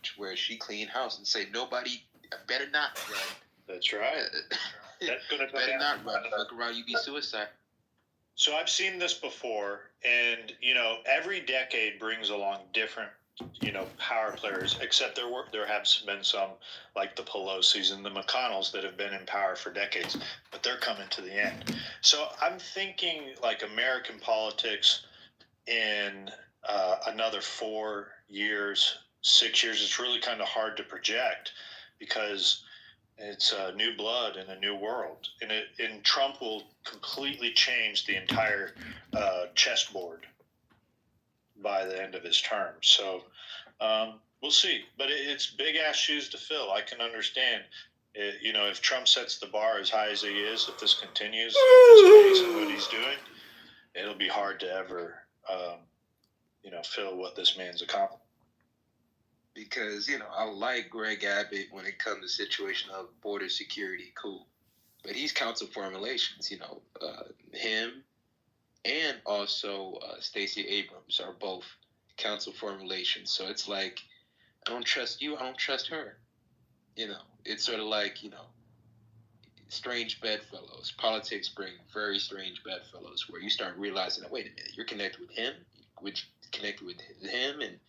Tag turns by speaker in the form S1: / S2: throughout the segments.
S1: challenge where she clean house and say, nobody better not run.
S2: That's right.
S1: That's going to come better not run. Look around, you be suicide.
S2: So I've seen this before, and, every decade brings along different, power players, except there have been some, like the Pelosi's and the McConnells, that have been in power for decades, but they're coming to the end. So I'm thinking, like, American politics in another 4 years, 6 years, it's really kind of hard to project because it's new blood in a new world, and Trump will completely change the entire chessboard by the end of his term. So we'll see. But it's big ass shoes to fill. I can understand. If Trump sets the bar as high as he is, if this continues at this pace and what he's doing, it'll be hard to ever, fill what this man's accomplished.
S1: Because, I like Greg Abbott when it comes to situation of border security, cool. But he's council formulations, him and also Stacey Abrams are both council formulations. So it's like, I don't trust you, I don't trust her. It's sort of like, strange bedfellows. Politics bring very strange bedfellows where you start realizing that, wait a minute, you're connected with him, and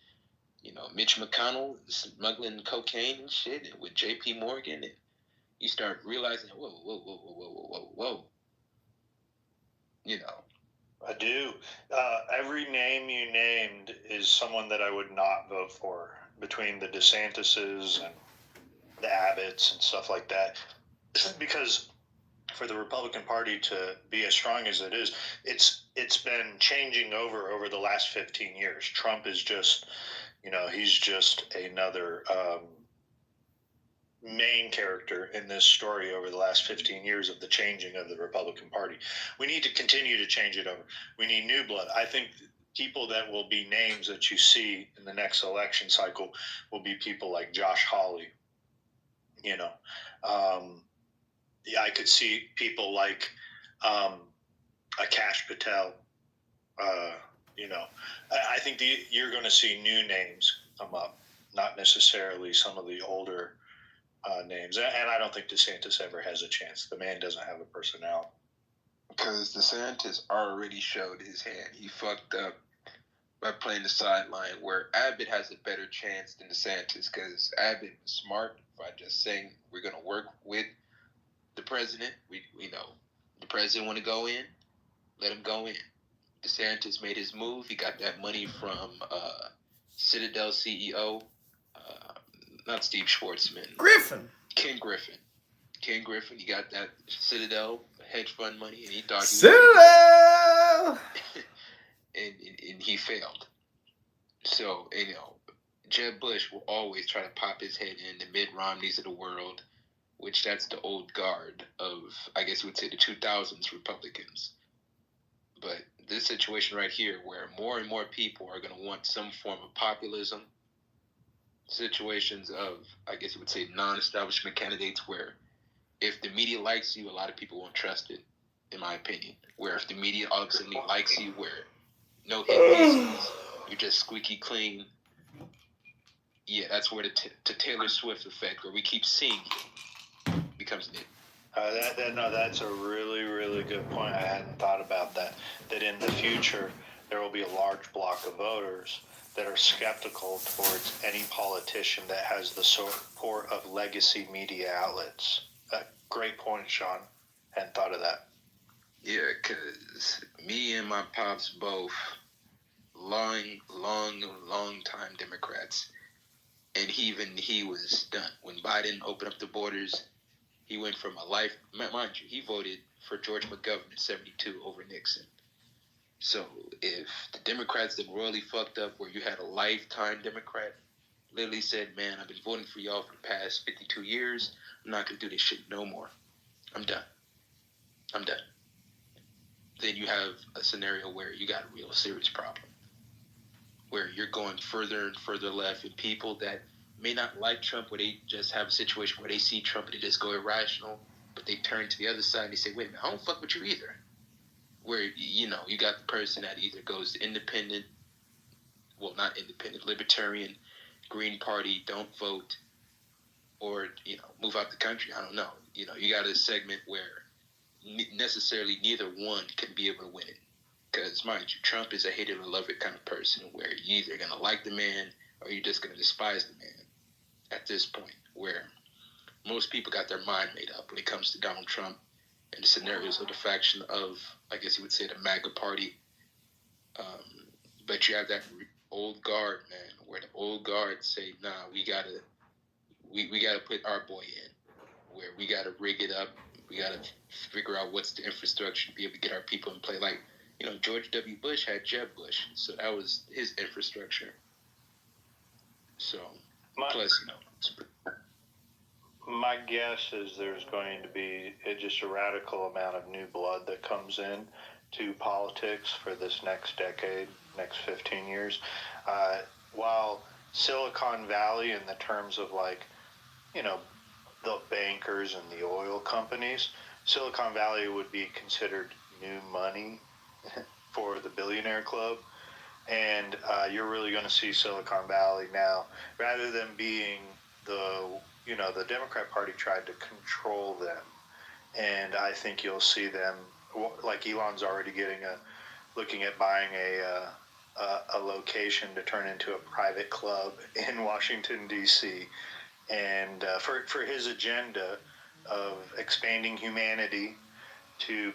S1: Mitch McConnell smuggling cocaine and shit, and with J.P. Morgan, and you start realizing, whoa.
S2: I do. Every name you named is someone that I would not vote for, between the DeSantis's and the Abbotts and stuff like that, because for the Republican Party to be as strong as it is, it's been changing over the last 15 years. Trump is just, he's just another main character in this story over the last 15 years of the changing of the Republican Party. We need to continue to change it over. We need new blood. I think people that will be names that you see in the next election cycle will be people like Josh Hawley. I could see people like Akash Patel. I think you're going to see new names come up, not necessarily some of the older names. And I don't think DeSantis ever has a chance. The man doesn't have a personality.
S1: Because DeSantis already showed his hand. He fucked up by playing the sideline, where Abbott has a better chance than DeSantis, because Abbott was smart by just saying, we're going to work with the president. We know the president want to go in, let him go in. DeSantis made his move. He got that money from Citadel CEO, not Steve Schwartzman. Ken Griffin. He got that Citadel hedge fund money, and he thought
S3: Citadel!
S1: and he failed. So, Jeb Bush will always try to pop his head in the Mitt Romneys of the world, which that's the old guard of, I guess you would say, the 2000s Republicans. But this situation right here, where more and more people are going to want some form of populism, situations of, I guess you would say, non-establishment candidates, where if the media likes you, a lot of people won't trust it, in my opinion. Where if the media all of a sudden likes you, where no hit pieces, you're just squeaky clean. Yeah, that's where the Taylor Swift effect, where we keep seeing you, becomes it.
S2: That's a really, really good point. I hadn't thought about that. That in the future, there will be a large block of voters that are skeptical towards any politician that has the support of legacy media outlets. Great point, Sean. Hadn't thought of that.
S1: Yeah, because me and my pops both long time Democrats. And he was done. When Biden opened up the borders, he went from a life, mind you, he voted for George McGovern in 72 over Nixon. So if the Democrats that royally fucked up, where you had a lifetime Democrat, literally said, man, I've been voting for y'all for the past 52 years, I'm not going to do this shit no more. I'm done. Then you have a scenario where you got a real serious problem, where you're going further and further left, and people that may not like Trump, where they just have a situation where they see Trump and they just go irrational, but they turn to the other side and they say, wait a minute, I don't fuck with you either. Where, you got the person that either goes independent, well, not independent, libertarian, Green Party, don't vote, or move out the country. I don't know. You got a segment where necessarily neither one can be able to win it. Because, mind you, Trump is a hate it or love it kind of person where you're either going to like the man or you're just going to despise the man at this point, where most people got their mind made up when it comes to Donald Trump and the scenarios of the faction of, I guess you would say, the MAGA party. But you have that old guard, man, where the old guard say, nah, we gotta put our boy in, where we gotta rig it up. We gotta figure out what's the infrastructure to be able to get our people in play. Like, George W. Bush had Jeb Bush, so that was his infrastructure. So, plus,
S2: my guess is there's going to be just a radical amount of new blood that comes in to politics for this next decade, next 15 years. While Silicon Valley, in the terms of the bankers and the oil companies, Silicon Valley would be considered new money for the billionaire club. And you're really going to see Silicon Valley now, rather than being the Democrat Party tried to control them. And I think you'll see them, like Elon's already looking at buying a location to turn into a private club in Washington, D.C. And for his agenda of expanding humanity to,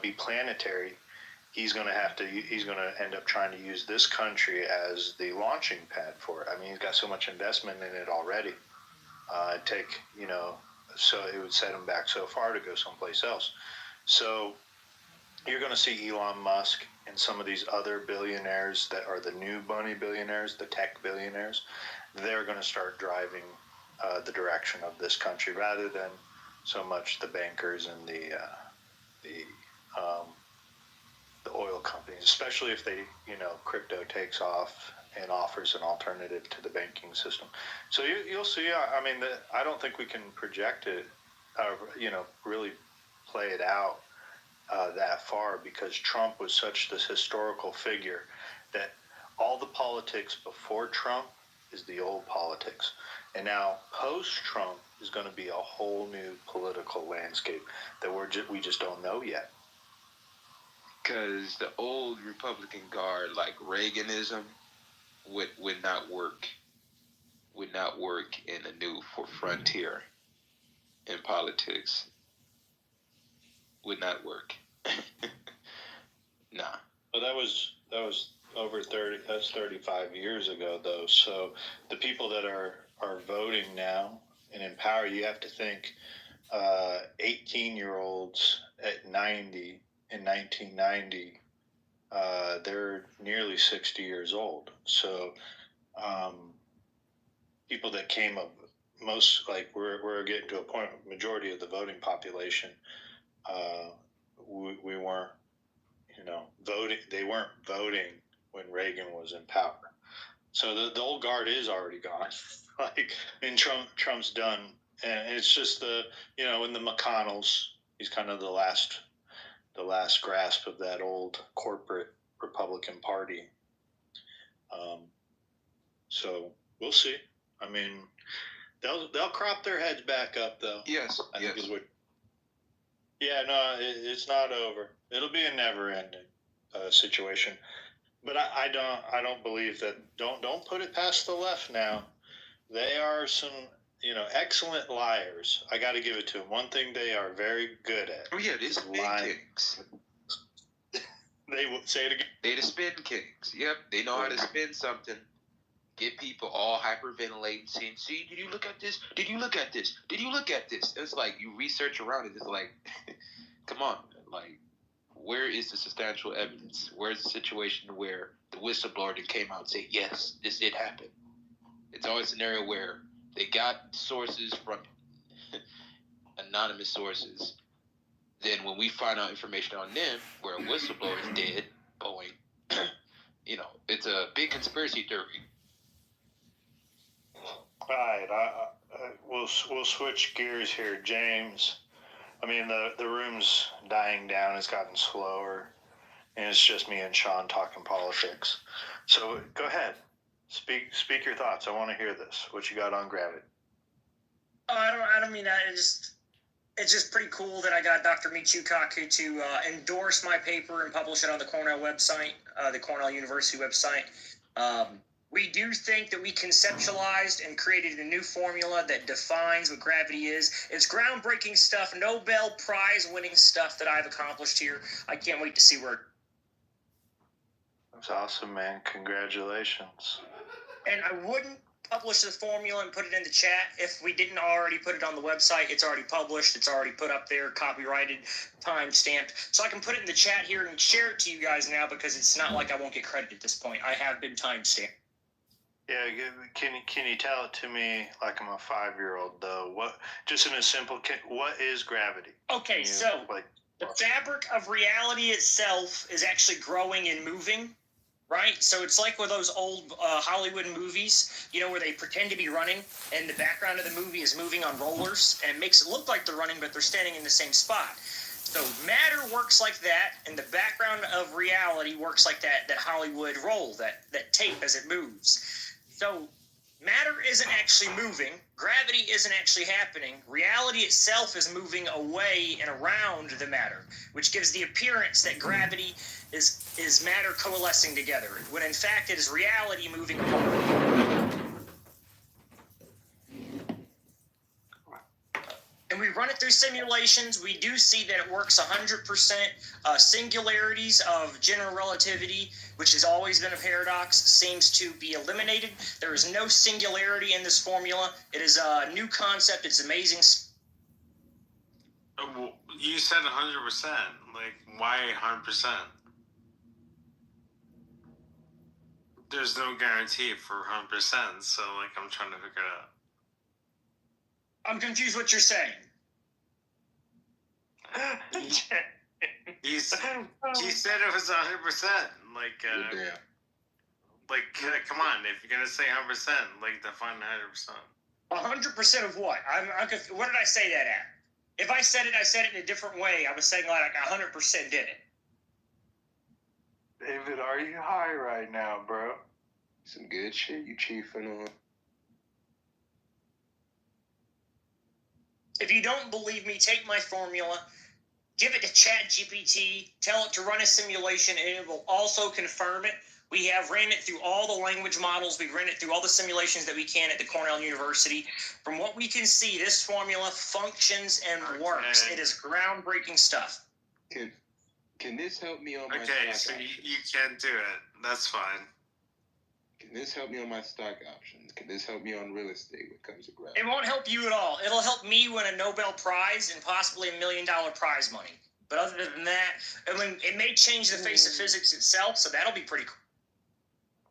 S2: be planetary, he's going to end up trying to use this country as the launching pad for it. I mean, he's got so much investment in it already. So it would set him back so far to go someplace else. So you're going to see Elon Musk and some of these other billionaires that are the new money billionaires, the tech billionaires. They're going to start driving the direction of this country, rather than so much the bankers and the oil companies, especially if they, crypto takes off and offers an alternative to the banking system. So you'll see. I mean, I don't think we can project it, really play it out that far, because Trump was such this historical figure that all the politics before Trump is the old politics. And now post-Trump is going to be a whole new political landscape that we just don't know yet.
S1: Because the old Republican guard, like Reaganism, would not work. Would not work in a new frontier in politics. Would not work. Nah.
S2: Well, that was over 30. That's 35 years ago, though. So the people that are voting now and in power, you have to think 18-year-olds at 90 in 1990. They're nearly 60 years old. So people that came up, most, like, we're getting to a point, majority of the voting population, we weren't, voting. They weren't voting when Reagan was in power. So the old guard is already gone. And Trump's done. And it's just in the McConnells, he's kind of the last grasp of that old corporate Republican Party. So we'll see. I mean, they'll crop their heads back up, though.
S1: Yes.
S2: Yeah, no, it's not over. It'll be a never-ending situation. But I don't believe that. Don't put it past the left now. They are some excellent liars. I got to give it to them. One thing they are very good at.
S1: Oh yeah, they're spin kings.
S2: They will say it again.
S1: They're the spin kings. Yep, they know how to spin something. Get people all hyperventilating, saying, "See, did you look at this? Did you look at this? Did you look at this?" It's like you research around it. It's like, come on, like, where is the substantial evidence? Where's the situation where the whistleblower that came out and said, "Yes, this did happen"? It's always a scenario where they got sources from anonymous sources. Then when we find out information on them, where a whistleblower is dead, Boeing, it's a big conspiracy theory.
S2: All right, we'll switch gears here, James. I mean, the room's dying down. It's gotten slower, and it's just me and Sean talking politics. So go ahead. Speak your thoughts. I want to hear this. What you got on gravity?
S4: Oh, I don't mean that. It's just pretty cool that I got Dr. Michio Kaku to endorse my paper and publish it on the Cornell website, the Cornell University website. We do think that we conceptualized and created a new formula that defines what gravity is. It's groundbreaking stuff, Nobel Prize winning stuff that I've accomplished here. I can't wait to see where.
S2: That's awesome, man. Congratulations.
S4: And I wouldn't publish the formula and put it in the chat if we didn't already put it on the website. It's already published. It's already put up there, copyrighted, time-stamped. So I can put it in the chat here and share it to you guys now because it's not like I won't get credit at this point. I have been time-stamped.
S2: Yeah, can you tell it to me like I'm a 5-year-old though? What, just in a simple, what is gravity?
S4: Okay, so the fabric of reality itself is actually growing and moving. Right? So it's like with those old Hollywood movies, where they pretend to be running and the background of the movie is moving on rollers and it makes it look like they're running, but they're standing in the same spot. So matter works like that, and the background of reality works like that Hollywood roll, that tape as it moves. So matter isn't actually moving. Gravity isn't actually happening. Reality itself is moving away and around the matter, which gives the appearance that gravity is matter coalescing together, when in fact it is reality moving apart. And we run it through simulations. We do see that it works 100%. Singularities of general relativity, which has always been a paradox, seems to be eliminated. There is no singularity in this formula. It is a new concept. It's amazing.
S5: You said 100%. Like, why 100%? There's no guarantee for 100%, so, I'm trying to figure it out.
S4: I'm confused what you're saying.
S5: He said it was 100%. Come on, if you're gonna say 100%, define 100%.
S4: 100% of what? What did I say that at? If I said it in a different way. I was saying 100% did it.
S2: David, are you high right now, bro?
S1: Some good shit you chiefing on.
S4: If you don't believe me, take my formula, give it to ChatGPT, tell it to run a simulation, and it will also confirm it. We have ran it through all the language models. We've ran it through all the simulations that we can at the Cornell University. From what we can see, this formula functions and works. It is groundbreaking stuff.
S1: Can this help me on my stock
S5: options? Okay, so you can't do it. That's fine.
S1: Can this help me on my stock options? Can this help me on real estate when it comes to gravity?
S4: It won't help you at all. It'll help me win a Nobel Prize and possibly $1 million prize money. But other than that, it may change the face of physics itself, so that'll be pretty cool.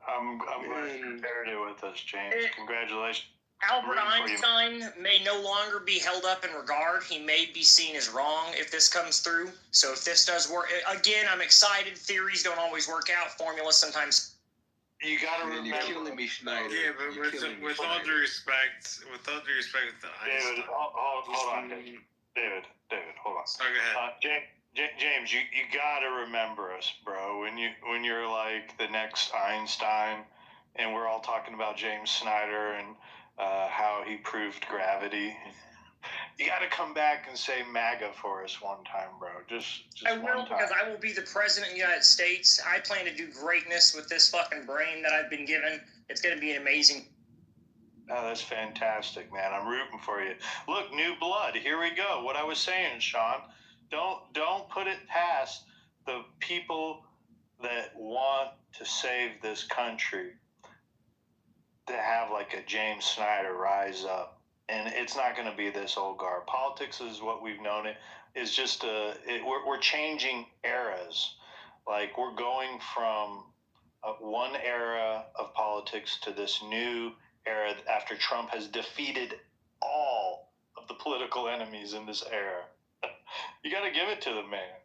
S2: I'm glad you compared it with us, James. Congratulations.
S4: Albert Einstein may no longer be held up in regard. He may be seen as wrong if this comes through. So if this does work, again, I'm excited. Theories don't always work out. Formulas sometimes.
S2: You gotta remember.
S1: You're killing me, Schneider.
S5: Yeah, but with all due respect, to Einstein.
S2: David, hold on, David. David, hold on.
S5: So go ahead.
S2: James, you gotta remember us, bro. When you're like the next Einstein, and we're all talking about James Snyder and how he proved gravity. You got to come back and say MAGA for us one time, bro. Just
S4: I will, because I will be the president of the United States. I plan to do greatness with this fucking brain that I've been given. It's going to be amazing.
S2: Oh, that's fantastic, man. I'm rooting for you. Look, new blood. Here we go. What I was saying, Sean. Don't put it past the people that want to save this country to have like a James Snyder rise up. And it's not going to be this old guard. Politics is what we've known it. Is just we're changing eras. Like we're going from one era of politics to this new era after Trump has defeated all of the political enemies in this era. You got to give it to the man.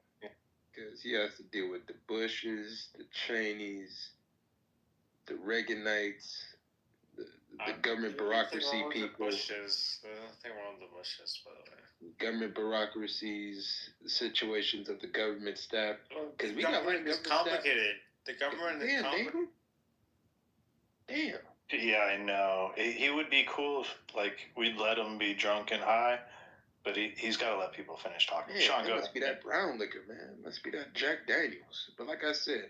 S1: Because he has to deal with the Bushes, the Cheneys, the Reaganites, the government bureaucracy people.
S5: Bushes. Nothing wrong with the Bushes, by the way.
S1: Government bureaucracies, the situations of the government staff. Because
S5: The government is complicated. The government is complicated.
S1: Damn.
S2: Yeah, I know. He would be cool if, like, we'd let him be drunk and high, but he's got to let people finish talking.
S1: Man,
S2: Sean,
S1: it
S2: go
S1: must
S2: ahead.
S1: be that brown liquor, man. It must be that Jack Daniels. But like I said,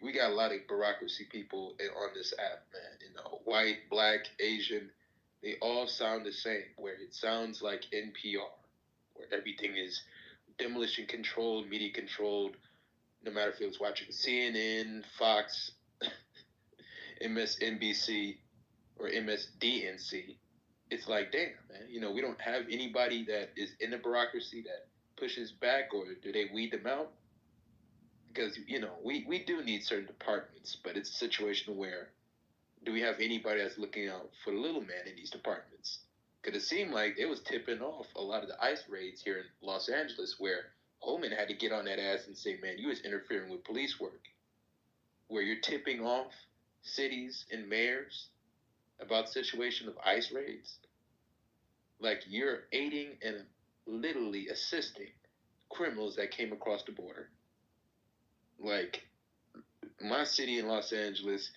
S1: we got a lot of bureaucracy people on this app, man. You know, white, black, Asian, they all sound the same. Where it sounds like NPR, where everything is demolition controlled, media controlled. No matter if it was watching CNN, Fox, MSNBC, or MSDNC, it's like, damn, man. You know, we don't have anybody that is in the bureaucracy that pushes back, or do they weed them out? Because, you know, we do need certain departments, but it's a situation where do we have anybody that's looking out for the little man in these departments? Because it seemed like it was tipping off a lot of the ICE raids here in Los Angeles, where Holman had to get on that ass and say, man, you was interfering with police work, where you're tipping off cities and mayors about the situation of ICE raids. Like, you're aiding and literally assisting criminals that came across the border. Like, my city in Los Angeles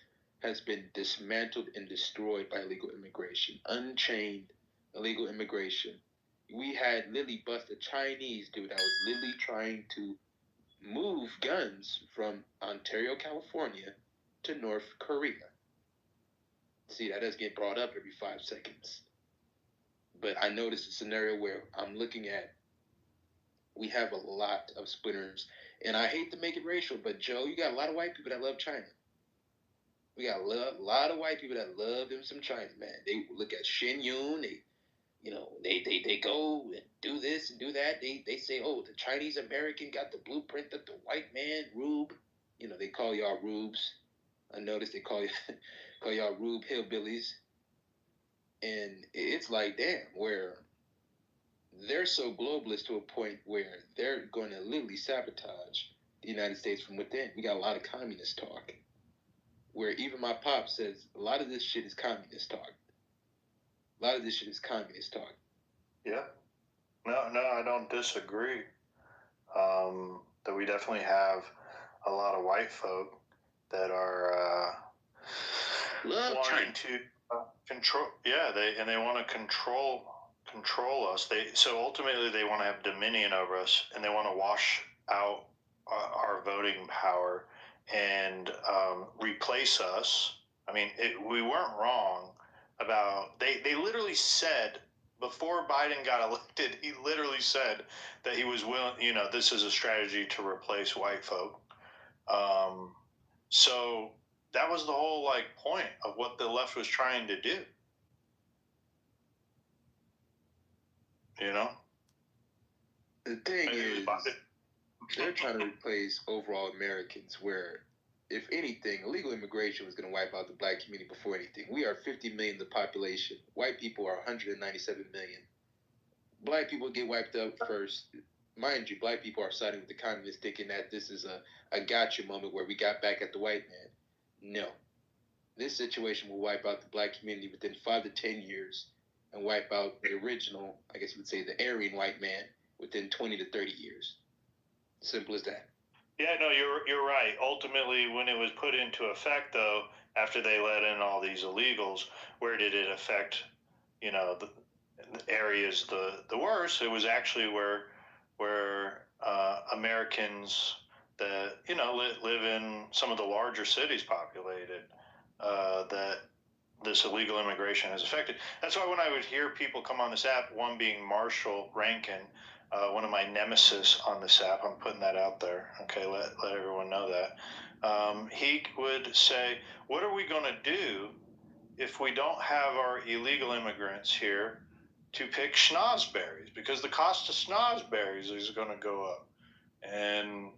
S1: has been dismantled and destroyed by illegal immigration, unchained illegal immigration. We had literally busted a Chinese dude that was literally trying to move guns from Ontario, California to North Korea. See, that does get brought up every 5 seconds. But I noticed a scenario where I'm looking at, we have a lot of splinters. And I hate to make it racial, but Joe, you got a lot of white people that love China. We got a lot of white people that love them some China, man. They look at Shin Yun, they go and do this and do that. They say, oh, the Chinese American got the blueprint of the white man, Rube. You know, they call y'all Rubes. I noticed they call y'all Rube hillbillies. And it's like, damn, where they're so globalist to a point where they're going to literally sabotage the United States from within. We got a lot of communist talk, where even my pop says a lot of this shit is communist talk. A lot of this shit is communist talk.
S2: Yeah. No, I don't disagree. That we definitely have a lot of white folk that are wanting to control. Yeah, they want to control us. So ultimately they want to have dominion over us, and they want to wash out our voting power and replace us. I mean, we weren't wrong about they literally said before Biden got elected, he literally said that he was willing, this is a strategy to replace white folk. So that was the whole point of what the left was trying to do.
S1: The thing is, they're trying to replace overall Americans, where, if anything, illegal immigration was going to wipe out the black community before anything. We are 50 million in the population. White people are 197 million. Black people get wiped out first. Mind you, black people are siding with the communists, thinking that this is a gotcha moment where we got back at the white man. No. This situation will wipe out the black community within 5 to 10 years and wipe out the original, I guess you would say, the Aryan white man within 20 to 30 years. Simple as that.
S2: Yeah, no, you're right. Ultimately, when it was put into effect, though, after they let in all these illegals, where did it affect, the areas the worst? It was actually where Americans that live in some of the larger cities populated, that this illegal immigration has affected. That's why when I would hear people come on this app, one being Marshall Rankin, one of my nemesis on this app, I'm putting that out there. Okay, let everyone know that. He would say, what are we going to do if we don't have our illegal immigrants here to pick schnozberries? Because the cost of schnozberries is going to go up. And,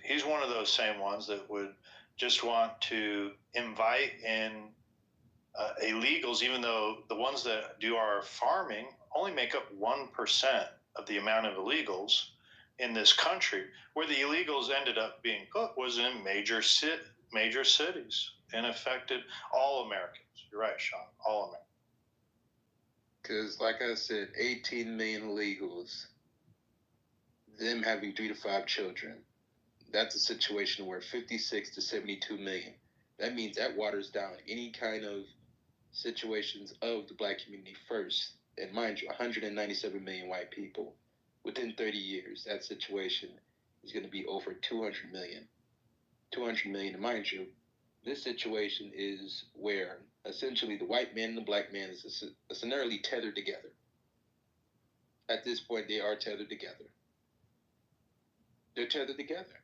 S2: he's one of those same ones that would just want to invite in illegals, even though the ones that do our farming only make up 1% of the amount of illegals in this country. Where the illegals ended up being put was in major cities, and affected all Americans. You're right, Sean, all Americans.
S1: Because, like I said, 18 million illegals, them having 3 to 5 children, that's a situation where 56 to 72 million that means that waters down any kind of situations of the black community first. And mind you, 197 million white people. Within 30 years, that situation is going to be over 200 million. 200 million, and mind you, this situation is where essentially the white man and the black man is scenario tethered together. At this point, they are tethered together. They're tethered together.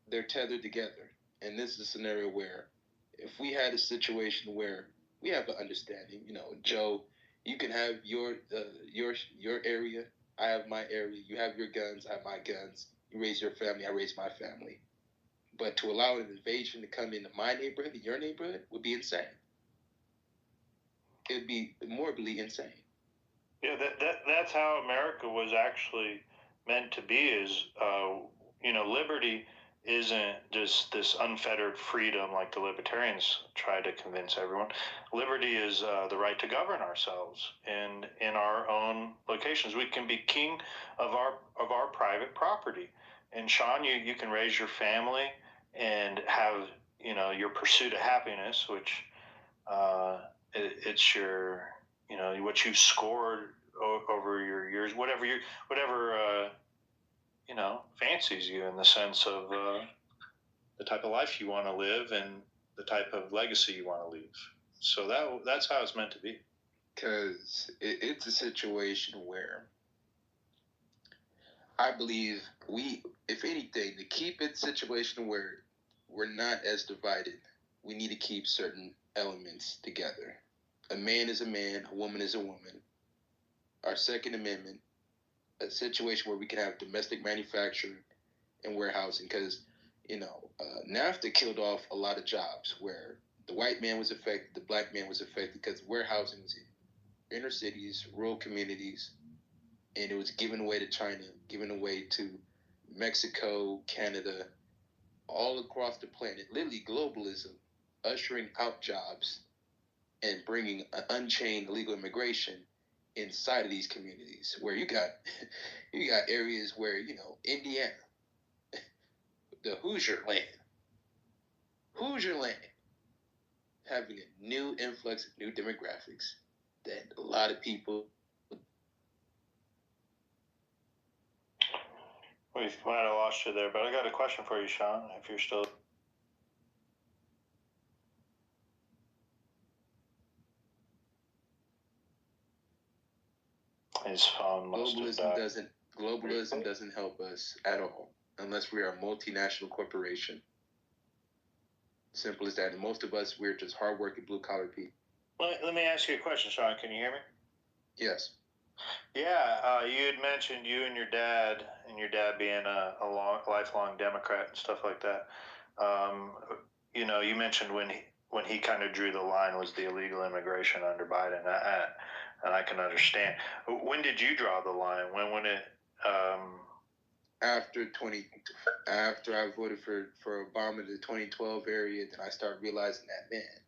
S1: They're tethered together. And this is a scenario where if we had a situation where we have an understanding, Joe, you can have your area, I have my area, you have your guns, I have my guns, you raise your family, I raise my family. But to allow an invasion to come into my neighborhood, your neighborhood, would be insane. It would be morbidly insane.
S2: Yeah, that's how America was actually meant to be. Is liberty isn't just this unfettered freedom like the libertarians try to convince everyone. Liberty is the right to govern ourselves in our own locations. We can be king of our private property. And Sean, you can raise your family and have your pursuit of happiness, which it's your what you've scored over your years, whatever fancies you in the sense of the type of life you want to live and the type of legacy you want to leave. So that's how it's meant to be.
S1: Because it's a situation where I believe if anything, to keep it a situation where we're not as divided, we need to keep certain elements together. A man is a man, a woman is a woman. Our Second Amendment, a situation where we can have domestic manufacturing and warehousing, because NAFTA killed off a lot of jobs where the white man was affected, the black man was affected because warehousing was in inner cities, rural communities, and it was given away to China, given away to Mexico, Canada, all across the planet. Literally globalism, ushering out jobs and bringing an unchained legal immigration inside of these communities, where you got areas where Indiana, the Hoosier land, having a new influx of new demographics that a lot of people.
S2: We might have lost you there, but I got a question for you, Sean, if you're still. His phone must have died.
S1: Globalism doesn't help us at all unless we are a multinational corporation. Simple as that. And most of us, we're just hardworking blue collar people.
S2: Let me ask you a question, Sean. Can you hear me?
S1: Yes.
S2: Yeah, you had mentioned you and your dad being a lifelong Democrat and stuff like that. You mentioned when he kind of drew the line was the illegal immigration under Biden, and I can understand. When did you draw the line? When it?
S1: After I voted for Obama, the 2012 area, then I started realizing that, man,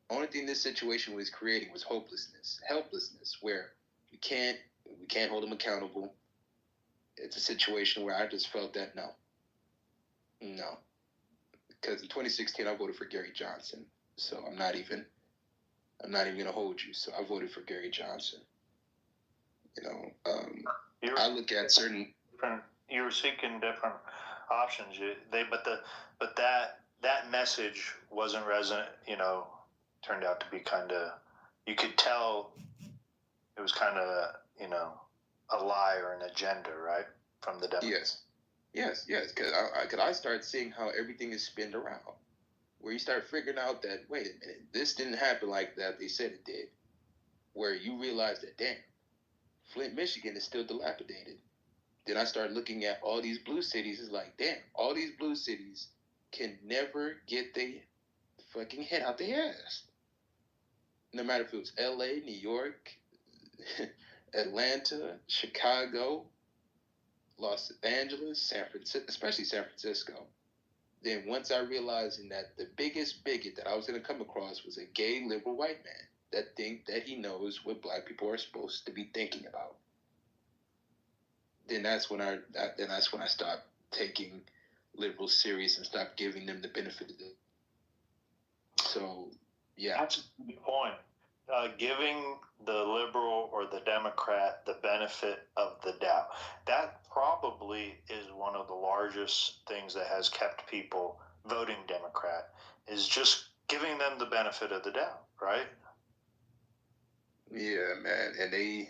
S1: only thing this situation was creating was helplessness, where we can't hold them accountable. It's a situation where I just felt that no, because in 2016 I voted for Gary Johnson, so I'm not even gonna hold you. So I voted for Gary Johnson. I look at certain.
S2: You were seeking different options. But that message wasn't resonant. Turned out to be kind of. You could tell it was kind of a lie or an agenda, right, from the Democrats.
S1: Yes. Because I started seeing how everything is spinned around, where you start figuring out that, wait a minute, this didn't happen like that. They said it did. Where you realize that, damn, Flint, Michigan is still dilapidated. Then I started looking at all these blue cities. It's like, damn, all these blue cities can never get their fucking head out their ass. No matter if it was LA, New York, Atlanta, Chicago, Los Angeles, San Francisco, especially San Francisco. Then once I realized that the biggest bigot that I was going to come across was a gay liberal white man that think that he knows what black people are supposed to be thinking about. Then that's when I stopped taking liberals serious and stopped giving them the benefit of the So, yeah.
S2: That's a good point. Giving the liberal or the Democrat the benefit of the doubt. That probably is one of the largest things that has kept people voting Democrat, is just giving them the benefit of the doubt, right?
S1: Yeah, man. And they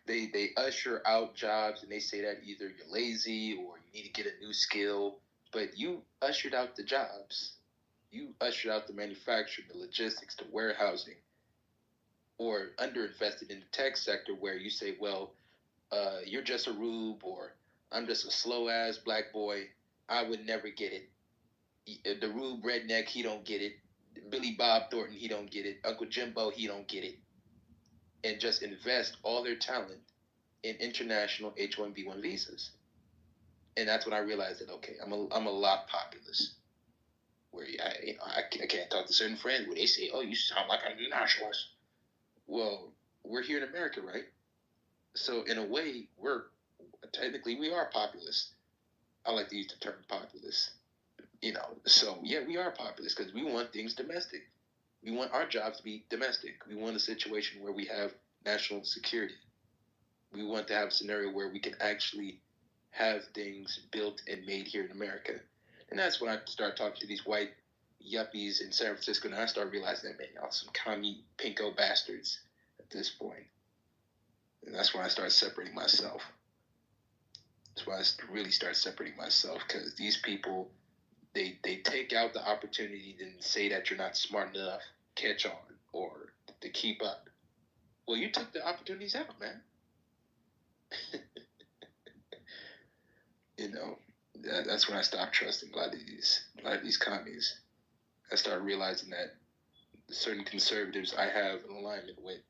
S1: they usher out jobs, and they say that either you're lazy or you need to get a new skill, but you ushered out the jobs. You ushered out the manufacturing, the logistics, the warehousing, or underinvested in the tech sector where you say, well, you're just a rube, or I'm just a slow ass black boy. I would never get it. The rube redneck, he don't get it. Billy Bob Thornton, he don't get it. Uncle Jimbo, he don't get it. And just invest all their talent in international H-1B1 visas. And that's when I realized that, okay, I'm a lot populist. Where I can't talk to certain friends where they say, oh, you sound like a nationalist. Well, we're here in America, right? So in a way, we are populist. I like to use the term populist. So yeah, we are populist because we want things domestic. We want our jobs to be domestic. We want a situation where we have national security. We want to have a scenario where we can actually have things built and made here in America. And that's when I start talking to these white yuppies in San Francisco, and I start realizing that, man, y'all some commie pinko bastards at this point. And that's when I start separating myself. That's why I really start separating myself, because these people, they take out the opportunity and say that you're not smart enough, catch on, or to keep up. Well, you took the opportunities out, man. That's when I stopped trusting a lot of these commies. I started realizing that certain conservatives I have an alignment with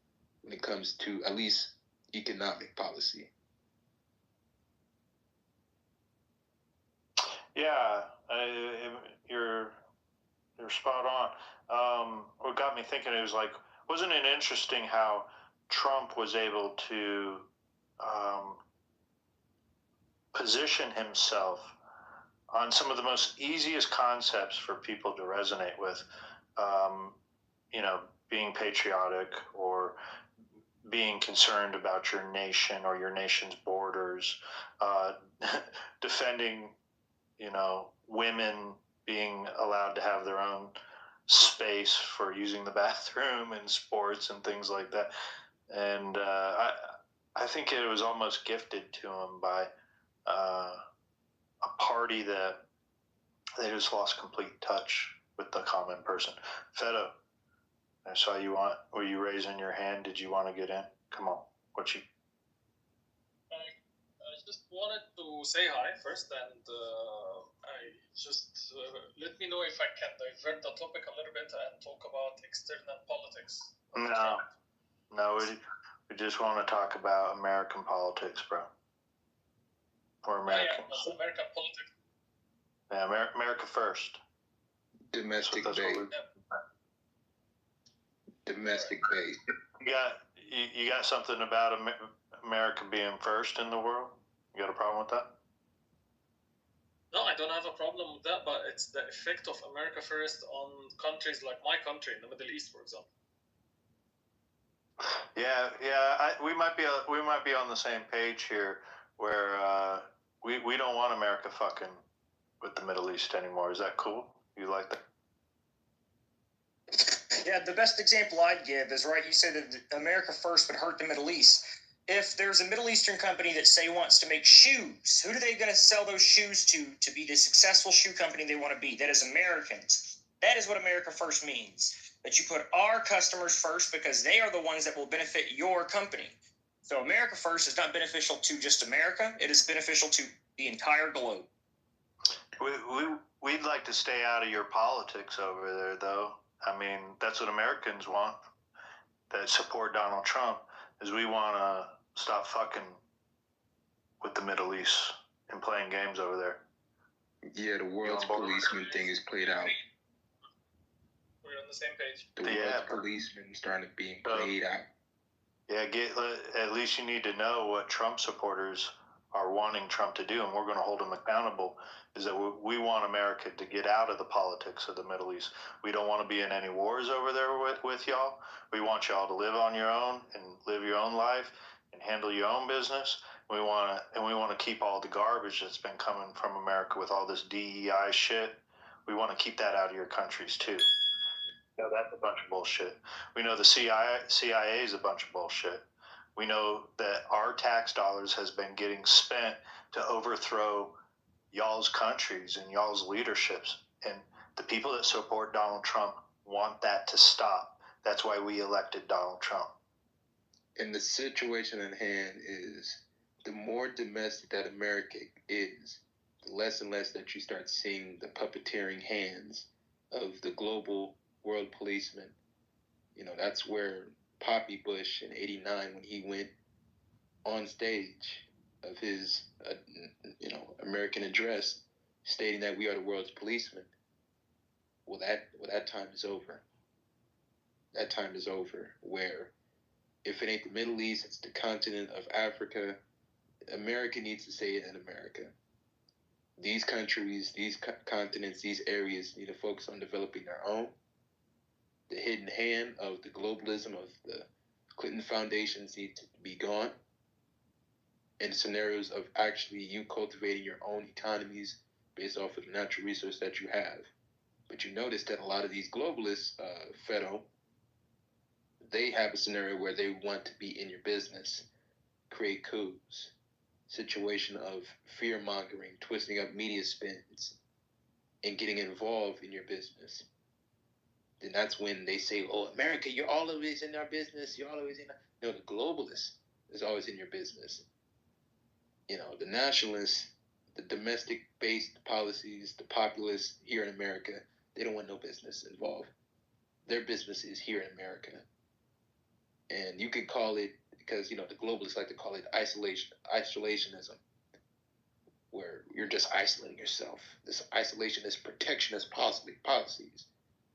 S1: when it comes to at least economic policy.
S2: Yeah, you're spot on. What got me thinking, it was like, wasn't it interesting how Trump was able to position himself on some of the most easiest concepts for people to resonate with? Being patriotic, or being concerned about your nation or your nation's borders, defending, women being allowed to have their own space for using the bathroom and sports and things like that. And I think it was almost gifted to him by a party that they just lost complete touch with the common person. Fedo, I saw you were you raising your hand? Did you want to get in? Come on.
S6: I just wanted to say hi first, and I just let me know if I can divert the topic a little bit and talk about external politics.
S2: No, we just want to talk about American politics, bro. We're Americans.
S6: Yeah, American politics.
S2: Yeah, America first.
S1: Domestic base. Domestic base.
S2: You got something about America being first in the world? You got a problem with that?
S6: No, I don't have a problem with that, but it's the effect of America first on countries like my country in the Middle East, for example.
S2: Yeah. We might be on the same page here, where we don't want America fucking with the Middle East anymore. Is that cool? You like that?
S4: Yeah, the best example I'd give is, right, you said that America first would hurt the Middle East. If there's a Middle Eastern company that, say, wants to make shoes, who are they going to sell those shoes to be the successful shoe company they want to be? That is Americans. That is what America first means. That you put our customers first because they are the ones that will benefit your company. So America first is not beneficial to just America. It is beneficial to the entire globe.
S2: We'd like to stay out of your politics over there, though. I mean, that's what Americans want, that support Donald Trump, is we want to stop fucking with the Middle East and playing games over there.
S1: Yeah, the world's policeman thing is played out.
S6: We're on the same page.
S1: The world's policeman is starting to be played out.
S2: Yeah, at least you need to know what Trump supporters are wanting Trump to do, and we're going to hold him accountable, is that we want America to get out of the politics of the Middle East. We don't want to be in any wars over there with y'all. We want y'all to live on your own and live your own life and handle your own business. We want to keep all the garbage that's been coming from America with all this DEI shit. We want to keep that out of your countries too. No, that's a bunch of bullshit. We know the CIA is a bunch of bullshit. We know that our tax dollars has been getting spent to overthrow y'all's countries and y'all's leaderships. And the people that support Donald Trump want that to stop. That's why we elected Donald Trump.
S1: And the situation at hand is the more domestic that America is, the less and less that you start seeing the puppeteering hands of the global world policeman. You know, that's where Poppy Bush in '89, when he went on stage of his, American address, stating that we are the world's policemen. Well, that time is over. That time is over. Where if it ain't the Middle East, it's the continent of Africa. America needs to say it in America. These countries, these continents, these areas need to focus on developing their own. The hidden hand of the globalism of the Clinton foundations need to be gone. And scenarios of actually you cultivating your own economies based off of the natural resource that you have. But you notice that a lot of these globalists, Federal, they have a scenario where they want to be in your business, create coups, situation of fear-mongering, twisting up media spins, and getting involved in your business. Then that's when they say, oh, America, you're always in our business, you're always in our... No, the globalist is always in your business. You know, the nationalists, the domestic-based policies, the populists here in America, they don't want no business involved. Their business is here in America. And you could call it, because, the globalists like to call it isolationism, where you're just isolating yourself. This isolationist, protectionist policies.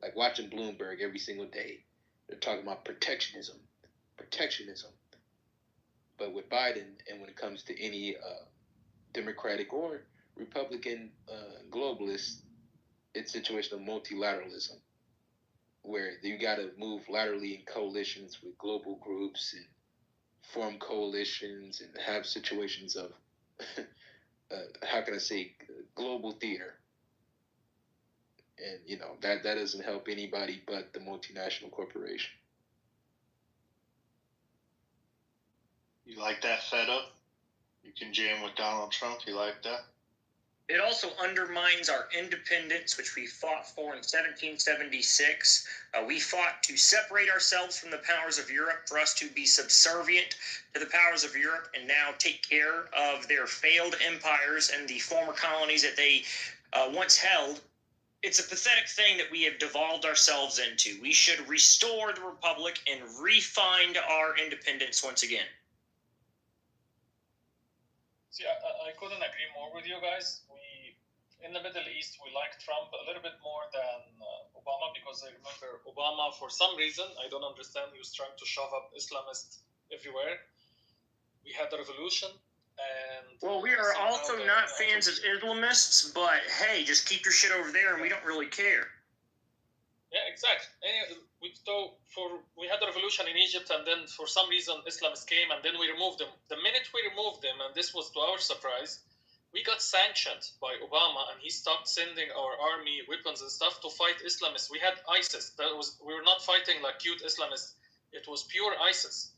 S1: Like watching Bloomberg every single day. They're talking about protectionism. But with Biden, and when it comes to any Democratic or Republican globalists, it's a situation of multilateralism, where you got to move laterally in coalitions with global groups and form coalitions and have situations of, global theater. And, that doesn't help anybody but the multinational corporation.
S2: You like that, Feta? You can jam with Donald Trump. You like that?
S4: It also undermines our independence, which we fought for in 1776. We fought to separate ourselves from the powers of Europe, for us to be subservient to the powers of Europe, and now take care of their failed empires and the former colonies that they once held. It's a pathetic thing that we have devolved ourselves into. We should restore the Republic and re-find our independence once again.
S6: See, I couldn't agree more with you guys. In the Middle East, we like Trump a little bit more than Obama, because I remember Obama, for some reason, I don't understand, he was trying to shove up Islamists everywhere. We had the revolution, and...
S4: Well, we are also not fans of Islamists, but hey, just keep your shit over there and we don't really care.
S6: Yeah, exactly. We had the revolution in Egypt, and then for some reason Islamists came, and then we removed them. The minute we removed them, and this was to our surprise, we got sanctioned by Obama, and he stopped sending our army weapons and stuff to fight Islamists. We had ISIS. We were not fighting like cute Islamists. It was pure ISIS,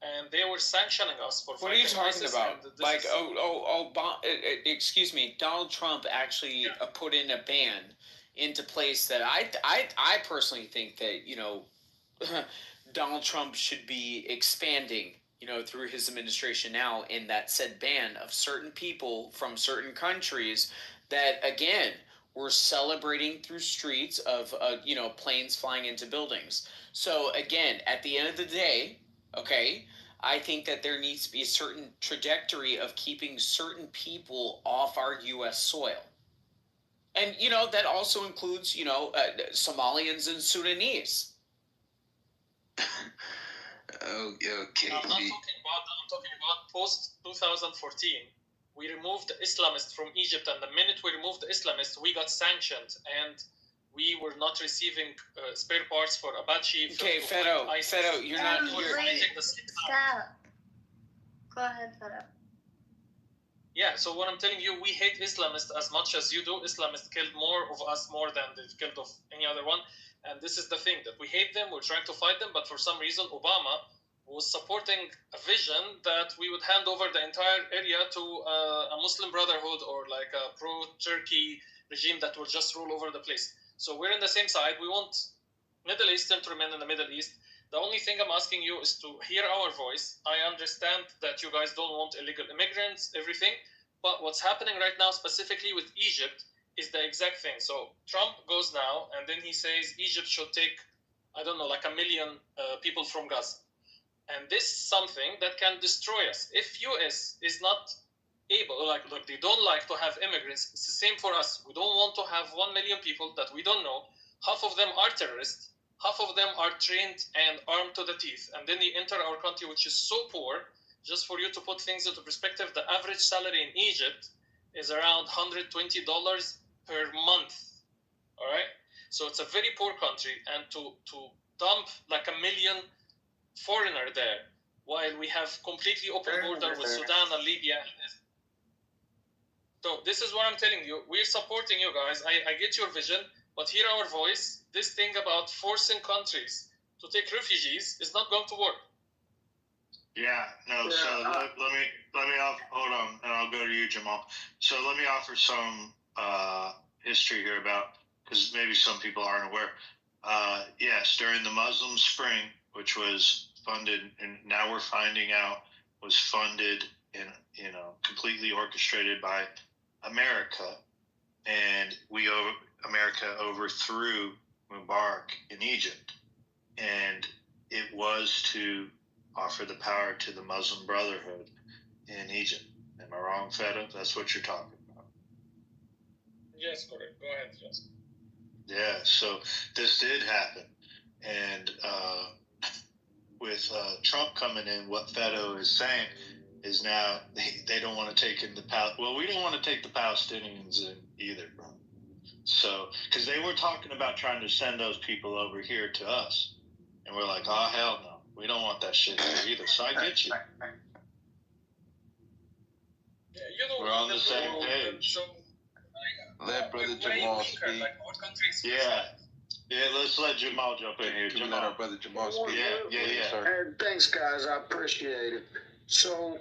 S6: and they were sanctioning us for fighting ISIS.
S3: What are you talking about? Excuse me. Donald Trump actually put in a ban into place that I personally think that Donald Trump should be expanding through his administration now, in that said ban of certain people from certain countries that, again, were celebrating through streets of, planes flying into buildings. So, again, at the end of the day, okay, I think that there needs to be a certain trajectory of keeping certain people off our U.S. soil. And, that also includes, Somalians and Sudanese.
S1: Oh, okay.
S6: I'm talking about post 2014. we removed the Islamists from Egypt, and the minute we removed the Islamists, we got sanctioned, and we were not receiving spare parts for Apache.
S3: Okay, Fedo, you're not.
S7: Stop. Go ahead, Fedo.
S6: Yeah, so what I'm telling you, we hate Islamists as much as you do. Islamists killed more of us more than they've killed of any other one. And this is the thing, that we hate them, we're trying to fight them, but for some reason Obama was supporting a vision that we would hand over the entire area to a Muslim Brotherhood or like a pro-Turkey regime that will just rule over the place. So we're in the same side. We want Middle Eastern to remain in the Middle East. The only thing I'm asking you is to hear our voice. I understand that you guys don't want illegal immigrants, everything, but what's happening right now specifically with Egypt is the exact thing. So Trump goes now, and then he says Egypt should take, I don't know, like 1 million people from Gaza. And this is something that can destroy us. If US is not able, like they don't like to have immigrants, it's the same for us. We don't want to have 1 million people that we don't know. Half of them are terrorists. Half of them are trained and armed to the teeth. And then they enter our country, which is so poor. Just for you to put things into perspective, the average salary in Egypt is around $120 per month. All right? So it's a very poor country. And to dump like 1 million foreigner there, while we have completely open border with Sudan and Libya. So this is what I'm telling you. We're supporting you guys. I get your vision, but hear our voice. This thing about forcing countries to take refugees is not going to work.
S2: Yeah, no.
S5: Yeah,
S2: So let me hold on, and I'll go to you, Jamal. So let me offer some history here about, because maybe some people aren't aware. Yes, during the Muslim Spring, which was funded, and now we're finding out was funded and completely orchestrated by America, and America overthrew Mubarak in Egypt, and it was to offer the power to the Muslim Brotherhood in Egypt. Am I wrong, Fedo? That's what you're talking about.
S6: Yes, correct. Go ahead, yes.
S2: Yeah, so this did happen, and with Trump coming in, what Fedo is saying is now they don't want to take in we don't want to take the Palestinians in either, bro. So, because they were talking about trying to send those people over here to us, and we're like, oh, hell no, we don't want that shit here either. So I get you.
S6: Yeah, you know,
S2: we're on the same page.
S6: So,
S1: Let Brother Jamal speak.
S6: Like, what countries?
S2: Yeah, let's let Jamal jump in here.
S1: Can we let our brother Jamal speak?
S2: Yeah.
S8: And thanks, guys. I appreciate it. So,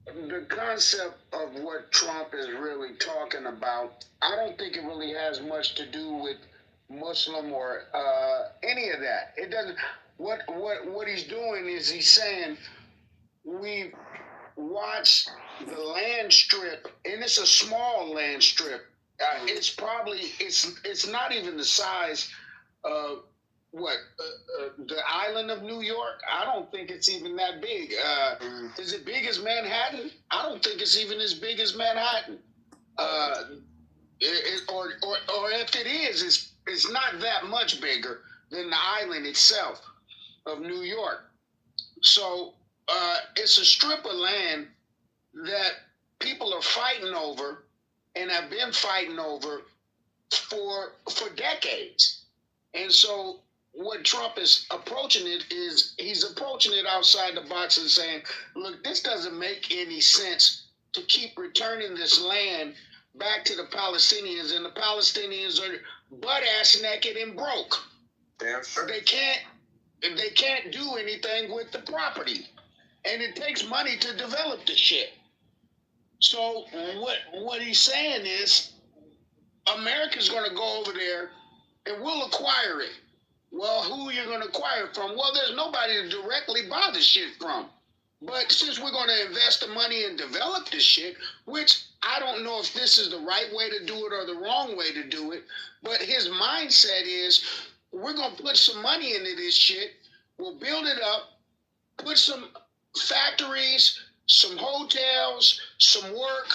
S8: the concept of what Trump is really talking about, I don't think it really has much to do with Muslim or any of that. It doesn't. What he's doing is he's saying we watch the land strip, and it's a small land strip. It's probably it's not even the size of the island of New York. I don't think it's even that big. Is it big as Manhattan? I don't think it's even as big as Manhattan. Or if it is, it's not that much bigger than the island itself of New York. So it's a strip of land that people are fighting over and have been fighting over for decades. And so what Trump is approaching it is he's approaching it outside the box and saying, look, this doesn't make any sense to keep returning this land back to the Palestinians, and the Palestinians are butt-ass naked and broke.
S5: Damn sure.
S8: They can't do anything with the property, and it takes money to develop the shit. So what he's saying is America's going to go over there and we'll acquire it. Well, who are you going to acquire from? Well, there's nobody to directly buy the shit from. But since we're going to invest the money and develop this shit, which I don't know if this is the right way to do it or the wrong way to do it, but his mindset is we're going to put some money into this shit. We'll build it up, put some factories, some hotels, some work,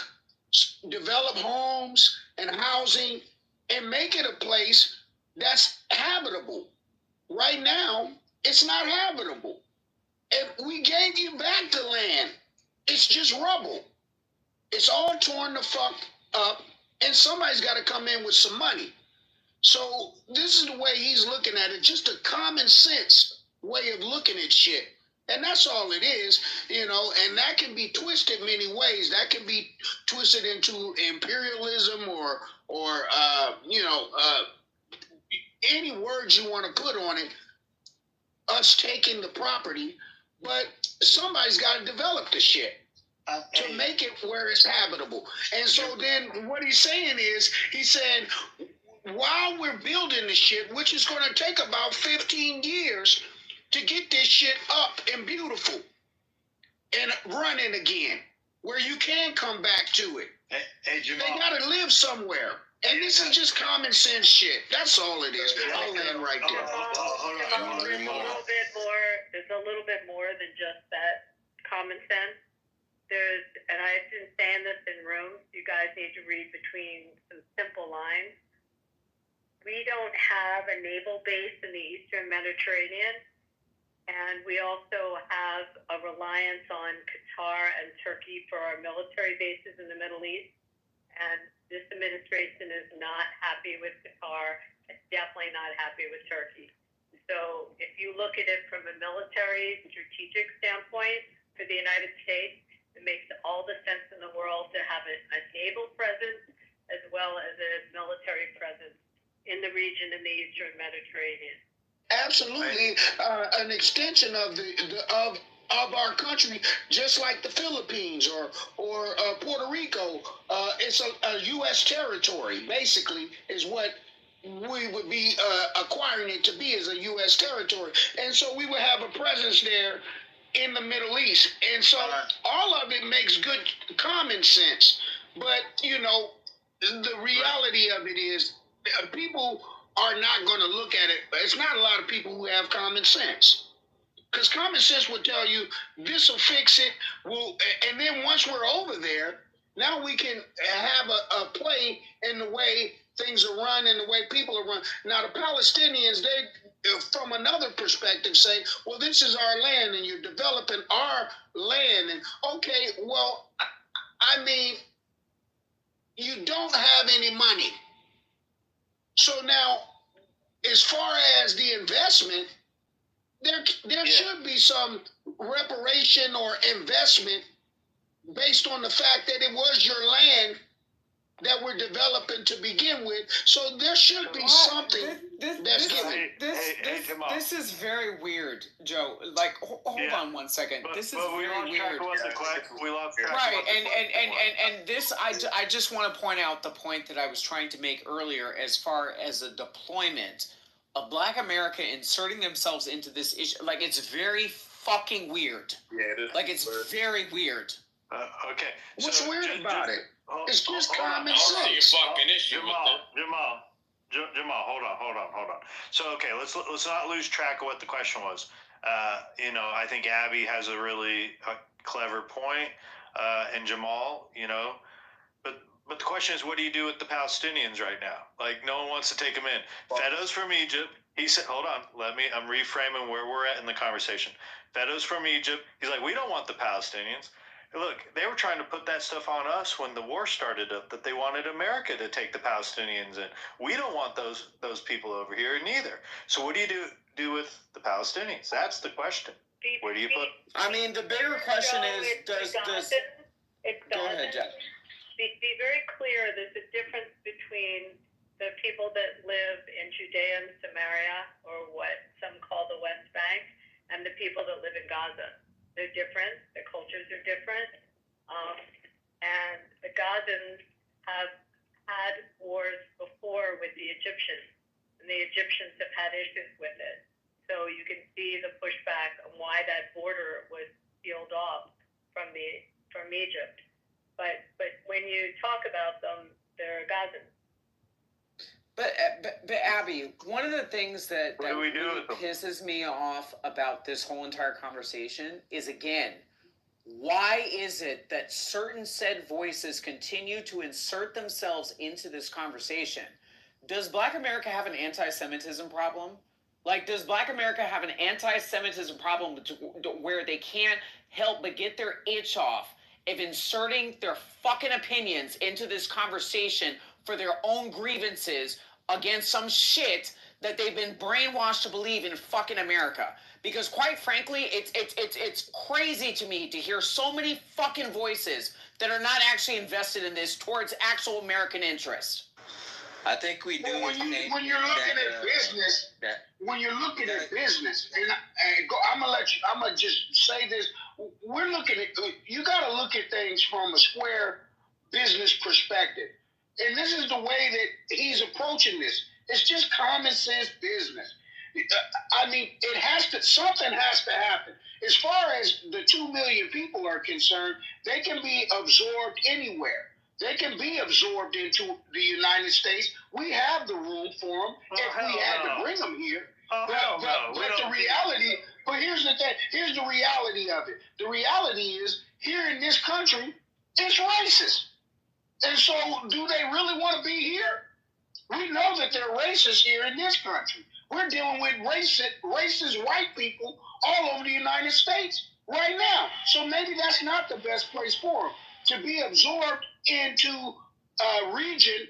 S8: develop homes and housing, and make it a place that's habitable. Right now, it's not habitable. If we gave you back the land, it's just rubble. It's all torn the fuck up, and somebody's got to come in with some money. So this is the way he's looking at it, just a common sense way of looking at shit. And that's all it is, and that can be twisted many ways. That can be twisted into imperialism or any words you want to put on it, us taking the property, but somebody's got to develop the shit to make it where it's habitable. And so then what he's saying is, he's saying, while we're building this shit, which is going to take about 15 years to get this shit up and beautiful and running again, where you can come back to it.
S2: Hey, Jamal.
S8: They got to live somewhere. And this is just common sense shit. That's all it is. I'll land right there.
S2: Hold on.
S9: There's a little bit more. There's a little bit more than just that common sense. And I've been saying this in rooms. You guys need to read between some simple lines. We don't have a naval base in the Eastern Mediterranean, and we also have a reliance on Qatar and Turkey for our military bases in the Middle East. And this administration is not happy with Qatar. It's definitely not happy with Turkey. So if you look at it from a military strategic standpoint for the United States, it makes all the sense in the world to have a naval presence as well as a military presence in the region in the Eastern Mediterranean.
S8: Absolutely, an extension of of our country, just like the Philippines or Puerto Rico. It's a U.S. territory, basically, is what we would be acquiring it to be, as a U.S. territory. And so we would have a presence there in the Middle East. And so all of it makes good common sense. But, the reality of it is people are not going to look at it. It's not a lot of people who have common sense. Because common sense will tell you this will fix it. And then once we're over there, now we can have a play in the way things are run and the way people are run. Now the Palestinians, they, from another perspective, say, well, this is our land and you're developing our land. And okay, well, I mean, you don't have any money. So now, as far as the investment, there should be some reparation or investment based on the fact that it was your land that we're developing to begin with. So there should be something that's given.
S3: This is very weird, Joe. Like, hold on 1 second. This is very weird. Right, and this, I just want to point out the point that I was trying to make earlier as far as a deployment of Black America inserting themselves into this issue. Like, it's very fucking weird.
S2: Yeah, it is.
S3: Like, it's very weird.
S2: Okay.
S8: What's weird about it? It's just common
S10: sense. I don't see a fucking issue with that.
S2: Jamal, hold on. So, okay, let's not lose track of what the question was. I think Abby has a really clever point, and Jamal, but the question is, what do you do with the Palestinians right now? Like, no one wants to take them in. Feddo's from Egypt. He said, hold on, I'm reframing where we're at in the conversation. Feddo's from Egypt. He's like, we don't want the Palestinians. Look, they were trying to put that stuff on us when the war started up, that they wanted America to take the Palestinians in. We don't want those people over here neither. So what do you do with the Palestinians? That's the question. Where do you put?
S3: I mean, the bigger question is, does go ahead, Jeff.
S9: Be very clear. There's a difference between the people that live in Judea and Samaria, or what some call the West Bank, and the people that live in Gaza. They're different. Their cultures are different. And the Gazans have had wars before with the Egyptians, and the Egyptians have had issues with it. So you can see the pushback on why that border was sealed off from Egypt. But when you talk about them, they're Gazans.
S3: But Abby, one of the things that really pisses me off about this whole entire conversation is, again, why is it that certain said voices continue to insert themselves into this conversation? Does Black America have an anti-Semitism problem? Like, does Black America have an anti-Semitism problem where they can't help but get their itch off of inserting their fucking opinions into this conversation for their own grievances against some shit that they've been brainwashed to believe in fucking America. Because quite frankly, it's crazy to me to hear so many fucking voices that are not actually invested in this towards actual American interest.
S1: I think we do.
S8: When you're looking at business, and I'm gonna just say this: we're looking at. You got to look at things from a square business perspective, and this is the way that he's approaching this. It's just common sense business. I mean, something has to happen. As far as the 2 million people are concerned, they can be absorbed anywhere. They can be absorbed into the United States. We have the room for them if we had to bring them here. But the reality, but here's the thing. Here's the reality of it. The reality is, here in this country, it's racist. And so, do they really want to be here? We know that they're racist here in this country. We're dealing with racist white people all over the United States right now. So maybe that's not the best place for them to be absorbed into a region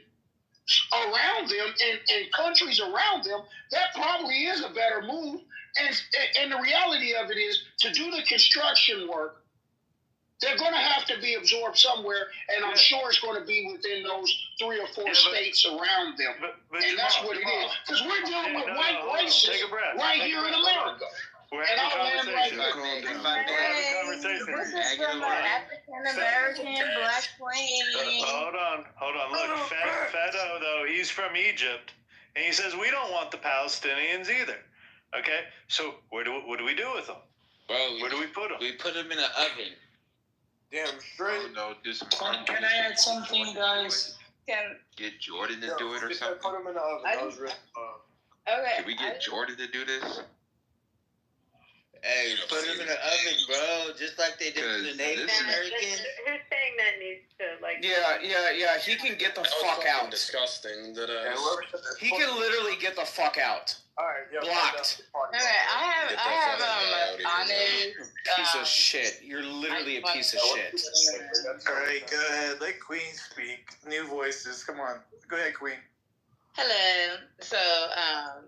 S8: around them and countries around them. That probably is a better move. And the reality of it is, to do the construction work, they're going to have to be absorbed somewhere, and I'm sure it's going to be within those 3 or 4 states around them. And that's what it is. Because we're dealing with white racists right here in America.
S2: We're having a conversation.
S7: This is from an African American black queen.
S2: Hold on. Look, Fedo, though, he's from Egypt, and he says we don't want the Palestinians either. Okay, so what do we do with them?
S1: Well,
S2: where do we put them?
S1: We put them in an oven.
S5: Damn straight.
S1: Oh, no, do some
S4: Can I add something, guys?
S1: Get Jordan to do it or something?
S5: Put them in the oven.
S7: Okay.
S1: Can we get Jordan to do this?
S11: Hey, put them in the oven, bro. Just like they did with the Native Americans.
S9: Who's saying that needs to, like...
S3: Yeah. He can get the fuck out.
S10: Disgusting.
S3: He can literally get the fuck out.
S5: All right, yeah,
S3: Blocked.
S7: Okay, I have honest.
S3: Piece of shit. You're literally a piece of shit.
S5: All right, go ahead. Let Queen speak. New voices. Come on. Go ahead, Queen.
S12: Hello. So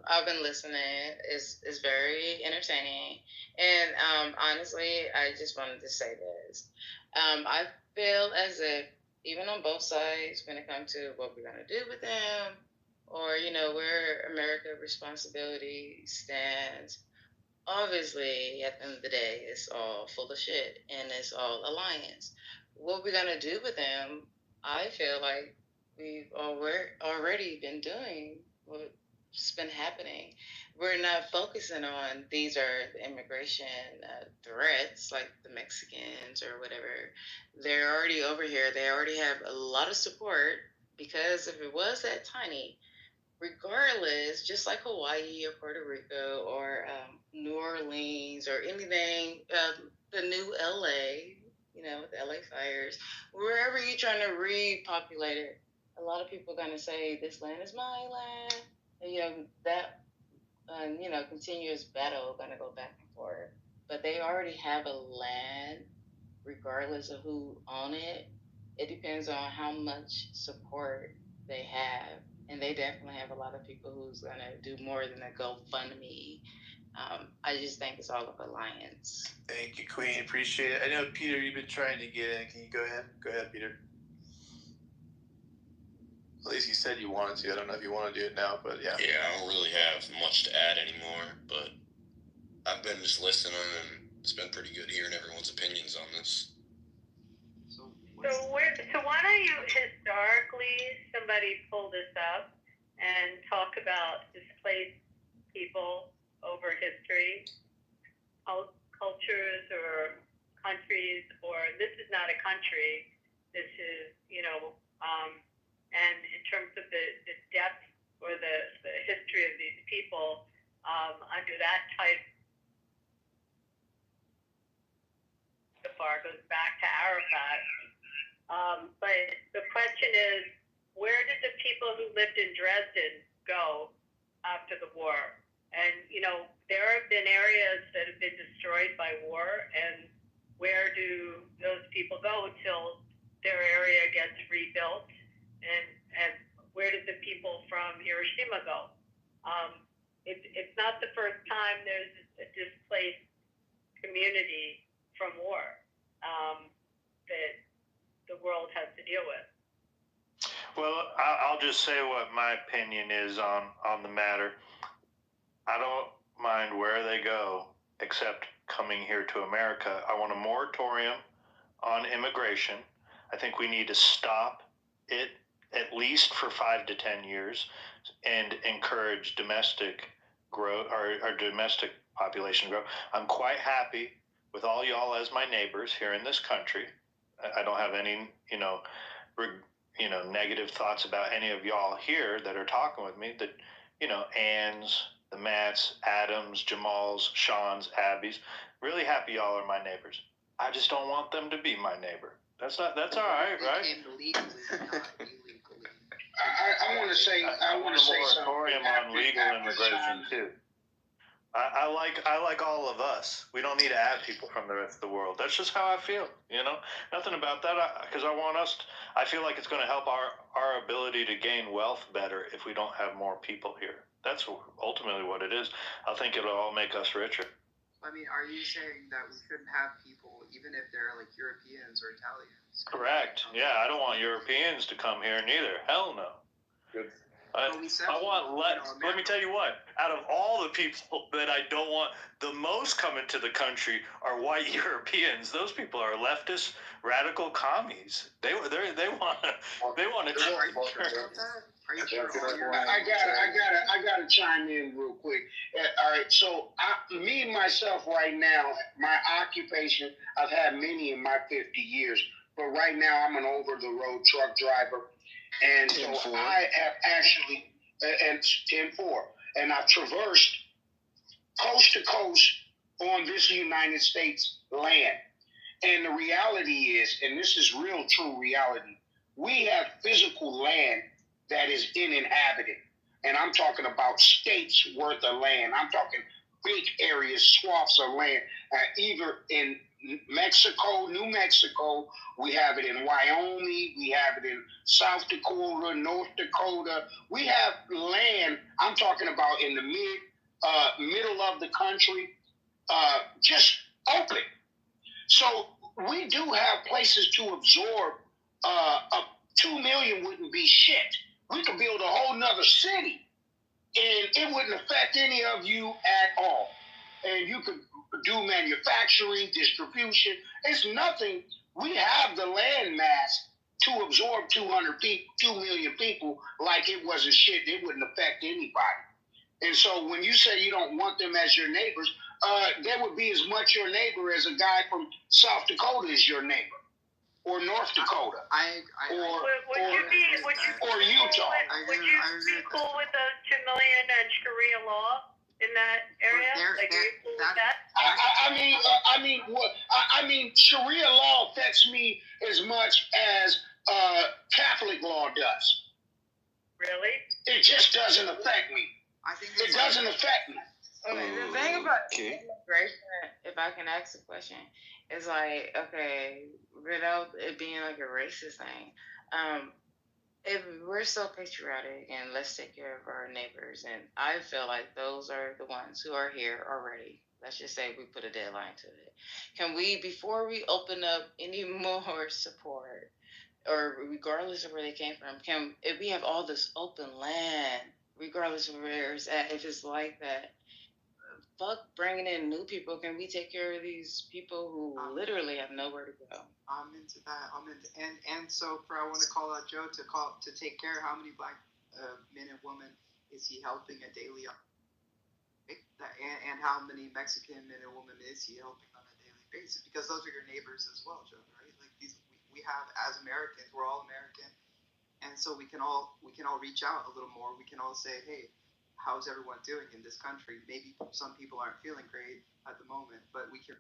S12: I've been listening. It's very entertaining, and honestly, I just wanted to say this. I feel as if even on both sides, when it comes to what we're gonna do with them, or where America's responsibility stands, obviously at the end of the day, it's all full of shit, and it's all alliance. What we're gonna do with them, I feel like we've already been doing what's been happening. We're not focusing on these are the immigration threats like the Mexicans or whatever. They're already over here. They already have a lot of support, because if it was that tiny, regardless, just like Hawaii or Puerto Rico or New Orleans or anything, the new LA, with the LA fires, wherever you're trying to repopulate it, a lot of people are going to say, this land is my land. And, that, continuous battle going to go back and forth. But they already have a land, regardless of who own it. It depends on how much support they have. And they definitely have a lot of people who's going to do more than a GoFundMe. I just think it's all of alliance.
S5: Thank you, Queen. Appreciate it. I know, Peter, you've been trying to get in. Can you go ahead? Go ahead, Peter. At least you said you wanted to. I don't know if you want to do it now, but yeah.
S10: Yeah, I don't really have much to add anymore, but I've been just listening, and it's been pretty good hearing everyone's opinions on this.
S9: So why don't you, historically, somebody pull this up and talk about displaced people over history, cultures or countries, or this is not a country, this is, and in terms of the depth or the history of these people under that type, the far goes back to Arafat. But the question is, where did the people who lived in Dresden go after the war? And, there have been areas that have been destroyed by war, and where do those people go till their area gets rebuilt? And where did the people from Hiroshima go? It's not the first time there's a displaced community from war that the world has to deal with.
S2: Well, I'll just say what my opinion is on the matter. I don't mind where they go, except coming here to America. I want a moratorium on immigration. I think we need to stop it at least for 5 to 10 years and encourage domestic growth, or domestic population growth. I'm quite happy with all y'all as my neighbors here in this country. I don't have any, negative thoughts about any of y'all here that are talking with me. That, Ann's, the Matts, Adams, Jamal's, Sean's, Abby's. Really happy y'all are my neighbors. I just don't want them to be my neighbor. That's all right, right?
S8: I want to say,
S2: I want a moratorium on legal immigration too. I like all of us. We don't need to add people from the rest of the world. That's just how I feel. Nothing about that. Because I feel like it's going to help our ability to gain wealth better if we don't have more people here. That's ultimately what it is. I think it'll all make us richer.
S13: I mean, are you saying that we shouldn't have people, even if they're like Europeans or Italians?
S2: Correct. Yeah, I don't want Europeans to come here neither. Hell no. Good. I want let me tell you what, out of all the people that I don't want the most coming to the country are white Europeans. Those people are leftist, radical commies. They want to.
S8: I gotta chime in real quick. All right, so me myself right now, my occupation, I've had many in my 50 years, but right now I'm an over-the-road truck driver, and so I have actually, and 10-4, and I've traversed coast to coast on this United States land. And the reality is, and this is real true reality, we have physical land that is uninhabited. And I'm talking about states worth of land. I'm talking big areas, swaths of land, either in Mexico, New Mexico, we have it in Wyoming, we have it in South Dakota, North Dakota. We have land, I'm talking about in the middle of the country, just open. So we do have places to absorb. 2 million wouldn't be shit. We could build a whole nother city and it wouldn't affect any of you at all. And you could do manufacturing, distribution. It's nothing. We have the land mass to absorb 2 million people like it wasn't shit. It wouldn't affect anybody. And so when you say you don't want them as your neighbors, they would be as much your neighbor as a guy from South Dakota is your neighbor. Or North Dakota, or Utah.
S9: Would you be cool with the 2 million and Sharia law in that area? Like, are you cool with that?
S8: I mean, Sharia law affects me as much as Catholic law does.
S9: Really?
S8: It just doesn't affect me. It doesn't affect me.
S12: Okay, the thing about immigration, if I can ask a question, is like, okay, without it being like a racist thing, if we're so patriotic and let's take care of our neighbors, and I feel like those are the ones who are here already. Let's just say we put a deadline to it. Can we, before we open up any more support, or regardless of where they came from, if we have all this open land, regardless of where it's at, if it's like that, fuck bringing in new people. Can we take care of these people who literally have nowhere to go?
S13: I'm into that. And so I want to call out Joe to take care. How many black men and women is he helping a daily? And how many Mexican men and women is he helping on a daily basis? Because those are your neighbors as well, Joe. Right? Like we have, as Americans, we're all American, and so we can all reach out a little more. We can all say, hey, how's everyone doing in this country? Maybe some people aren't feeling great at the moment, but we can.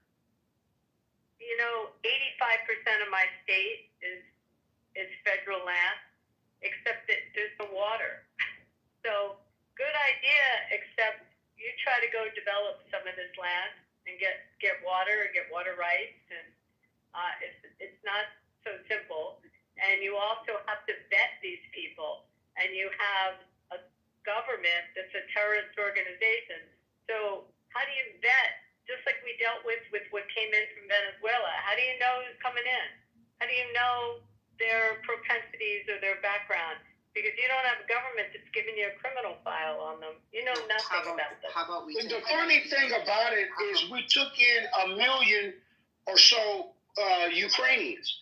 S9: 85% of my state is federal land, except that there's no water. So good idea, except you try to go develop some of this land and get water rights and It's not so simple. And you also have to vet these people. And you have a government that's a terrorist organization. So how do you vet? Just like we dealt with what came in from Venezuela. How do you know who's coming in? How do you know their propensities or their background? Because you don't have a government that's giving you a criminal file on them. You know nothing about them.
S8: How about the funny thing about it is we took in 1 million or so Ukrainians.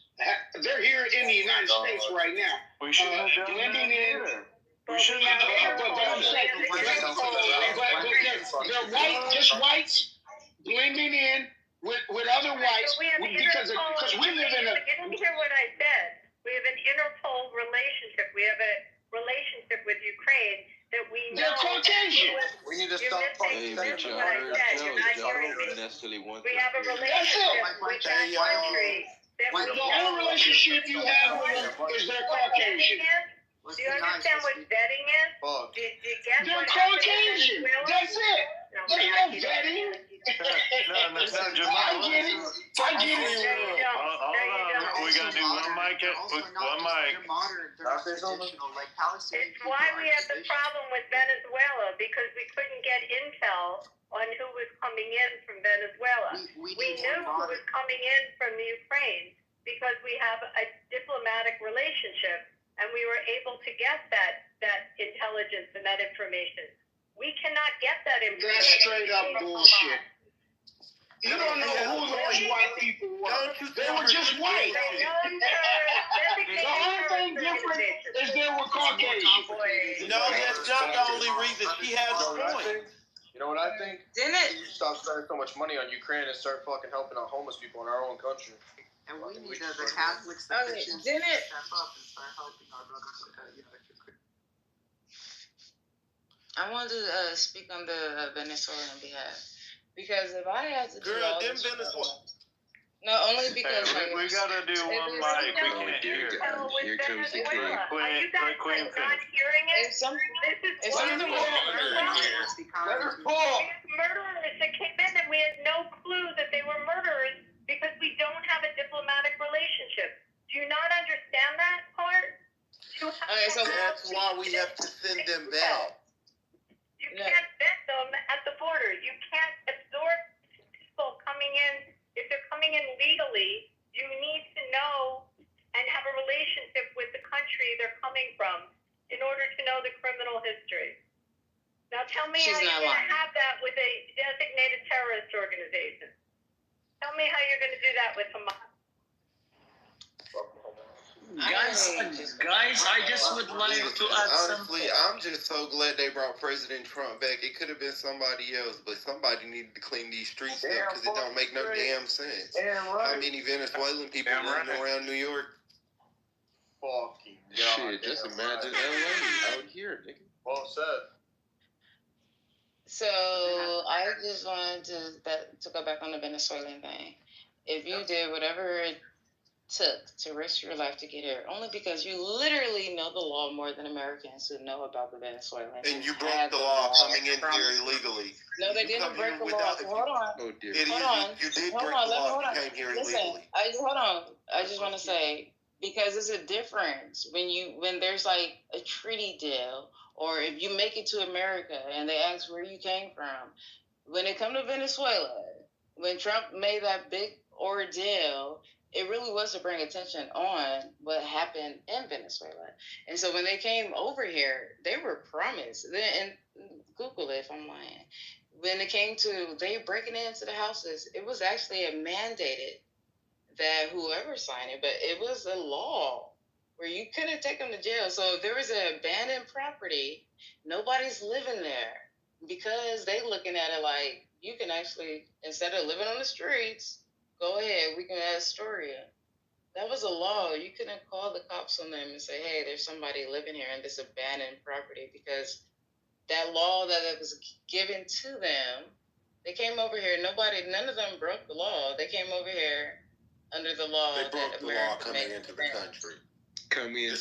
S8: They're here in the United States right now.
S2: We should have done
S8: blending in.
S2: We should have
S8: But they're white, just whites blending in with other whites because we live in a.
S9: You didn't hear what I said. We have an Interpol relationship. We have a relationship with Ukraine that we know.
S8: They're Caucasian.
S14: We need to stop talking about
S9: what I said. You're not hearing me. We have a relationship with that country.
S8: The only relationship you have with them is they're Caucasian.
S9: Do you understand what vetting is? Do you get
S8: they're
S9: what
S8: Caucasian. That's it. There's no vetting. I get it.
S2: We gotta do one mic. One mic.
S9: It's why we have the problem with Venezuela, because we couldn't get intel on who was coming in from Venezuela. We knew who was coming in from the Ukraine because we have a diplomatic relationship, and we were able to get that intelligence and that information. We cannot get that information.
S8: That's straight up bullshit. You don't know who those white people were. They were just white. The only thing different is they were Caucasian.
S14: No, that's not the only reason. She has a point. You know what I think?
S12: Didn't it?
S14: You stop spending so much money on Ukraine and start fucking helping out homeless people in our own country.
S13: And we need the Catholics, the Christians, to step up and start helping our brothers.
S12: I wanted to speak on the Venezuelan behalf, because if I had to do
S14: Girl,
S12: all
S14: them
S12: this
S14: Venezuela.
S12: no, only because
S2: we gotta do one mic. We can't hear.
S1: Here comes the king.
S9: Are you guys not hearing it?
S12: if something
S9: This is murderers that came in, and we had no clue that they were murderers because we don't have a diplomatic relationship. Do you not understand that part?
S12: so
S14: that's why we have to send them back.
S9: You can't vet them at the border. You can't absorb people coming in. If they're coming in legally, you need to know and have a relationship with the country they're coming from in order to know the criminal history. Now tell me how you're going to have that with a designated terrorist organization. Tell me how you're going to do that with Hamas.
S4: Guys, I just would like to add
S14: Honestly, I'm just so glad they brought President Trump back. It could have been somebody else, but somebody needed to clean these streets up because it don't make no damn sense. How many Venezuelan people running around New York?
S10: Fucking
S1: Shit, just imagine LA out here, nigga.
S10: Well said.
S12: So I just wanted to go back on the Venezuelan thing. If you did whatever it took to risk your life to get here, only because you literally know the law more than Americans who know about the Venezuelans.
S14: And you broke the law coming in here illegally.
S12: No, they didn't break the law. Hold on.
S1: Oh dear.
S12: Hold on.
S14: You did
S12: Hold
S14: break
S12: on.
S14: the law.
S12: Hold on.
S14: You came here
S12: Listen,
S14: illegally.
S12: hold on. I just want to say, because it's a difference when there's like a treaty deal, or if you make it to America and they ask where you came from. When it comes to Venezuela, when Trump made that big ordeal, it really was to bring attention on what happened in Venezuela. And so when they came over here, they were promised, and Google it if I'm lying, when it came to they breaking into the houses, it was actually a mandated that whoever signed it, but it was a law where you couldn't take them to jail. So if there was an abandoned property, nobody's living there because they looking at it like you can actually, instead of living on the streets, go ahead, we can add Astoria. That was a law. You couldn't call the cops on them and say, hey, there's somebody living here in this abandoned property, because that law that was given to them, they came over here. None of them broke the law. They came over here under the law.
S14: They broke the law coming into the country. And the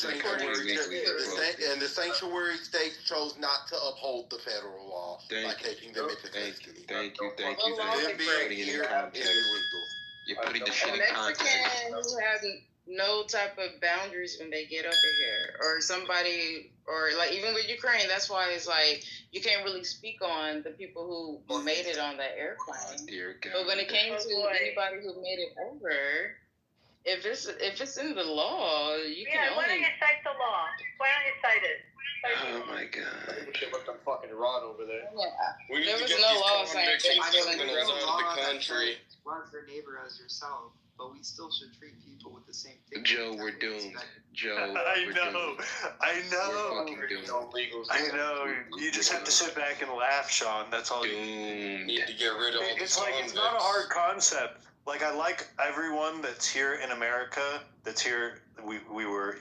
S14: sanctuary states chose not to uphold the federal law by taking them into custody.
S1: Thank you.
S14: Them being here is illegal.
S1: You're putting the
S12: A
S1: shit in
S12: Mexican
S1: context.
S12: who has no type of boundaries when they get over here, or somebody, or like even with Ukraine, that's why it's like you can't really speak on the people who made it on that airplane.
S1: Oh, dear God.
S12: But when it came to anybody who made it over, if it's in the law, you can
S9: why don't
S12: only.
S9: you cite the law? Why don't you cite it?
S1: Oh my God.
S2: We should let them fucking rot over there.
S12: Yeah.
S10: We need
S12: There
S10: to
S12: was
S10: get
S12: no
S10: these
S12: law saying
S10: convicts and
S12: that killing
S10: criminals
S12: people.
S10: out of the country.
S13: Love your neighbor as yourself, but we still should treat people with the same thing.
S1: Joe, we're doomed. Joe,
S2: I
S1: we're
S2: know.
S1: doomed.
S2: I know.
S1: We're fucking doomed.
S2: I know. You just have to sit back and laugh, Sean. That's all.
S1: Doomed.
S10: Need to get rid of all
S2: It's
S10: these
S2: like
S10: convicts.
S2: it's not a hard concept. Like I like everyone that's here in America. That's here. We were,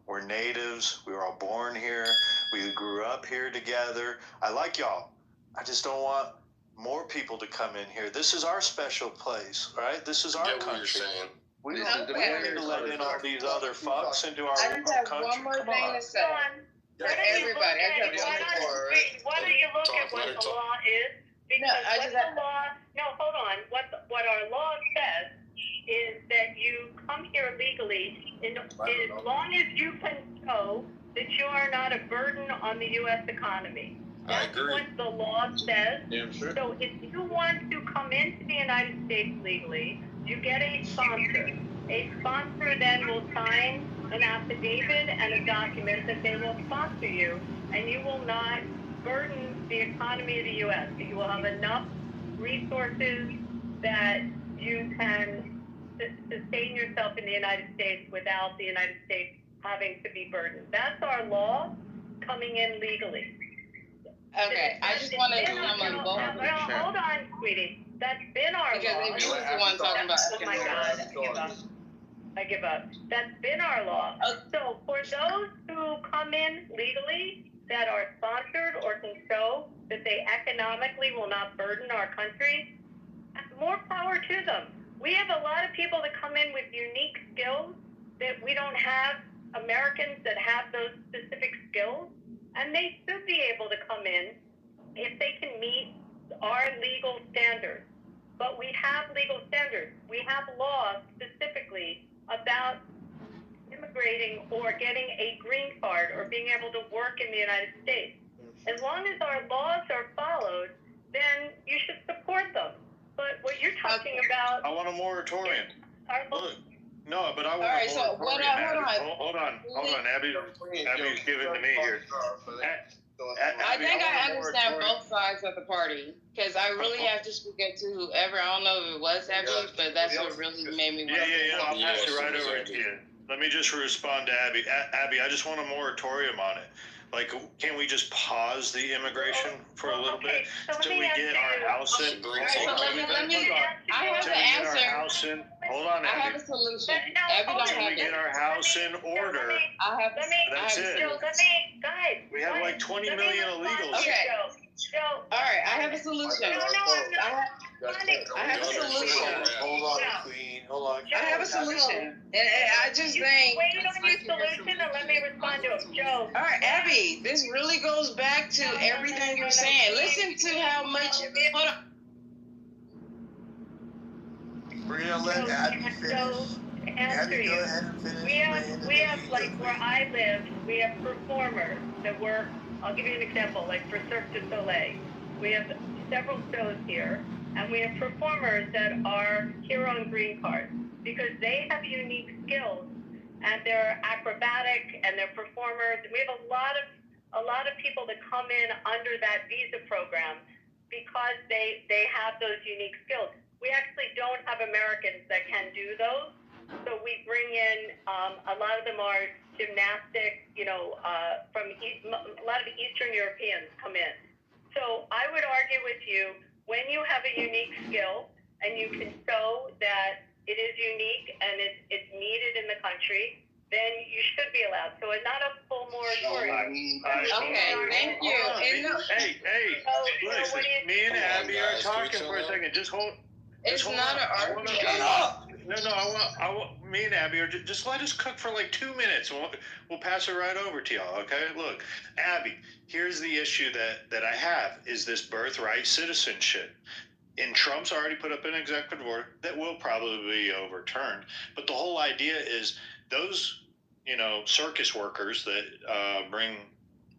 S2: we're natives. We were all born here. We grew up here together. I like y'all. I just don't want more people to come in here. This is our special place, right? This is our
S10: Get what you're
S2: country.
S10: saying.
S2: We
S1: This
S2: don't
S1: is the
S2: need to let in all these other fucks into our
S12: I just have
S2: country.
S12: one more
S2: Come
S12: thing
S2: on.
S12: to say for everybody. I just have one more.
S9: Why don't you look at what the law is? Because
S12: I
S9: what
S12: just
S9: the
S12: have-
S9: law, no, hold on. What our law says is that you come here legally as long as you can show that you are not a burden on the U.S. economy.
S10: I
S9: That's
S10: agree.
S9: what the law says.
S2: Damn sure.
S9: So if you want to come into the United States legally, you get a sponsor. A sponsor then will sign an affidavit and a document that they will sponsor you, and you will not burden the economy of the U.S. You will have enough resources that you can sustain yourself in the United States without the United States having to be burdened. That's our law coming in legally.
S12: Okay, I just want to come on both.
S9: Hold on, sweetie. That's been our
S12: Because
S9: law.
S12: if you was the one talking about
S9: Oh my God, I give up. That's been our law. So for those who come in legally that are sponsored or can show that they economically will not burden our country, more power to them. We have a lot of people that come in with unique skills that we don't have Americans that have those specific skills, and they should be able to come in if they can meet our legal standards. But we have legal standards. We have laws specifically about immigrating or getting a green card or being able to work in the United States. As long as our laws are followed, then you should support them. But what you're talking about...
S2: I want a moratorium. Look. No, but I want
S12: All right,
S2: a
S12: so
S2: moratorium. Hold on. Abby's giving to me here.
S12: I think I understand both sides of the party because I really have to speak it to whoever. I don't know if it was Abby, but that's what really made me want to
S2: Yeah. I'll pass it right over to you. Let me just respond to Abby. Abby, I just want a moratorium on it. Like, can't we just pause the immigration for a little bit till we get our house in?
S12: I have the answer.
S2: Hold on, Abby.
S12: I have a solution. Abby don't
S2: Till
S12: have
S2: we get our house in order. That's it.
S9: Guys,
S2: we have like 20 million illegals.
S12: Okay. All right, I have a solution. I have a solution.
S2: Hold on, Queen. Hold on.
S12: I have a solution. And I just think.
S9: Wait on your solution and let me respond to it. Joe.
S12: All right, Abby, this really goes back to everything you're saying. Listen to how much. Hold on.
S14: We're gonna let Abby finish.
S9: Answer you. We have like where I live, we have performers that work. I'll give you an example, like for Cirque du Soleil. We have several shows here, and we have performers that are here on green cards because they have unique skills and they're acrobatic and they're performers. We have a lot of people that come in under that visa program because they have those unique skills. We actually don't have Americans that can do those. So we bring in, a lot of them are gymnastics, from a lot of the Eastern Europeans come in. So I would argue with you, when you have a unique skill and you can show that it is unique and it's needed in the country, then you should be allowed. So it's not a full moratorium.
S12: Okay, thank you.
S2: Hey, listen, me and Abby are talking for a second. Just hold.
S12: It's not an argument.
S2: Shut up. No, I want. Me and Abby are just let us cook for like 2 minutes. We'll pass it right over to y'all. Okay. Look, Abby. Here's the issue that I have is this birthright citizenship. And Trump's already put up an executive order that will probably be overturned. But the whole idea is those, circus workers that bring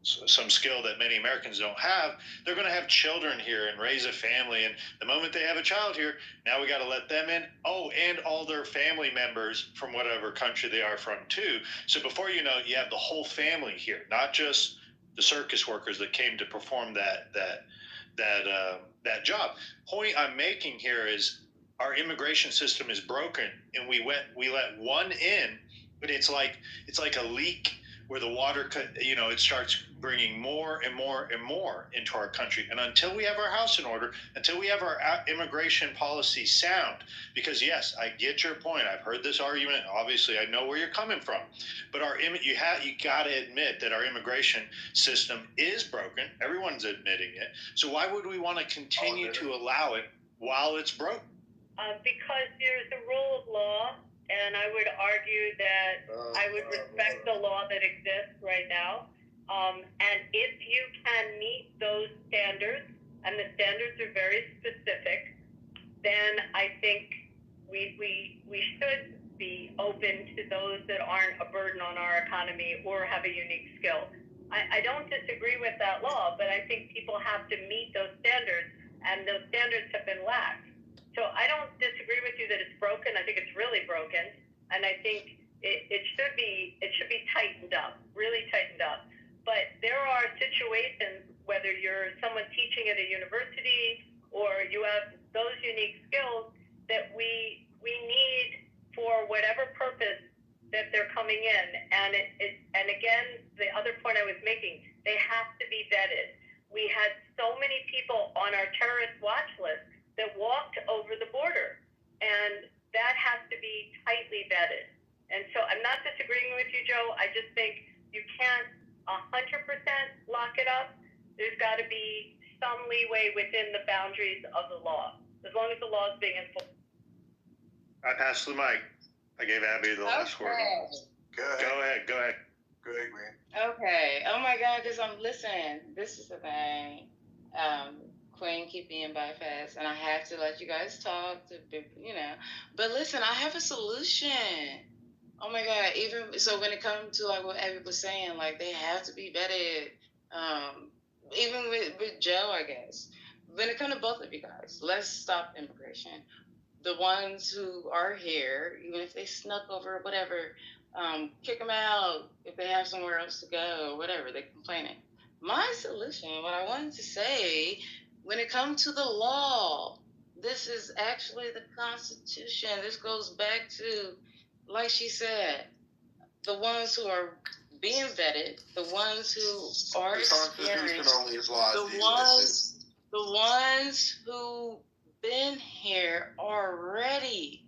S2: some skill that many Americans don't have, they're going to have children here and raise a family. And the moment they have a child here, now we got to let them in. Oh, and all their family members from whatever country they are from too. So before you know it, you have the whole family here, not just the circus workers that came to perform that job. Point I'm making here is our immigration system is broken, and we let one in, but it's like a leak where the water it starts bringing more and more and more into our country. And until we have our house in order, until we have our immigration policy sound, because yes, I get your point. I've heard this argument. Obviously, I know where you're coming from. But you got to admit that our immigration system is broken. Everyone's admitting it. So why would we want to continue to allow it while it's broken?
S9: Because there's a rule of law, and I would argue that I would respect the law that exists right now. And if you can meet those standards, and the standards are very specific, then I think we should be open to those that aren't a burden on our economy or have a unique skill. I don't disagree with that law, but I think people have to meet those standards, and those standards have been laxed. So I don't disagree with you that it's broken. I think it's really broken, and I think it should be tightened up, really tightened up. But there are situations, whether you're someone teaching at a university or you have those unique skills that we need for whatever purpose that they're coming in. And again, the other point I was making, they have to be vetted. We had so many people on our terrorist watch list that walked over the border, and that has to be tightly vetted. And so I'm not disagreeing with you, Joe. I just think you can't 100% lock it up. There's got to be some leeway within the boundaries of the law, as long as the law is being enforced.
S2: I passed the mic. I gave Abby the last word. Go ahead, man.
S12: Okay. Oh my God, because I'm listening. This is the thing. Queen, keep being by fast, and I have to let you guys talk But listen, I have a solution. Oh my God! Even so, when it comes to like what Abby was saying, like they have to be vetted. Even with Joe, I guess. When it comes to both of you guys, let's stop immigration. The ones who are here, even if they snuck over or whatever, kick them out if they have somewhere else to go or whatever. They're complaining. My solution, what I wanted to say. When it comes to the law, this is actually the Constitution. This goes back to, like she said, the ones who are being vetted, the ones who are experienced, the ones who been here already.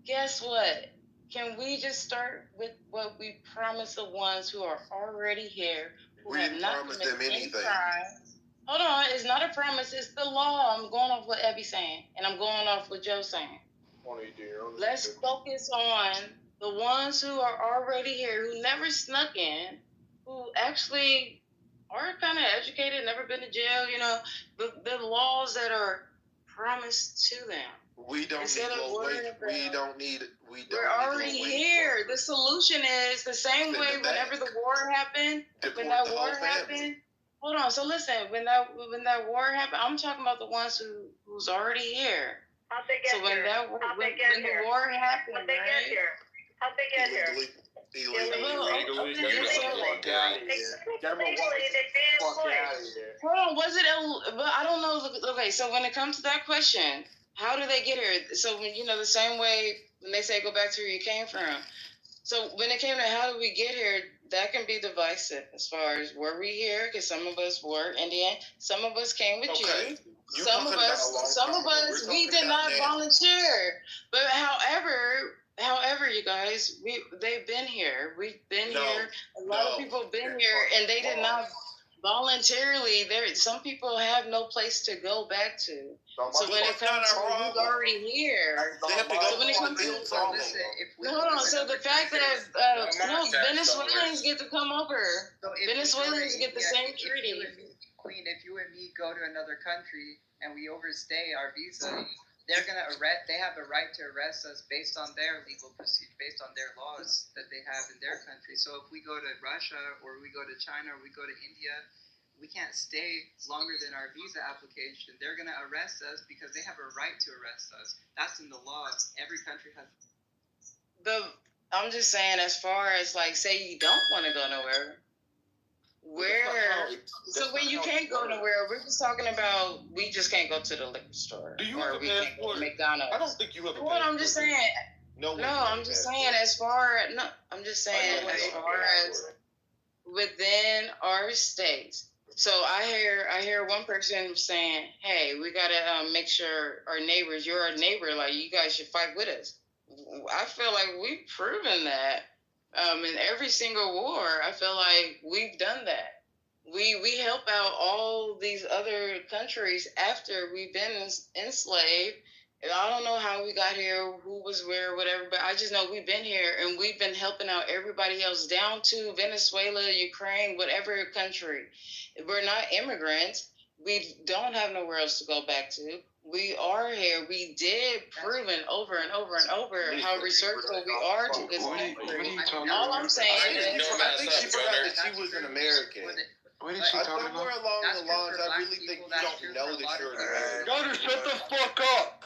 S12: Guess what? Can we just start with what we promised the ones who are already here, who have not committed any crime? Hold on, it's not a promise, it's the law. I'm going off what Abby's saying, and I'm going off what Joe's saying. Let's focus on the ones who are already here, who never snuck in, who actually are kind of educated, never been to jail, the laws that are promised to them.
S14: We don't need
S12: We're already here. The solution is the same way whenever the war happened, Hold on. So listen, when that war happened, I'm talking about the ones who's already here.
S9: How'd they get here?
S12: The war happened,
S9: How'd they get here? How'd they get here?
S12: Illegally. Hold on. Was it? But I don't know. Okay, so when it comes to that question, how do they get here? So the same way when they say go back to where you came from. So when it came to how do we get here, that can be divisive as far as were we here? Because some of us were Indian, some of us came with you. Some of us, we did not volunteer. But however, you guys, they've been here. We've been here. A lot of people have been here, and they did not voluntarily. Some people have no place to go back to. So when it comes to who's already here, so when it comes to hold on, so the fact that Venezuelans get to come over, Venezuelans get the same treaty.
S13: Queen, if you and me go to another country and we overstay our visa, they're gonna arrest. They have the right to arrest us based on their legal procedure, based on their laws that they have in their country. So if we go to Russia or we go to China or we go to India, we can't stay longer than our visa application. They're gonna arrest us because they have a right to arrest us. That's in the law. Every country has.
S12: I'm just saying, as far as like, say you don't want to go nowhere. So when you can't go nowhere, we're just talking about we just can't go to the liquor store.
S14: Do you
S12: or
S14: have
S12: we
S14: a
S12: can't go to
S14: passport?
S12: McDonald's.
S14: I don't think you have a
S12: Well,
S14: passport.
S12: I'm just saying. No, I'm just saying as far I'm just saying as far as within our states. So I hear one person saying, "Hey, we gotta make sure our neighbors. You're our neighbor. Like you guys should fight with us." I feel like we've proven that. In every single war, I feel like we've done that. We help out all these other countries after we've been enslaved. And I don't know how we got here, who was where, whatever, but I just know we've been here and we've been helping out everybody else down to Venezuela, Ukraine, whatever country. We're not immigrants. We don't have nowhere else to go back to. We are here. We did proven over and over and over how resourceful we are to this country. All I'm saying is,
S14: I think she forgot that she was an American.
S1: What is she talking about?
S14: Somewhere along the lines, I really think you don't know that you're an American.
S15: Gunner, shut the fuck up!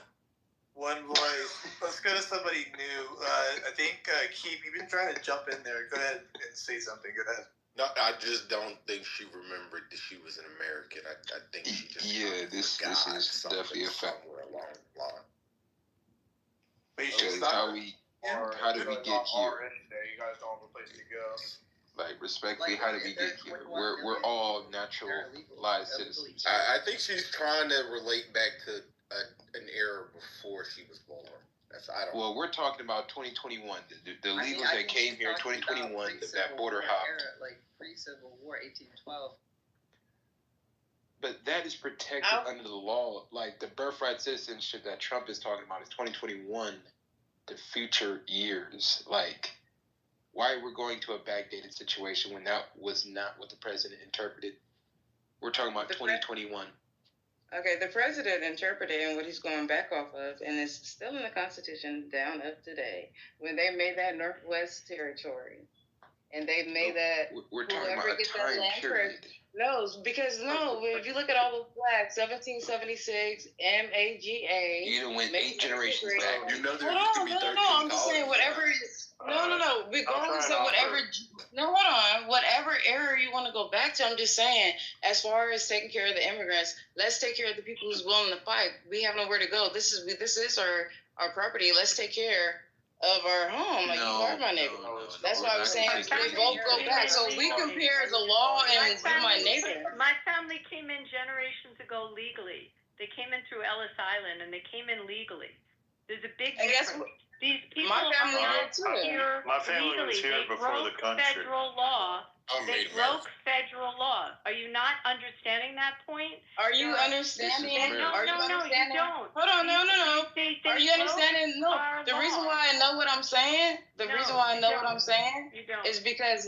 S16: One voice. Let's go to somebody new. I think, Keith, you've been trying to jump in there. Go ahead and say something. Go ahead.
S14: No, I just don't think she remembered that she was an American. I think she just
S1: this is definitely a fact.
S14: Somewhere along the line.
S1: Because how did we get here?
S16: You guys don't have a place to go.
S1: Like, respectfully, how did we get here? We're all naturalized citizens.
S14: I think she's trying to relate back to an era before she was born.
S1: Well, we're talking about 2021. The illegals that came here in 2021, that border hop.
S13: Like pre-Civil War, 1812.
S1: But that is protected under the law. Like, the birthright citizenship that Trump is talking about is 2021 to future years. Like, why we're going to a backdated situation when that was not what the president interpreted. We're talking about 2021.
S12: Okay, the president interpreted and what he's going back off of, and it's still in the Constitution down up today, when they made that Northwest Territory. And they made that.
S1: We're talking about a time period.
S12: If you look at all those flags, 1776, MAGA.
S1: You done went 8 generations back.
S14: You know there
S12: used to be 13 I'm just saying whatever. Regardless of whatever. No, hold on. Whatever era you want to go back to, I'm just saying, as far as taking care of the immigrants, let's take care of the people who's willing to fight. We have nowhere to go. This is our property. Let's take care of our home. Like, you are my neighbor. That's why I was saying they both go back. So we compare the law and my neighbor.
S9: My family came in generations ago legally. They came in through Ellis Island, and they came in legally. There's a big difference. These people
S12: my family
S9: are here
S2: My family
S9: legally.
S2: was here
S9: they
S2: before
S9: broke
S2: the country.
S9: federal law. They broke federal law. Are you not understanding that point?
S12: Are you understanding?
S9: No, you don't.
S12: Hold on, no. Are you understanding? No. The reason why I know what I'm saying, is because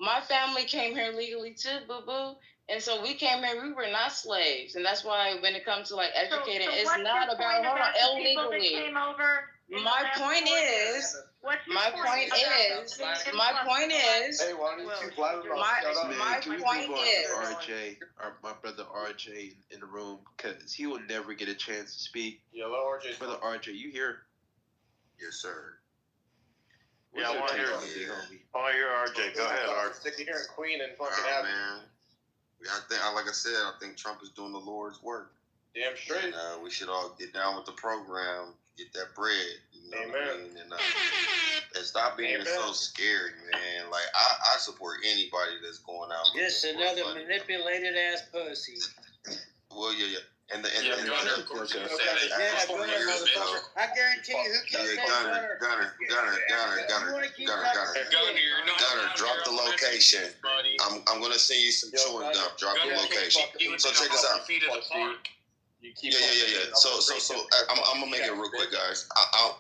S12: my family came here legally too, boo-boo. And so we came here, we were not slaves. And that's why when it comes to like educating, it's not about, illegally. My point is, Hey, why don't you
S1: RJ, my brother RJ in the room, because he will never get a chance to speak.
S16: Hello, RJ.
S1: Brother RJ, you here?
S10: Yes, sir.
S2: Yeah, I want to hear RJ. Go ahead, RJ.
S16: Sick of hearing Queen and fucking
S10: man. Like I said, I think Trump is doing the Lord's work.
S16: Damn straight.
S10: And we should all get down with the program, get that bread. You know what I mean? And stop being so scared, man. Like, I support anybody that's going out.
S11: Just another manipulated ass pussy.
S10: Well, yeah. And
S11: I guarantee you, who keeps
S10: Gunner, drop the location. I'm gonna send you some chewing gum. Drop the location. So check this out. Yeah. So I'm gonna make it real quick, guys. I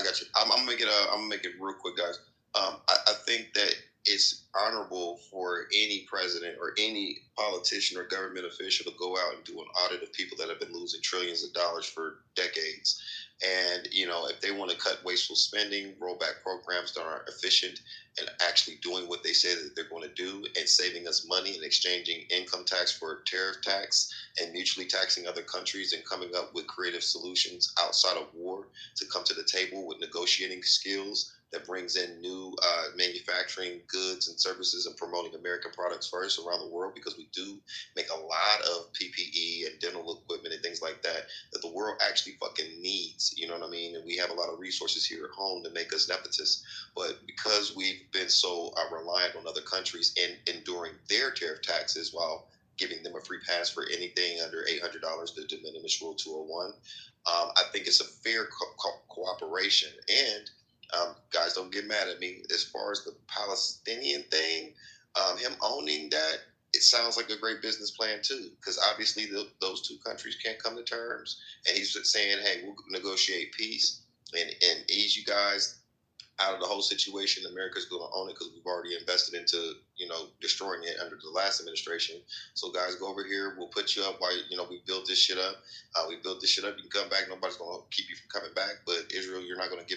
S10: got you. I'm gonna make it real quick, guys. I think that it's honorable for any president or any politician or government official to go out and do an audit of people that have been losing trillions of dollars for decades. And, if they want to cut wasteful spending, roll back programs that aren't efficient, and actually doing what they say that they're going to do and saving us money and exchanging income tax for tariff tax and mutually taxing other countries and coming up with creative solutions outside of war to come to the table with negotiating skills that brings in new manufacturing goods and services and promoting American products first around the world, because we do make a lot of PPE and dental equipment and things like that the world actually fucking needs. You know what I mean? And we have a lot of resources here at home to make us nepotists. But because we've been so reliant on other countries and enduring their tariff taxes while giving them a free pass for anything under $800, the de minimis rule 201, I think it's a fair cooperation. And guys, don't get mad at me. As far as the Palestinian thing, him owning that, it sounds like a great business plan too, because obviously those two countries can't come to terms. And he's saying, hey, we'll negotiate peace and ease you guys out of the whole situation. America's going to own it because we've already invested into, destroying it under the last administration. So guys, go over here. We'll put you up while, we built this shit up. We built this shit up. You can come back. Nobody's going to keep you from coming back. But Israel, you're not going to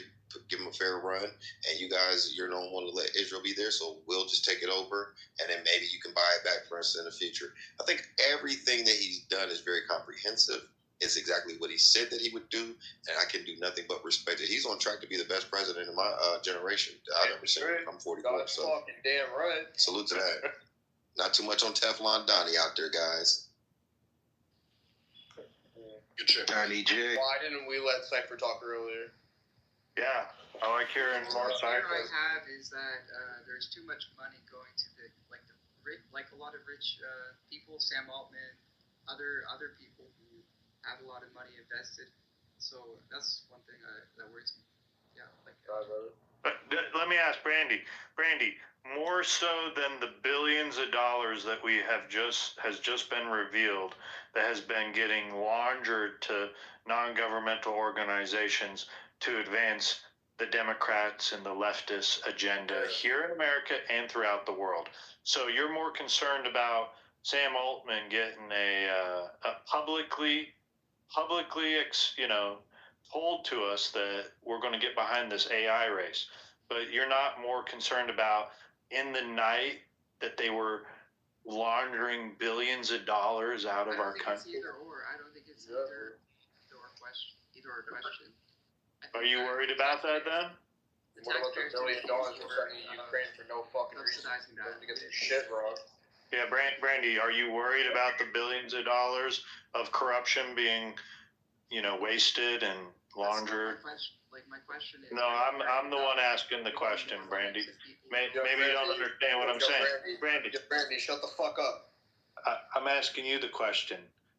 S10: give them a fair run. And you guys, you don't want to let Israel be there. So we'll just take it over. And then maybe you can buy it back for us in the future. I think everything that he's done is very comprehensive. It's exactly what he said that he would do, and I can do nothing but respect it. He's on track to be the best president in my generation I've ever seen. I'm 44, so
S15: fucking damn right.
S10: Salute to that. Not too much on Teflon Donnie out there, guys.
S14: Good shit.
S1: Donnie J.
S15: Why didn't we let Cypher talk earlier?
S2: Yeah, I like hearing more
S13: The fear
S2: Cypher.
S13: I have is that there's too much money going to the like a lot of rich people, Sam Altman, other people who have a lot of money invested. So that's one thing that worries me. Yeah,
S2: Let me ask Brandy. Brandy, more so than the billions of dollars that has just been revealed, that has been getting laundered to non-governmental organizations to advance the Democrats and the leftist agenda here in America and throughout the world. So you're more concerned about Sam Altman getting a publicly, told to us that we're going to get behind this AI race, but you're not more concerned about in the night that they were laundering billions of dollars out of our country.
S13: Either or. I don't think it's either or question.
S2: Are you worried about that then?
S15: What about the $1 billion we're sending to Ukraine for no fucking reason? To get their shit wrong.
S2: Yeah, Brandy, are you worried about the billions of dollars of corruption being, wasted and laundered?
S13: My question is.
S2: No, I'm the one asking the question, Brandy. Maybe you don't understand what I'm saying. Brandy,
S15: shut the fuck up.
S2: I'm asking you the question.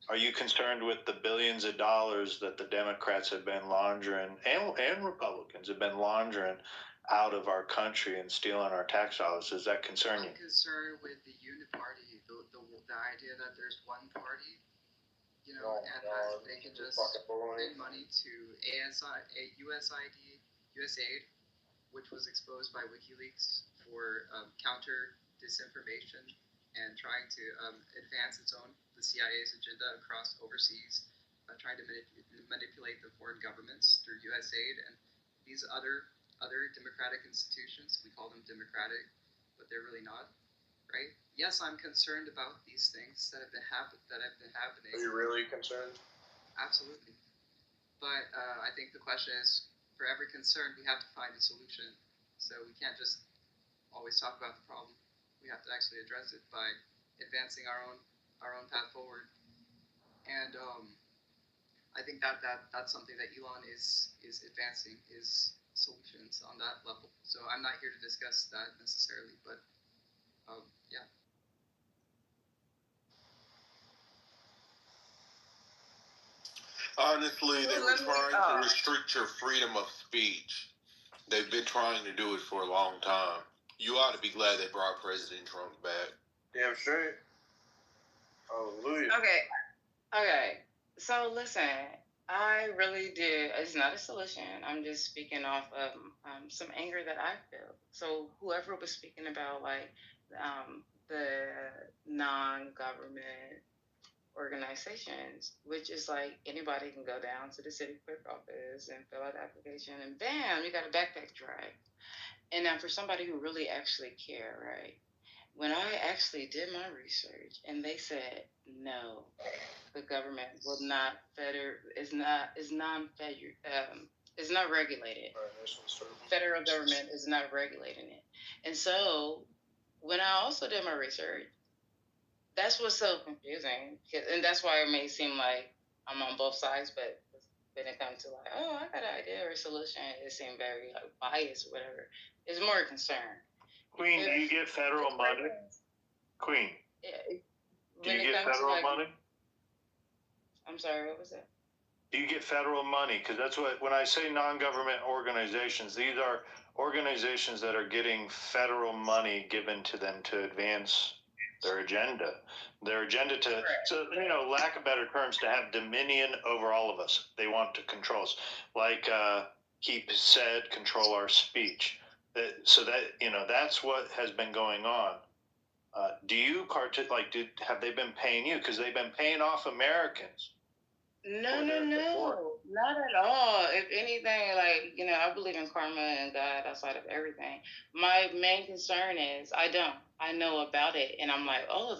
S2: Are you concerned with the billions of dollars that the Democrats have been laundering and Republicans have been laundering out of our country and stealing our tax dollars? Does that concern you?
S13: I'm concerned with the uniparty, the idea that there's one party, and that they can just pay money to USAID, which was exposed by WikiLeaks for counter disinformation and trying to advance the CIA's agenda across overseas, trying to manipulate the foreign governments through USAID and these other democratic institutions. We call them democratic, but they're really not, right? Yes, I'm concerned about these things that have been happening.
S15: Are you really concerned?
S13: Absolutely. But I think the question is, for every concern, we have to find a solution. So we can't just always talk about the problem. We have to actually address it by advancing our own path forward. And I think that's something that Elon is advancing, is solutions on that level. So I'm not here to discuss that necessarily, but yeah.
S14: Honestly, they were trying to restrict your freedom of speech. They've been trying to do it for a long time. You ought to be glad they brought President Trump back.
S15: Damn straight. Hallelujah.
S12: Okay. So listen, I really do. It's not a solution. I'm just speaking off of some anger that I feel. So whoever was speaking about like the non-government organizations, which is like anybody can go down to the city clerk office and fill out the application, and bam, you got a backpack drive. And then for somebody who really actually care, right? When I actually did my research, and they said no, the government will not is not regulated. Federal government is not regulating it. And so when I also did my research, that's what's so confusing, and that's why it may seem like I'm on both sides, but when it comes to like, oh, I got an idea or a solution, it seemed very like biased or whatever. It's more concern.
S2: Queen, do you get federal money? Queen,
S12: Yeah.
S2: do you get federal money?
S12: I'm sorry, what was that?
S2: Do you get federal money? Because that's what, when I say non-government organizations, these are organizations that are getting federal money given to them to advance their agenda. Their agenda to, so, lack of better terms, to have dominion over all of us. They want to control us. Like he said, control our speech. So that, that's what has been going on. Do you have they been paying you? Because they've been paying off Americans.
S12: No, not at all. If anything, I believe in karma and God outside of everything. My main concern is I know about it, and I'm like, oh,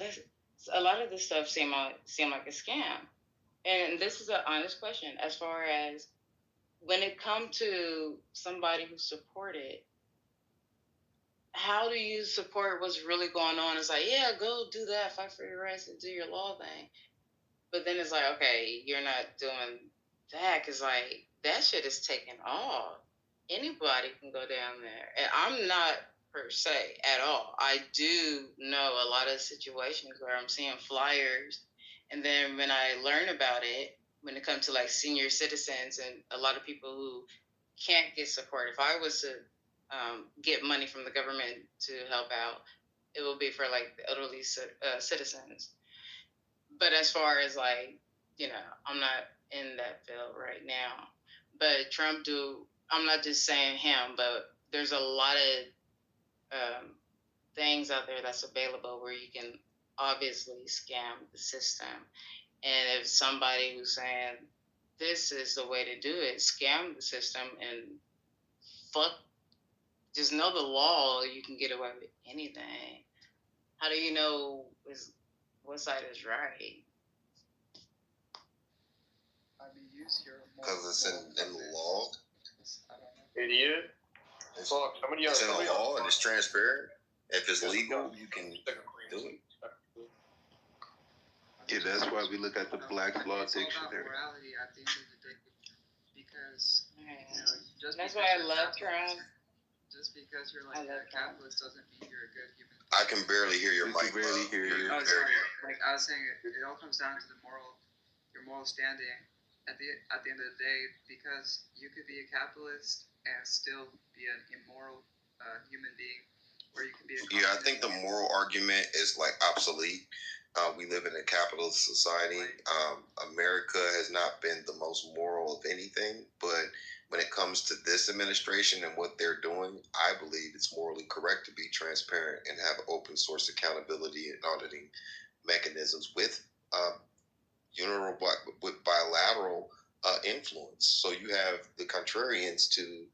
S12: a lot of this stuff seem like a scam. And this is an honest question, as far as when it comes to somebody who supported. How do you support what's really going on? It's like, yeah, go do that, fight for your rights, and do your law thing. But then it's like, okay, you're not doing that, because like that shit is taking off. Anybody can go down there, and I'm not per se at all. I do know a lot of situations where I'm seeing flyers, and then when I learn about it, when it comes to like senior citizens and a lot of people who can't get support, if I was to get money from the government to help out, it will be for like the elderly citizens. But as far as like, I'm not in that field right now. But Trump I'm not just saying him, but there's a lot of things out there that's available where you can obviously scam the system. And if somebody who's saying this is the way to do it, scam the system and just know the law, you can get away with anything. How do you know what side is right?
S10: Because it's in the law.
S2: Idiot.
S10: It's in the law and it's transparent. If it's legal, you can do it.
S1: Yeah, that's why we look at the Black's Law Dictionary.
S13: Morality at the end of the day, because
S12: that's why I love Trump.
S13: Just because you're like a capitalist doesn't mean you're a good human.
S10: I can barely hear your mic.
S1: Barely hear you.
S13: Oh, sorry. Like I was saying, it all comes down to your moral standing at the end of the day, because you could be a capitalist and still be an immoral human being, or you can be a
S10: I think the moral argument is like obsolete. We live in a capitalist society. America has not been the most moral of anything, but when it comes to this administration and what they're doing, I believe it's morally correct to be transparent and have open source accountability and auditing mechanisms with bilateral influence. So you have the contrarians to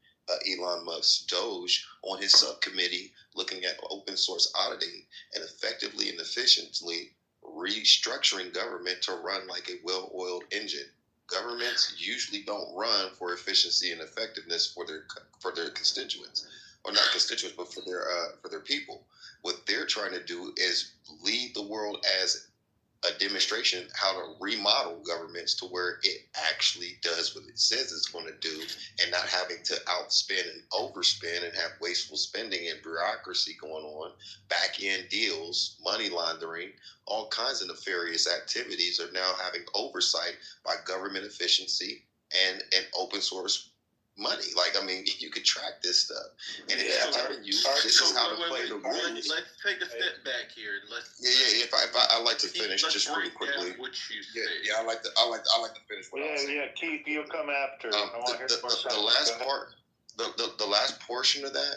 S10: Elon Musk's Doge on his subcommittee looking at open source auditing and effectively and efficiently restructuring government to run like a well-oiled engine. Governments usually don't run for efficiency and effectiveness for their constituents, or not constituents, but for their people. What they're trying to do is lead the world as a demonstration how to remodel governments to where it actually does what it says it's going to do, and not having to outspend and overspend and have wasteful spending and bureaucracy going on, back end deals, money laundering, all kinds of nefarious activities are now having oversight by government efficiency and open source money. Like, I mean, you could track this stuff, and it's telling you this is how to play the rules.
S14: Let's take a step back here.
S10: If I like to finish just really quickly.
S14: What you say.
S10: I like to finish.
S2: Keith, you'll come after. I want to hear
S10: the last part. The last portion of that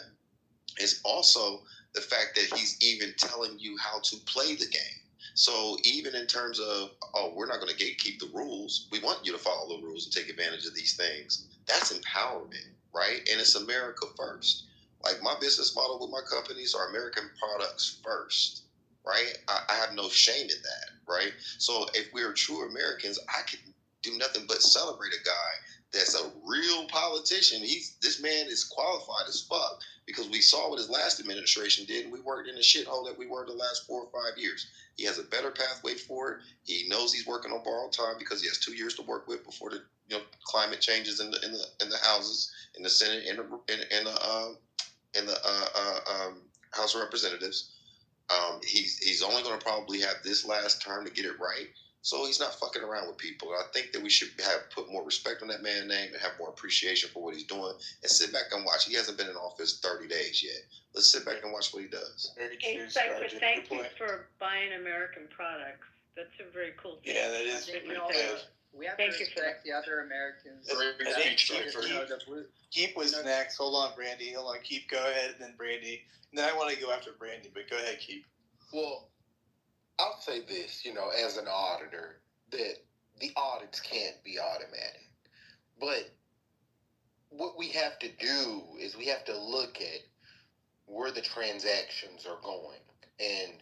S10: is also the fact that he's even telling you how to play the game. So even in terms of, we're not going to gatekeep the rules. We want you to follow the rules and take advantage of these things. That's empowerment, right? And it's America first. Like, my business model with my companies are American products first, right? I have no shame in that, right? So if we're true Americans, I can do nothing but celebrate a guy that's a real politician. This man is qualified as fuck, because we saw what his last administration did, and we worked in the shithole that we were the last 4 or 5 years. He has a better pathway for it. He knows he's working on borrowed time because he has 2 years to work with before the climate changes in the houses, in the Senate, in the House of Representatives. He's only going to probably have this last term to get it right. So he's not fucking around with people. And I think that we should put more respect on that man's name and have more appreciation for what he's doing, and sit back and watch. He hasn't been in office 30 days yet. Let's sit back and watch what he does.
S9: Hey, Cypher, thank you for buying American products. That's a very cool thing.
S16: Yeah, that is pretty good.
S13: We have to respect the other Americans.
S16: Keep was next. Hold on, Brandy. Hold on. Keep, go ahead, and then Brandy. And then I want to go after Brandy, but go ahead, Keep.
S14: Well, I'll say this, as an auditor, that the audits can't be automatic. But what we have to do is we have to look at where the transactions are going. And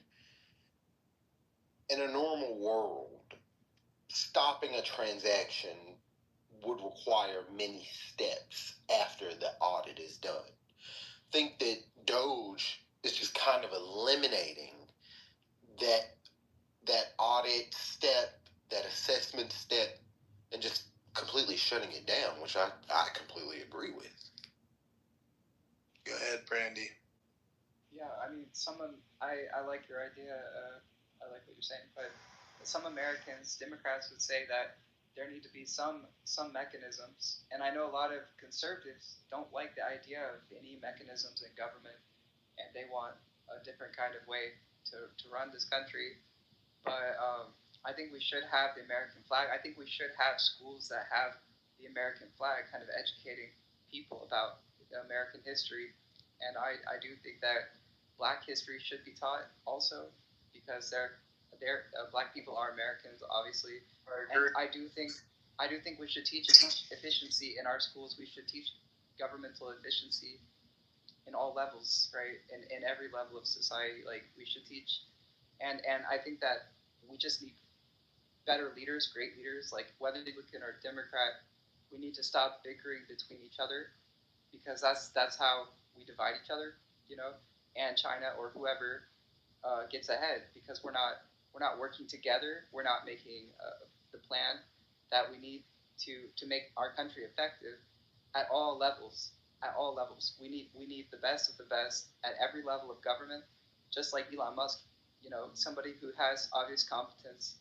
S14: in a normal world, stopping a transaction would require many steps after the audit is done. I think that Doge is just kind of eliminating that audit step, that assessment step, and just completely shutting it down, which I completely agree with.
S16: Go ahead, Brandy.
S13: Yeah, I mean, I like your idea. I like what you're saying, but some Americans, Democrats, would say that there need to be some mechanisms, and I know a lot of conservatives don't like the idea of any mechanisms in government, and they want a different kind of way to run this country. But I think we should have the American flag. I think we should have schools that have the American flag, kind of educating people about American history. And I do think that Black history should be taught also, because Black people are Americans, obviously. And I do think we should teach efficiency in our schools. We should teach governmental efficiency in all levels, right? In every level of society, like, we should teach. And I think that we just need better leaders, great leaders, like whether Republican or Democrat. We need to stop bickering between each other, because that's how we divide each other, and China or whoever gets ahead, because we're not working together. We're not making the plan that we need to make our country effective at all levels. At all levels, we need the best of the best at every level of government, just like Elon Musk. Somebody who has obvious competence,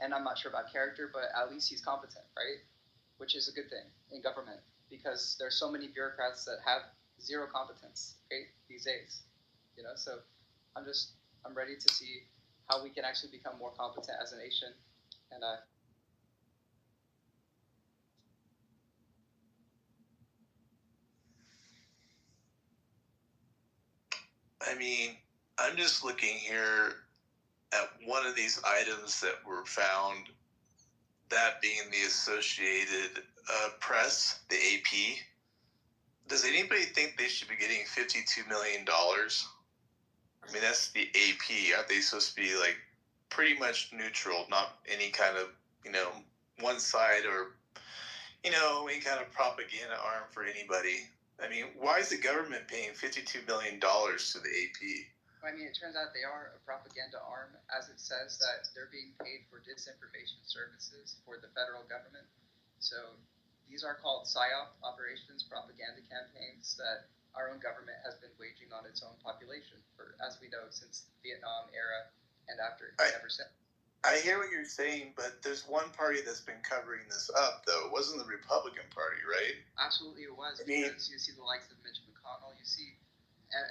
S13: and I'm not sure about character, but at least he's competent, right? Which is a good thing in government, because there's so many bureaucrats that have zero competence, right, these days. So I'm ready to see how we can actually become more competent as a nation, and
S16: I mean, I'm just looking here at one of these items that were found, that being the Associated Press, the AP. Does anybody think they should be getting $52 million? I mean, that's the AP. Aren't they supposed to be, like, pretty much neutral, not any kind of, one side or, any kind of propaganda arm for anybody? I mean, why is the government paying $52 million to the AP?
S13: I mean, it turns out they are a propaganda arm, as it says that they're being paid for disinformation services for the federal government. So these are called PSYOP operations, propaganda campaigns that our own government has been waging on its own population for, as we know, since the Vietnam era and after, ever since.
S16: I hear what you're saying, but there's one party that's been covering this up, though. It wasn't the Republican Party, right?
S13: Absolutely, it was. Because you see the likes of Mitch McConnell. You see,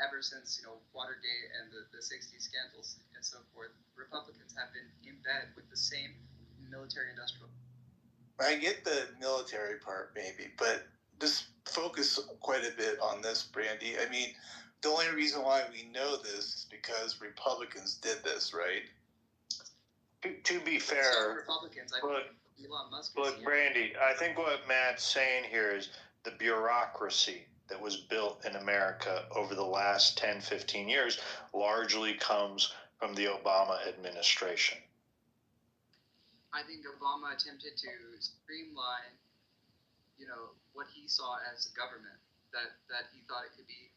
S13: ever since Watergate and the '60s scandals and so forth, Republicans have been in bed with the same military-industrial.
S16: I get the military part, maybe, but just focus quite a bit on this, Brandy. I mean, the only reason why we know this is because Republicans did this, right?
S2: To be fair,
S13: Republicans, Elon Musk.
S2: Look, Brandy, I think what Matt's saying here is the bureaucracy that was built in America over the last 10, 15 years largely comes from the Obama administration.
S13: I think Obama attempted to streamline, what he saw as government. That he thought it could be,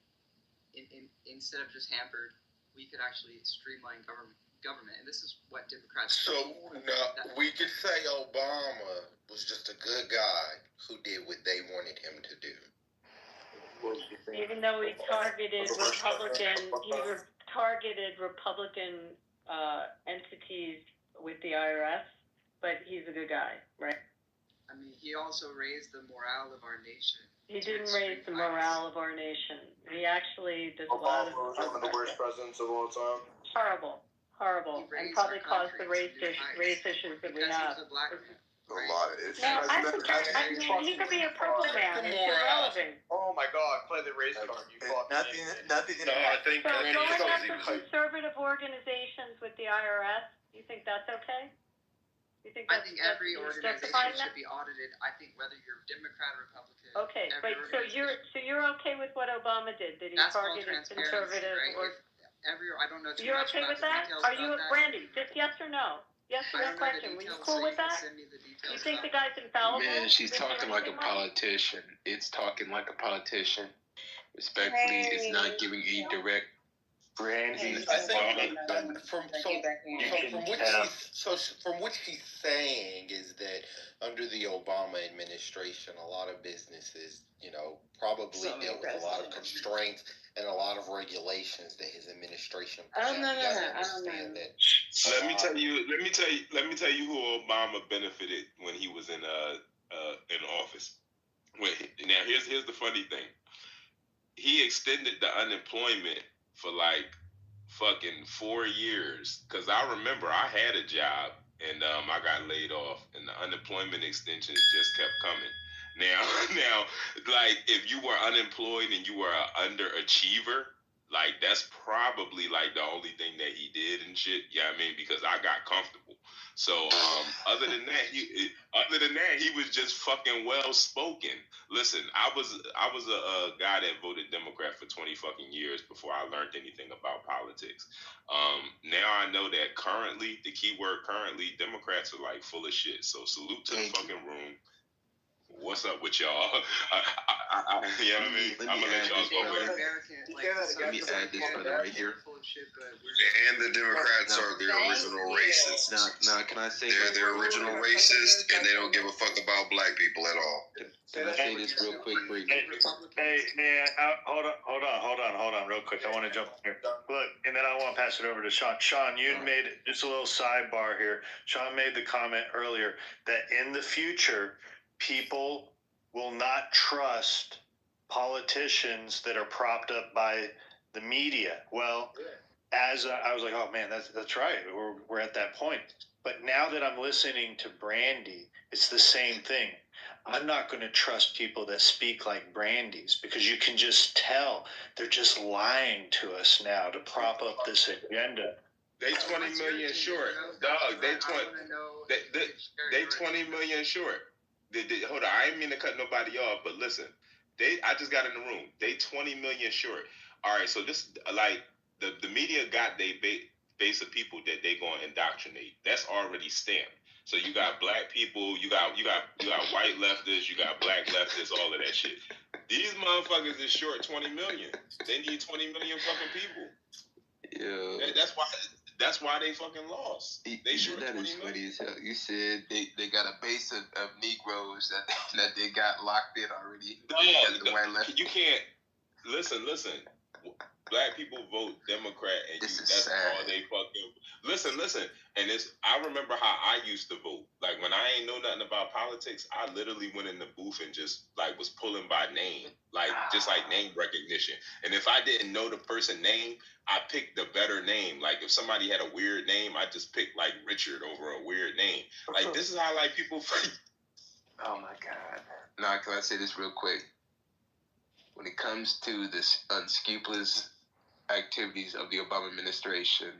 S13: instead of just hampered, we could actually streamline government. And this is what Democrats.
S10: So we could say Obama was just a good guy who did what they wanted him to do.
S7: Even though he targeted Republican entities with the IRS, but he's a good guy, right?
S13: I mean, he also raised the morale of our nation.
S7: He didn't raise the morale of our nation. He actually does a lot of.
S15: Obama was one of the worst presidents of all time.
S7: Horrible, and probably caused the race issues that we have.
S14: A lot of issues.
S7: No, I mean, he could be a purple man. It's irrelevant.
S15: Oh my God! Play the race card. You fucking.
S16: Nothing.
S15: No, I think.
S7: So going after conservative organizations with the IRS, you think that's okay? You think
S13: I think every organization should be audited. I think whether you're Democrat or Republican.
S7: Okay, but so you're okay with what Obama did? That he targeted conservative or.
S13: I don't know.
S7: You're okay with that? Are you, Brandy? Just yes or no? Yes or no question. Were you cool with that? You think the guy's infallible?
S1: Man, she's talking like a politician. It's talking like a politician. Respectfully, it's not giving a direct.
S2: Brandy,
S10: I think from what she's saying is that under the Obama administration, a lot of businesses, probably dealt with a lot of constraints and a lot of regulations that his administration.
S12: Oh no.
S17: Let me tell you who Obama benefited when he was in office. Now here's the funny thing. He extended the unemployment for like fucking 4 years, because I remember I had a job and I got laid off, and the unemployment extensions just kept coming. Now, like if you were unemployed and you were an underachiever, like that's probably like the only thing that he did and shit. Yeah, I mean, because I got comfortable. So other than that, he was just fucking well spoken. Listen, I was a guy that voted Democrat for 20 fucking years before I learned anything about politics. Now I know that currently, the key word currently, Democrats are like full of shit. So salute to the fucking room. What's up with y'all? You know what I mean? I'm gonna let y'all go with it.
S1: Let me add this brother right here.
S10: And the Democrats are the original racists.
S1: Now, can I say
S10: they're the original racist, and they don't give a fuck about black people at all.
S1: Can I say this real quick, briefly?
S2: Hey, man, hold on, real quick. I want to jump here. Look, and then I want to pass it over to Sean. Sean, you made just a little sidebar here. Sean made the comment earlier that in the future, people will not trust politicians that are propped up by the media. Well, as I was like, oh man, that's right. We're at that point. But now that I'm listening to Brandy, it's the same thing. I'm not going to trust people that speak like Brandy's, because you can just tell they're just lying to us now to prop up this agenda.
S17: They 20 million short, dog. They 20 million short. Hold on, I didn't mean to cut nobody off, but listen, I just got in the room. They 20 million short. All right, so this like the media got they base of people that they gonna indoctrinate. That's already stamped. So you got black people, you got white leftists, you got black leftists, all of that shit. These motherfuckers is short 20 million. They need 20 million fucking people. Yeah. That's why they fucking lost. They short 20 million.
S1: Funny as hell. You said they got a base of Negroes that they got locked in already.
S17: No, you can't. Listen. black people vote Democrat, and that's
S1: sad.
S17: all they fucking listen. And I remember how I used to vote. Like when I ain't know nothing about politics, I literally went in the booth and just like was pulling by name, like just like name recognition. And if I didn't know the person's name, I picked the better name. Like if somebody had a weird name, I just picked like Richard over a weird name. Like this is how like people.
S1: Oh my God! Now can I say this real quick? When it comes to this unscrupulous activities of the Obama administration,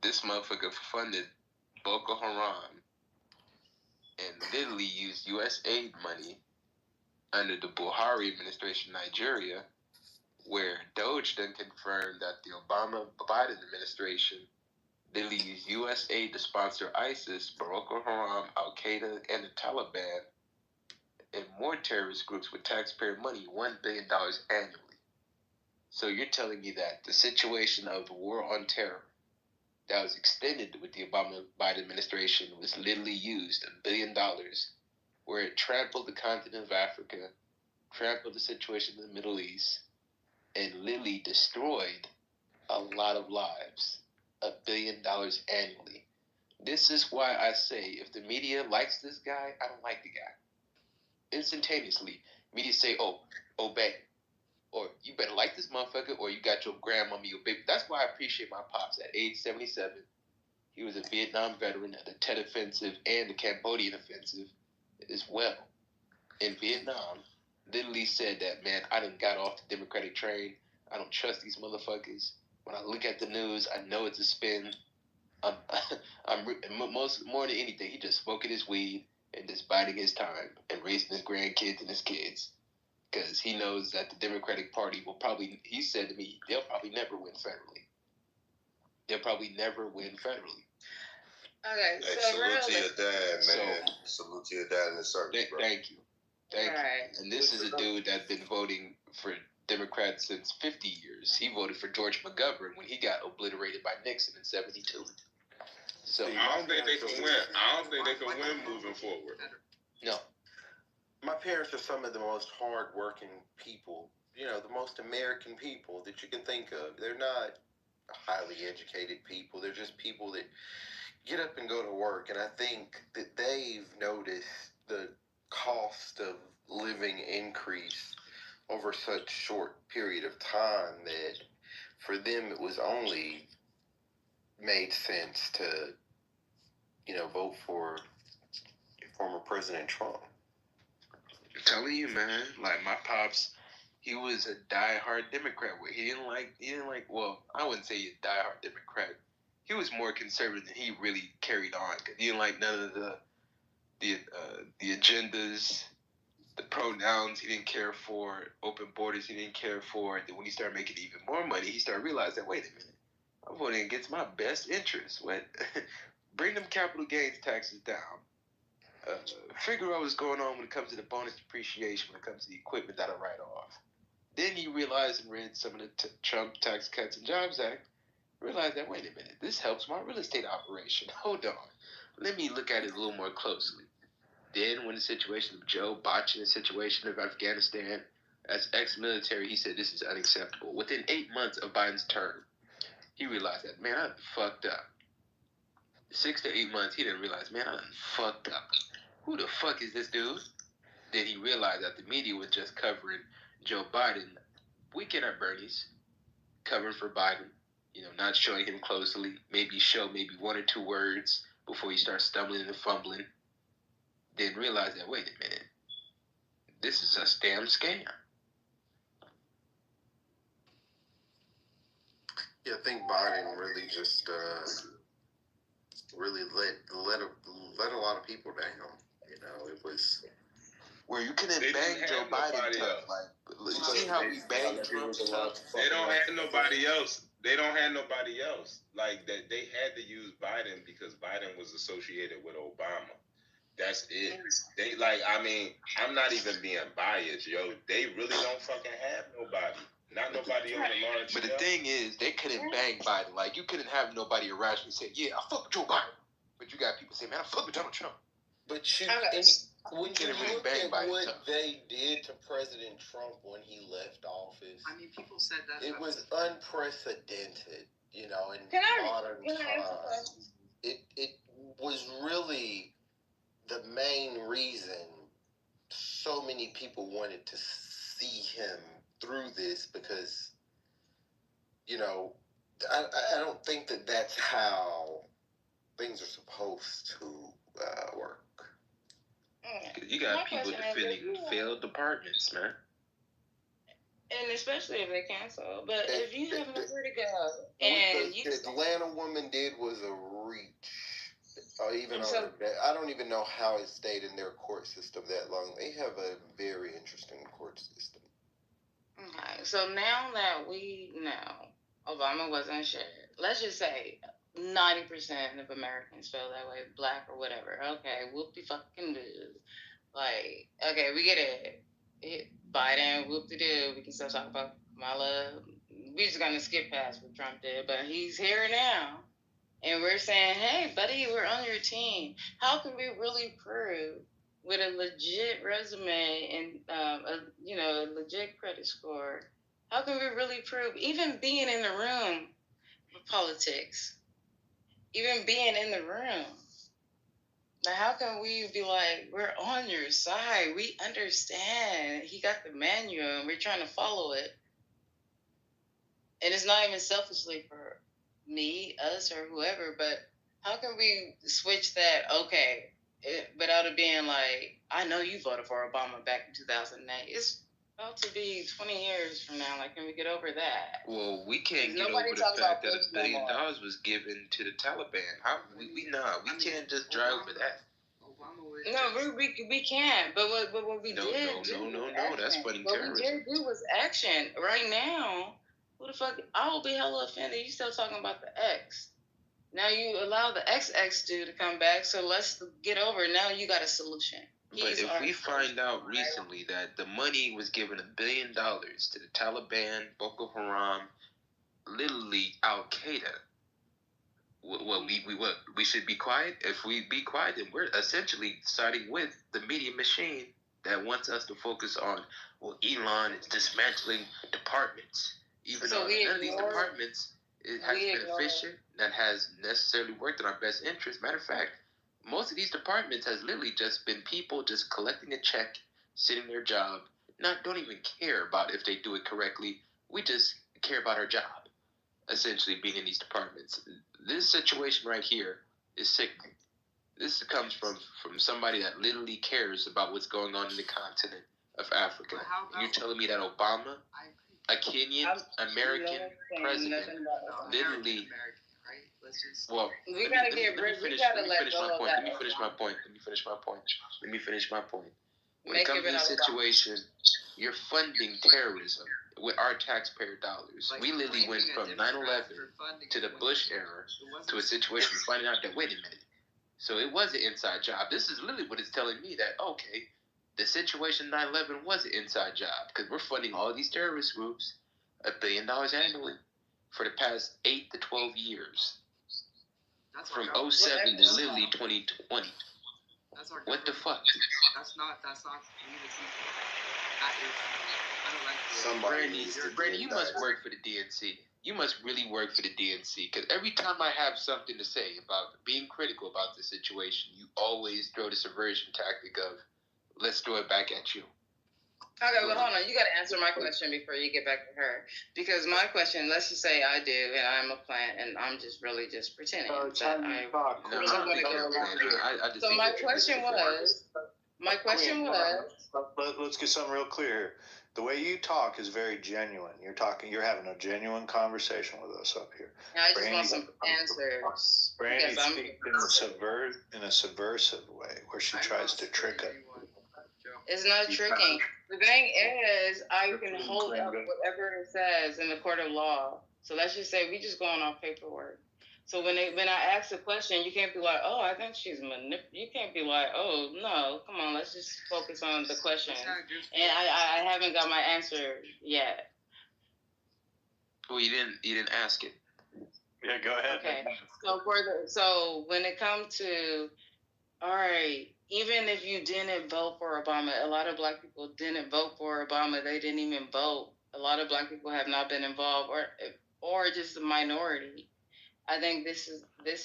S1: this motherfucker funded Boko Haram and literally used U.S. aid money under the Buhari administration in Nigeria, where Doge then confirmed that the Obama-Biden administration literally used U.S. aid to sponsor ISIS, Boko Haram, Al-Qaeda, and the Taliban, and more terrorist groups with taxpayer money, $1 billion annually. So you're telling me that the situation of the war on terror that was extended with the Obama-Biden administration was literally used $1 billion, where it trampled the continent of Africa, trampled the situation in the Middle East, and literally destroyed a lot of lives. $1 billion annually. This is why I say if the media likes this guy, I don't like the guy. Instantaneously, media say, "Oh, obey," or "You better like this motherfucker," or "You got your grandmama, your baby." That's why I appreciate my pops. At age 77, he was a Vietnam veteran of the Tet Offensive and the Cambodian Offensive as well. In Vietnam, literally said that, man, I done got off the Democratic train. I don't trust these motherfuckers. When I look at the news, I know it's a spin. I'm more than anything, he just smoking his weed and just biding his time and raising his grandkids and his kids, because he knows that the Democratic Party will probably, he said to me, they'll probably never win federally. They'll probably never win federally.
S12: Okay,
S10: hey,
S12: so
S10: salute to
S12: real.
S10: your dad, man. Salute to your dad in the service, bro.
S1: Thank you. And this is a dude that's been voting for Democrats since 50 years. He voted for George McGovern when he got obliterated by Nixon in 72. So
S17: I don't think they can win. I don't think they can win moving forward.
S1: No.
S14: My parents are some of the most hardworking people, the most American people that you can think of. They're not highly educated people. They're just people that get up and go to work. And I think that they've noticed the cost of living increase over such short period of time that for them it was only made sense to, vote for former President Trump.
S1: I'm telling you, man, like my pops, he was a diehard Democrat. He didn't like, well, I wouldn't say he's a diehard Democrat. He was more conservative than he really carried on. Cause he didn't like none of the agendas, the pronouns. He didn't care for open borders. He didn't care for. Then when he started making even more money, he started realizing that, wait a minute, I'm voting against my best interests. What? Bring them capital gains taxes down. Figure out what's going on when it comes to the bonus depreciation, when it comes to the equipment that I write off. Then he realized and read some of the Trump Tax Cuts and Jobs Act, realized that, wait a minute, this helps my real estate operation. Hold on. Let me look at it a little more closely. Then when the situation of Joe botching the situation of Afghanistan, as ex-military, he said this is unacceptable. Within 8 months of Biden's term, he realized that, man, I done fucked up. 6 to 8 months, he didn't realize, man, I done fucked up. Who the fuck is this dude? Then he realized that the media was just covering Joe Biden, weekend at Bernie's, covering for Biden, not showing him closely, maybe show maybe one or two words before he starts stumbling and fumbling. Then realize that, wait a minute, this is a damn scam.
S14: Yeah, I think Biden really just really let a lot of people down. It was
S1: where you couldn't bang Joe Biden tough. Like, see how we banged Trump tough?
S17: They don't have nobody else. They don't have nobody else. Like that, they had to use Biden because Biden was associated with Obama. That's it. They I'm not even being biased, yo. They really don't fucking have nobody. Not nobody on the large.
S1: But the thing is, they couldn't bang Biden. Like, you couldn't have nobody irrationally say, yeah, I fuck with Joe Biden. But you got people say, man, I fuck with Donald Trump.
S14: But When you look at what they did to President Trump when he left office,
S13: I mean, people said that
S14: it was unprecedented, in modern times. It was really the main reason so many people wanted to see him through this because, I don't think that that's how things are supposed to work.
S1: You got people defending failed departments, man.
S12: And especially if they cancel. But if you have nowhere to go,
S14: and the Atlanta woman did was a reach. I don't even know how it stayed in their court system that long. They have a very interesting court system.
S12: Okay, so now that we know Obama wasn't shit, let's just say 90% of Americans feel that way, black or whatever. Okay, whoop-de-fucking-do. Like, okay, we get it. Biden, whoop-de-doo. We can still talk about Kamala. We're just going to skip past what Trump did, but he's here now. And we're saying, hey, buddy, we're on your team. How can we really prove with a legit resume and, a legit credit score, how can we really prove, even being in the room with politics, even being in the room, now how can we be like, we're on your side, we understand, he got the manual, and we're trying to follow it. And it's not even selfishly for me, us, or whoever, but how can we switch that, without it being like, I know you voted for Obama back in 2008. It's about to be 20 years from now. Like, can we get over that?
S1: Well, we can't get over the fact that $1 billion was given to the Taliban. We can't just drive over that.
S12: No, we can't. But what we did
S1: that's funding terrorism.
S12: What we did do was action. Right now, who the fuck? I will be hella offended. You still talking about the X? Now you allow the XX dude to come back. So let's get over it. Now you got a solution.
S1: But if we find out recently that the money was given $1 billion to the Taliban, Boko Haram, literally Al Qaeda, we should be quiet. If we be quiet, then we're essentially siding with the media machine that wants us to focus on. Well, Elon is dismantling departments, even though none of these departments has been efficient, that has necessarily worked in our best interest. Matter of fact, most of these departments has literally just been people just collecting a check, sitting their job, don't even care about if they do it correctly. We just care about our job, essentially being in these departments. This situation right here is sickening. This comes from somebody that literally cares about what's going on in the continent of Africa. You're telling me that Obama, a Kenyan American president, literally... Well, let me finish my point. When it comes to this situation, you're funding terrorism with our taxpayer dollars. We literally went from 9/11 to the Bush era to a situation finding out that, wait a minute, so it was an inside job. This is literally what it's telling me, that, okay, the situation 9/11 was an inside job because we're funding all these terrorist groups $1 billion annually for the past 8 to 12 years. From 07 to literally 2020. What the fuck?
S13: That's not me.
S1: Brandy, you must work for the DNC. You must really work for the DNC, because every time I have something to say about being critical about the situation, you always throw the subversion tactic of, let's throw it back at you.
S12: Okay, well, hold on. You got to answer my question before you get back to her. Because my question, let's just say I do, and I'm a plant, and I'm just really just pretending that I wasn't going to go along. So my question was...
S2: Let's get something real clear here. The way you talk is very genuine. You're having a genuine conversation with us up here.
S12: I just want some answers.
S2: Brandy speaks in a subversive way, where she tries to trick us.
S12: It's not tricking. The thing is, I can hold up whatever it says in the court of law. So let's just say we just going off paperwork. So when I ask a question, you can't be like, oh, I think she's You can't be like, oh, no, come on, let's just focus on the question. And I haven't got my answer yet.
S1: Well, you didn't ask it.
S2: Yeah, go ahead.
S12: Okay. So when it comes to, all right, even if you didn't vote for Obama, a lot of Black people didn't vote for Obama. They didn't even vote. A lot of Black people have not been involved, or just a minority. I think this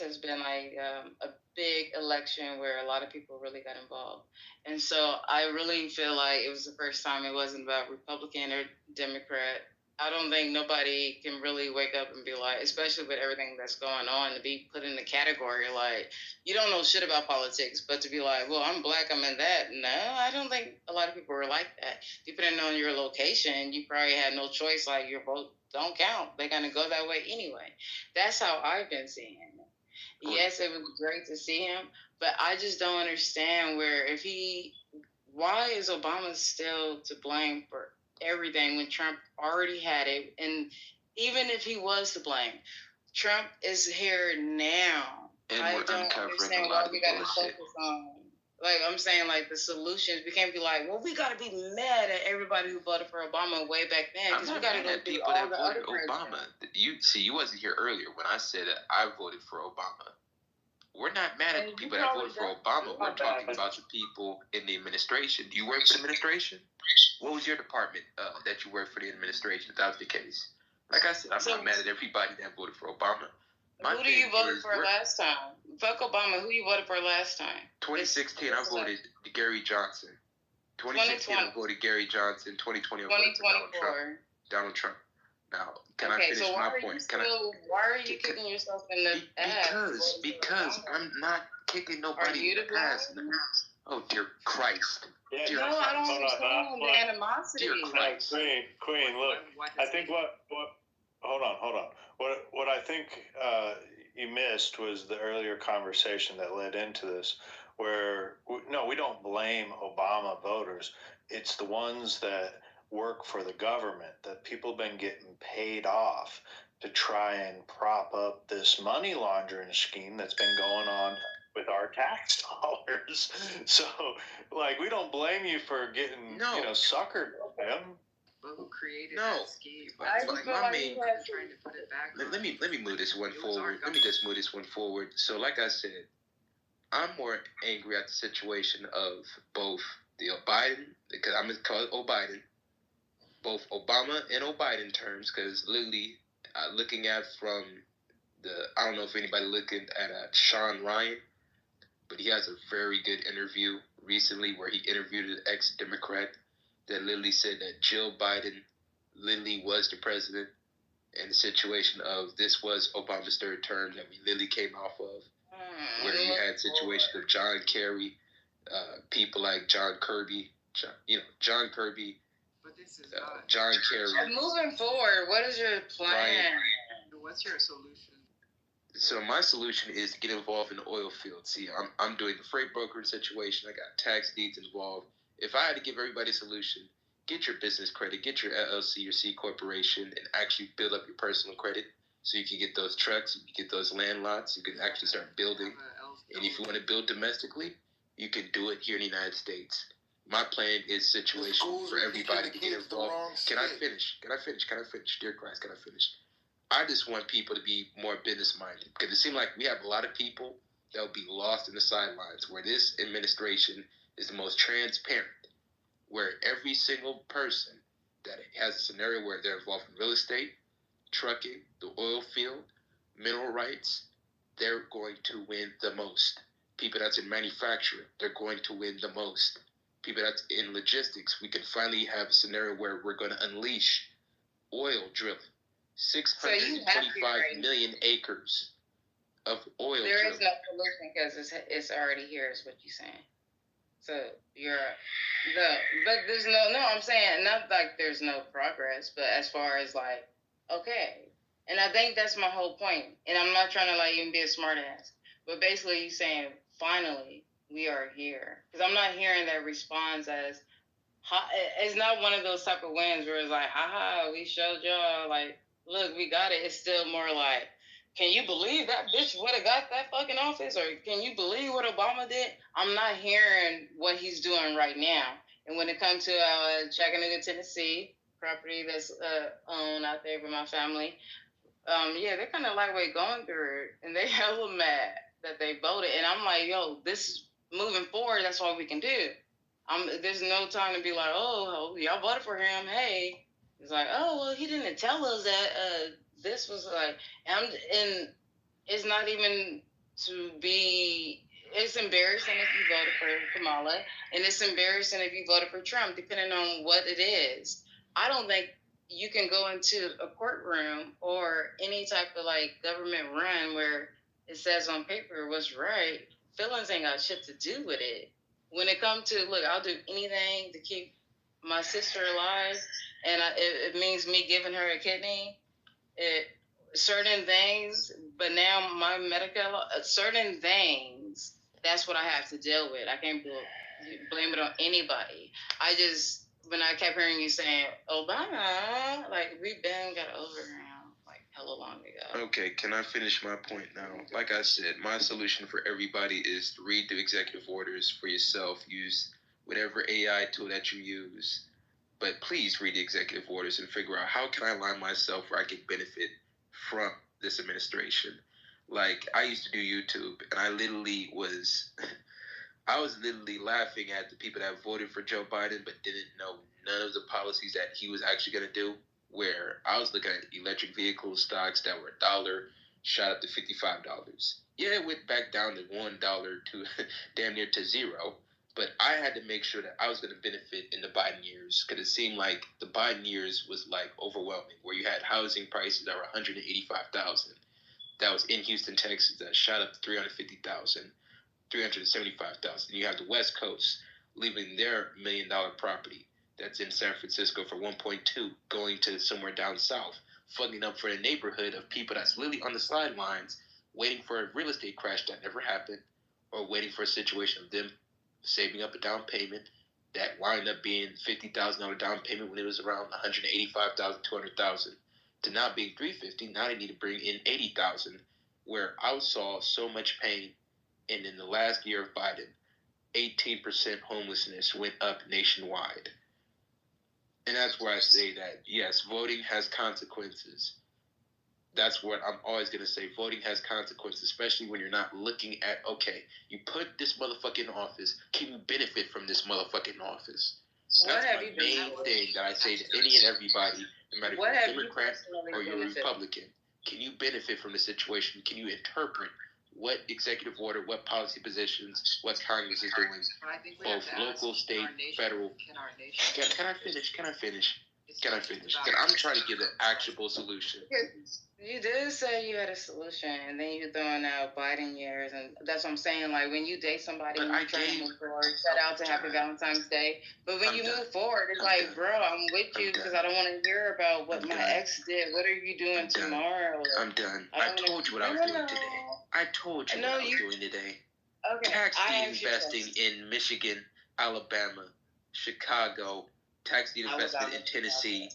S12: has been like a big election where a lot of people really got involved, and so I really feel like it was the first time it wasn't about Republican or Democrat. I don't think nobody can really wake up and be like, especially with everything that's going on, to be put in the category like you don't know shit about politics, but to be like, well, I'm Black, I'm in that. No, I don't think a lot of people were like that. Depending on your location, you probably had no choice. Like your vote don't count. They're gonna go that way anyway. That's how I've been seeing it. Yes, it was great to see him, but I just don't understand why is Obama still to blame for everything when Trump already had it? And even if he was to blame, Trump is here now.
S1: And
S12: I
S1: we're
S12: don't
S1: uncovering
S12: understand
S1: a
S12: why
S1: lot of
S12: we got to
S1: bullshit.
S12: focus on. Like I'm saying, like the solutions, we can't be like, well, we got to be mad at everybody who voted for Obama way back then
S1: I'm
S12: because we
S1: not
S12: got to
S1: mad
S12: go
S1: at
S12: through
S1: people
S12: all
S1: that
S12: the other
S1: voted Obama.
S12: presidents.
S1: You wasn't here earlier when I said I voted for Obama. We're not mad at the people that voted for Obama. We're talking about the people in the administration. Do you work for the administration? What was your department that you worked for the administration if that was the case? Like I said, I'm not mad at everybody that voted for Obama.
S12: Who do you vote for last time? Fuck Obama. Who you voted for last time?
S1: 2016, I voted Gary Johnson. 2016, I voted Gary Johnson. 2020, I voted for Donald Trump. Now, can I finish my point?
S12: Why are you kicking yourself in the ass?
S1: Because I'm not kicking nobody in the ass. Oh, dear Christ.
S2: Yeah,
S12: no, I don't understand the animosity.
S1: Dear Christ.
S2: Queen, look, I think hold on. What I think you missed was the earlier conversation that led into this, where we don't blame Obama voters. It's the ones that work for the government that people have been getting paid off to try and prop up this money laundering scheme that's been going on with our tax dollars. So, like, we don't blame you for getting, suckered by them.
S13: But who created that scheme?
S1: Let me move this one forward. Let me just move this one forward. So, like I said, I'm more angry at the situation of both the Biden, because I'm going to call it O'Biden, both Obama and O'Biden terms, because literally looking at from I don't know if anybody looking at Sean Ryan, but he has a very good interview recently where he interviewed an ex-Democrat that literally said that Jill Biden literally was the president, and the situation of this was Obama's third term that we literally came off of, where you had situations of John Kerry, people like John Kirby, John Kirby, John Kerry.
S12: Moving forward, what is your plan?
S13: What's your solution?
S1: So my solution is to get involved in the oil field. See, I'm doing the freight brokering situation. I got tax deeds involved. If I had to give everybody a solution, get your business credit, get your LLC, your C corporation, and actually build up your personal credit so you can get those trucks, you can get those land lots, you can actually start building. And if you want to build domestically, you can do it here in the United States. My plan is situation for everybody to get involved. Can I finish? Dear Christ, can I finish? I just want people to be more business-minded, because it seems like we have a lot of people that will be lost in the sidelines, where this administration is the most transparent, where every single person that has a scenario where they're involved in real estate, trucking, the oil field, mineral rights, they're going to win the most. People that's in manufacturing, they're going to win the most. People that's in logistics, we can finally have a scenario where we're going to unleash oil drilling. 625 million acres of oil.
S12: There is no solution because it's already here, is what you're saying. So but there's I'm saying not like there's no progress, but as far as like, okay. And I think that's my whole point. And I'm not trying to like even be a smart ass, but basically you're saying, finally, we are here. Because I'm not hearing that response as, it's not one of those type of wins where it's like, haha, we showed y'all, like, look, we got it. It's still more like, can you believe that bitch would have got that fucking office? Or can you believe what Obama did? I'm not hearing what he's doing right now. And when it comes to Chattanooga, Tennessee, property that's owned out there by my family, they're kind of lightweight going through it. And they hella mad that they voted. And I'm like, yo, this moving forward, that's all we can do. There's no time to be like, oh, y'all voted for him. Hey, it's like, oh, well, he didn't tell us that this was like, and it's not even to be. It's embarrassing if you voted for Kamala, and it's embarrassing if you voted for Trump, depending on what it is. I don't think you can go into a courtroom or any type of like government run where it says on paper what's right. Feelings ain't got shit to do with it. When it comes to, look, I'll do anything to keep my sister alive, and it means me giving her a kidney. Certain things, but now my medical, certain things, that's what I have to deal with. I can't blame it on anybody. When I kept hearing you saying Obama, like, we've been got over him like hella long ago.
S1: Okay, can I finish my point now? Like I said, my solution for everybody is to read the executive orders for yourself. Use whatever AI tool that you use. But please read the executive orders and figure out how can I align myself where I can benefit from this administration. Like, I used to do YouTube, and I was literally laughing at the people that voted for Joe Biden but didn't know none of the policies that he was actually going to do, where I was looking at electric vehicle stocks that were $1, shot up to $55. Yeah, it went back down to $1 to damn near to zero. But I had to make sure that I was going to benefit in the Biden years, because it seemed like the Biden years was like overwhelming, where you had housing prices that were $185,000. That was in Houston, Texas, that shot up to $350,000, $375,000. You have the West Coast leaving their $1 million property that's in San Francisco for 1.2, going to somewhere down south, funding up for a neighborhood of people that's literally on the sidelines, waiting for a real estate crash that never happened, or waiting for a situation of them saving up a down payment that wound up being $50,000 down payment when it was around $185,000, $200,000, to now being $350,000. Now they need to bring in $80,000. Where I saw so much pain, and in the last year of Biden, 18% homelessness went up nationwide. And that's where I say that yes, voting has consequences. That's what I'm always going to say. Voting has consequences, especially when you're not looking at, okay, you put this motherfucker in office. Can you benefit from this motherfucking office? That's my main thing that I say to any and everybody, no matter if you're a Democrat or you're a Republican. Can you benefit from the situation? Can you interpret what executive order, what policy positions, what Congress is doing, both local, state, federal? Can I finish? I'm trying to give an actionable solution.
S12: You did say you had a solution, and then you're throwing out Biden years, and that's what I'm saying. Like, when you date somebody, and you try to move forward, shout out to Happy Valentine's Day. But when you move forward, it's like, bro, I'm with you because I don't want to hear about what my ex did. What are you doing tomorrow?
S1: I'm done. I told you what I was doing today. I told you what I was doing today.
S12: Okay.
S1: Tax deed investing in Michigan, Alabama, Chicago. Tax deed investment in Tennessee.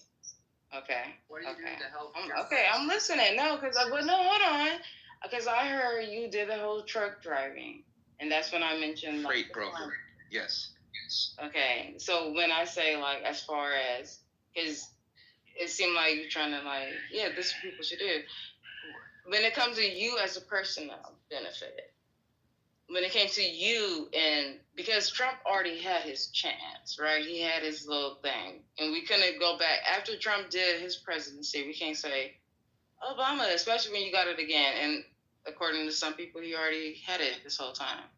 S12: Okay. What are you doing to help? Okay, I'm listening. No, hold on. Because I heard you did the whole truck driving, and that's when I mentioned
S1: freight broker. Yes.
S12: Okay, so when I say, like, as far as, because it seemed like you're trying to, like, yeah, this is what people should do. When it comes to you as a personal benefit, when it came to you, and because Trump already had his chance, right? He had his little thing, and we couldn't go back. After Trump did his presidency, we can't say Obama, especially when you got it again. And according to some people, he already had it this whole time.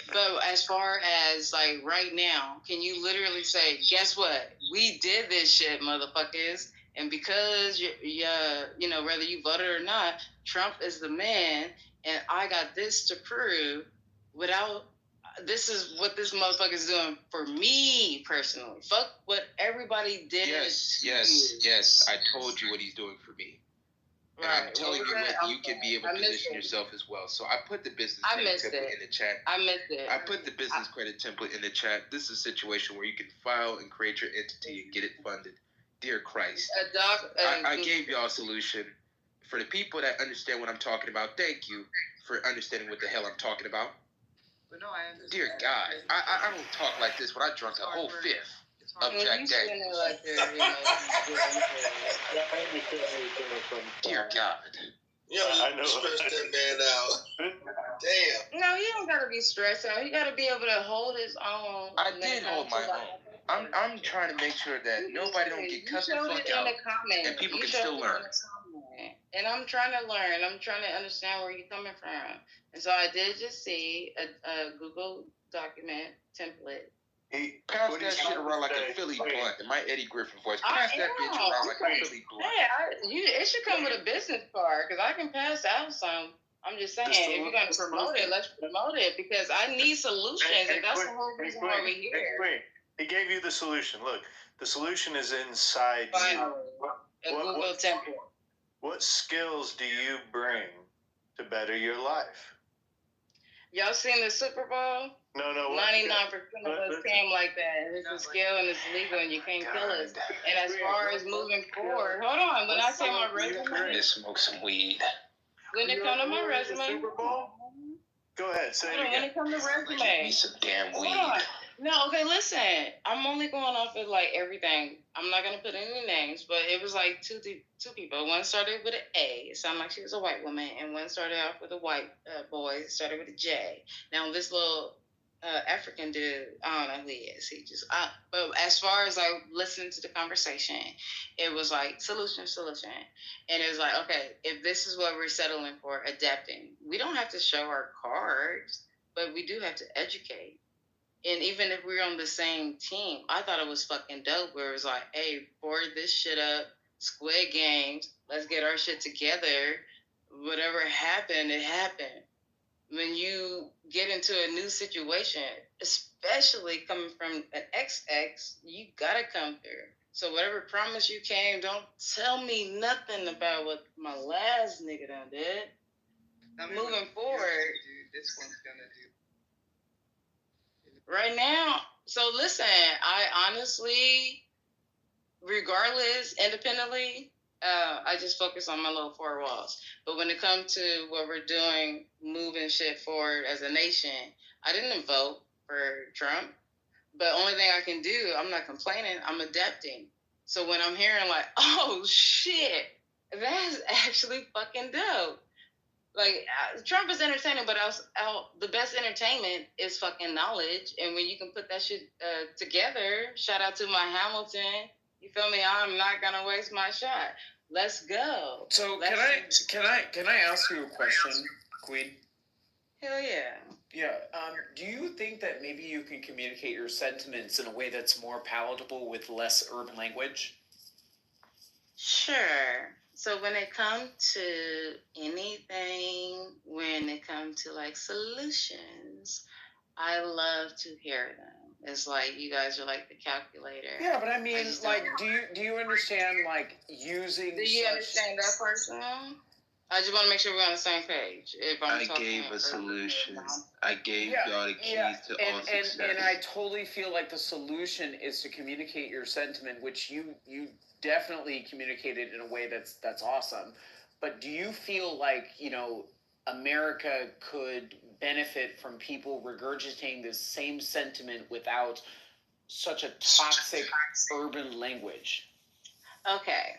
S12: But as far as, like, right now, can you literally say, guess what? We did this shit, motherfuckers. And because, you know, whether you voted or not, Trump is the man, and I got this to prove. This is what this motherfucker's doing for me personally. Fuck what everybody did.
S1: Yes. I told you what he's doing for me. And right. I'm telling you what you can be able to position yourself as well. So I put the business credit template in the chat.
S12: I missed it.
S1: I put the business credit template in the chat. This is a situation where you can file and create your entity and get it funded. Dear Christ. I gave y'all a solution. For the people that understand what I'm talking about, thank you for understanding what the hell I'm talking about.
S13: But no, I understand.
S1: Dear God, I don't talk like this when I drunk a whole fifth of Jack Daniels. Dear God.
S10: I know. Stress that man out. Damn.
S12: No, he don't gotta be stressed out. He gotta be able to hold his own.
S1: I did hold my own. I'm trying to make sure that nobody don't get cut the fuck out, and people can still learn.
S12: And I'm trying to learn. I'm trying to understand where you're coming from. And so I did just see a Google document template.
S1: Hey, pass that shit around like a Philly blunt. In my Eddie Griffin voice, pass that bitch around like a Philly blunt.
S12: It should come with a business card because I can pass out some. I'm just saying, if you're going to promote it, let's promote it because I need solutions, and that's the whole reason why we're here.
S2: He gave you the solution. Look, the solution is inside you.
S12: Google template.
S2: What skills do you bring to better your life?
S12: Y'all seen the Super Bowl?
S2: No.
S12: 99% of us came like that. It's a skill and it's legal and you can't kill us. And as far as moving forward, hold on. When I say my resume,
S1: smoke some weed.
S12: When it comes to my resume,
S2: Super Bowl? Go ahead, say it again.
S12: When it comes to resume,
S1: give me some damn weed.
S12: No, okay, listen. I'm only going off of like everything. I'm not gonna put any names, but it was like two people. One started with an A. It sounded like she was a white woman, and one started off with a white boy. It started with a J. Now this little African dude, I don't know who he is. He just, but as far as I listened to the conversation, it was like solution, and it was like, okay, if this is what we're settling for, adapting, we don't have to show our cards, but we do have to educate. And even if we're on the same team, I thought it was fucking dope. Where it was like, hey, board this shit up, Squid Games, let's get our shit together. Whatever happened, it happened. When you get into a new situation, especially coming from an XX, you gotta come through. So whatever promise you came, don't tell me nothing about what my last nigga done did. Moving forward,
S13: this one's gonna do.
S12: Right now, so listen, I honestly, regardless, independently, I just focus on my little four walls. But when it comes to what we're doing, moving shit forward as a nation, I didn't vote for Trump. But only thing I can do, I'm not complaining, I'm adapting. So when I'm hearing like, oh shit, that's actually fucking dope. Like, Trump is entertaining, but the best entertainment is fucking knowledge. And when you can put that shit together, shout out to my Hamilton. You feel me? I'm not gonna waste my shot. Let's go.
S3: So can I ask you a question, Queen?
S12: Hell yeah.
S3: Yeah. Do you think that maybe you can communicate your sentiments in a way that's more palatable with less urban language?
S12: Sure. So when it comes to anything, when it comes to like solutions, I love to hear them. It's like you guys are like the calculator.
S3: Yeah, but I mean, like, do you understand like using?
S12: Do you understand that person? I just want to make sure we're on the same page.
S1: I gave a solution. I gave y'all the keys to all success.
S3: And I totally feel like the solution is to communicate your sentiment, which you definitely communicated in a way that's awesome. But do you feel like, America could benefit from people regurgitating the same sentiment without such a toxic urban language?
S12: Okay.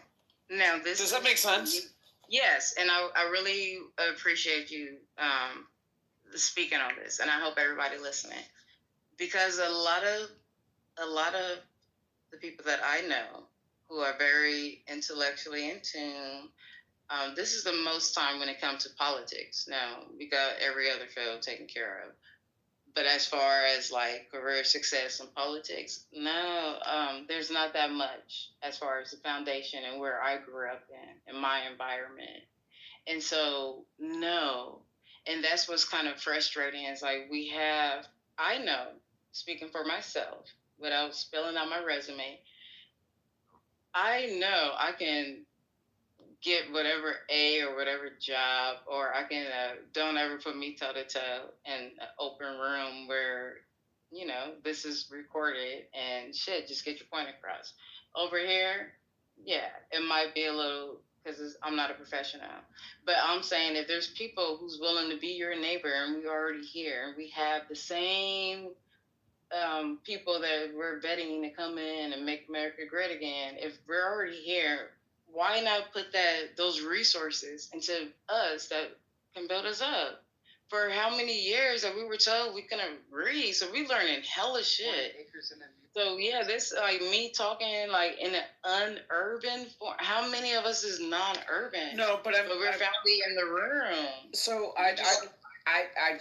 S12: Now
S3: does that make sense?
S12: Yes, and I really appreciate you speaking on this, and I hope everybody listening, because a lot of the people that I know who are very intellectually in tune, this is the most time when it comes to politics. Now, we got every other field taken care of. But as far as like career success in politics, no, there's not that much as far as the foundation and where I grew up in my environment. And so, no. And that's what's kind of frustrating is like I know, speaking for myself, without spelling out my resume, I know I can get whatever A or whatever job, or I can, don't ever put me toe to toe in an open room where, this is recorded and shit, just get your point across. Over here, yeah, it might be a little, because I'm not a professional, but I'm saying if there's people who's willing to be your neighbor and we're already here and we have the same people that we're vetting to come in and make America great again, if we're already here, why not put those resources into us that can build us up? For how many years that we were told we couldn't read, so we learning hella shit. So yeah, this like me talking like in an unurban form. How many of us is non-urban?
S3: No, but
S12: we're finally in the room.
S3: So I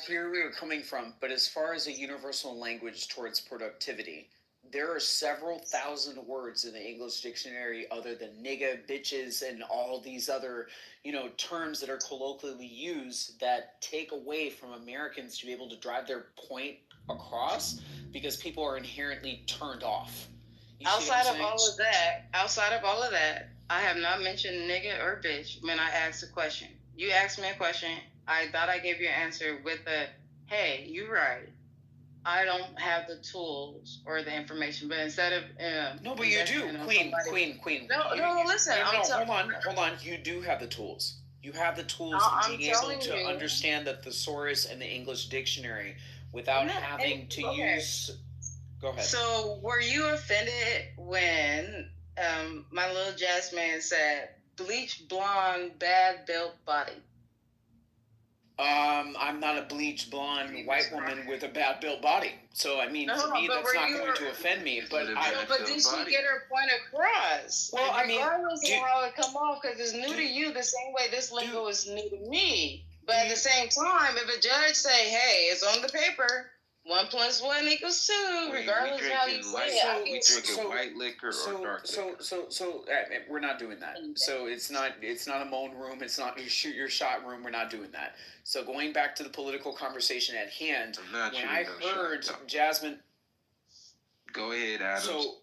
S3: hear where you're coming from, but as far as a universal language towards productivity, there are several thousand words in the English dictionary other than nigga, bitches, and all these other, terms that are colloquially used that take away from Americans to be able to drive their point across because people are inherently turned off.
S12: Outside of all of that, I have not mentioned nigga or bitch when I asked a question. You asked me a question. I thought I gave you an answer with a, hey, you're right. I don't have the tools or the information, but instead of
S3: no, but you do, Queen.
S12: No, listen.
S3: Hold on. You do have the tools. You have the tools of being able to understand the thesaurus and the English dictionary without having to use. Go ahead.
S12: So, were you offended when my little jazz man said bleach blonde, bad built body?
S3: I'm not a bleached blonde white woman with a bad built body. So to me, that's not going to offend me. But
S12: did she get her point across?
S3: Well,
S12: regardless of how it come off, because it's new to you, the same way this lingo is new to me. But at the same time, if a judge say, "Hey, it's on the paper," 1 + 1 = 2, regardless of how you say it.
S1: We drinking white liquor or dark liquor.
S3: So we're not doing that. So it's not a moan room. It's not shoot your shot room. We're not doing that. So going back to the political conversation at hand, when I heard Jasmine,
S1: go ahead, Adam.
S3: So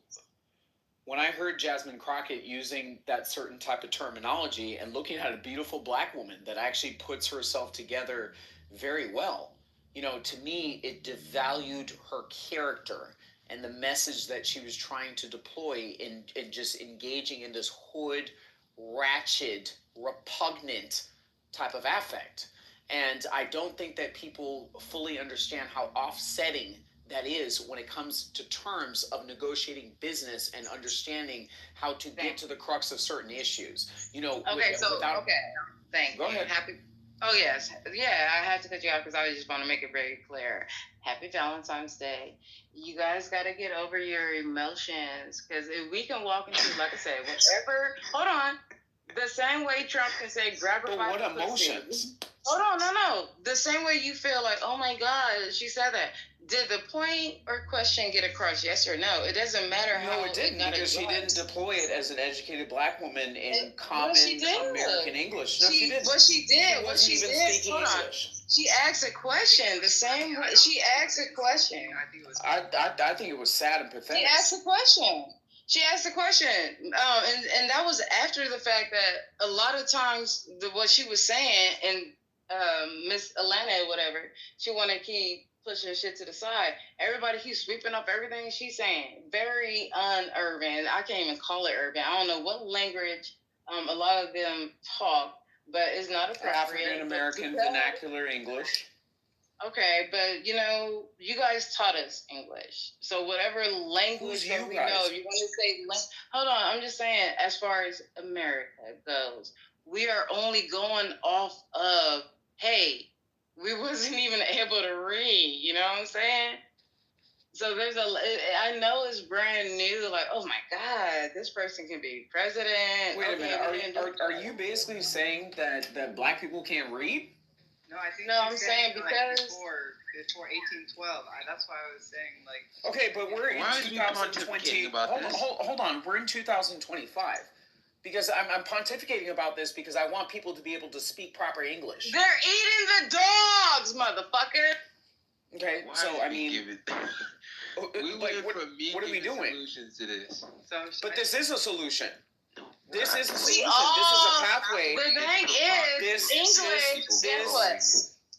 S3: when I heard Jasmine Crockett using that certain type of terminology and looking at a beautiful black woman that actually puts herself together very well, to me, it devalued her character and the message that she was trying to deploy in just engaging in this hood, ratchet, repugnant type of affect. And I don't think that people fully understand how offsetting that is when it comes to terms of negotiating business and understanding how to get to the crux of certain issues.
S12: Thank you.
S3: Go ahead.
S12: Oh, yes. Yeah, I had to cut you off because I just want to make it very clear. Happy Valentine's Day. You guys got to get over your emotions because if we can walk into, like I said, whatever. Hold on. The same way Trump can say, grab her by the pussy. What emotions? Hold on, no. The same way you feel like, oh my God, she said that. Did the point or question get across, yes or no? It doesn't matter how.
S3: No, it didn't, because she didn't deploy it as an educated black woman in common American English. No, she didn't.
S12: What she did. Hold on. She asked a question. The same way she asked a question.
S3: I think it was sad and pathetic.
S12: She asked a question. And that was after the fact that a lot of times what she was saying and Miss Atlanta or whatever, she want to keep pushing shit to the side. Everybody keeps sweeping up everything she's saying. Very unurban. I can't even call it urban. I don't know what language a lot of them talk, but it's not appropriate.
S3: African American vernacular English.
S12: Okay, but you guys taught us English. So whatever language that we know, if you want to say, hold on, I'm just saying, as far as America goes, we are only going off of, hey, we wasn't even able to read, you know what I'm saying? So I know it's brand new, like, oh my God, this person can be president.
S3: Wait a minute, are you basically saying that black people can't read?
S13: No, I think
S12: I'm saying because
S13: before 1812. That's why I was saying like.
S3: Okay, but we're in 2020. Hold on, we're in 2025. Because I'm pontificating about this because I want people to be able to speak proper English.
S12: They're eating the dogs, motherfucker.
S3: Okay, so I mean, what are we doing?
S1: Solutions to this.
S3: But this is a solution. This is a solution. This is a pathway.
S12: The thing is, English.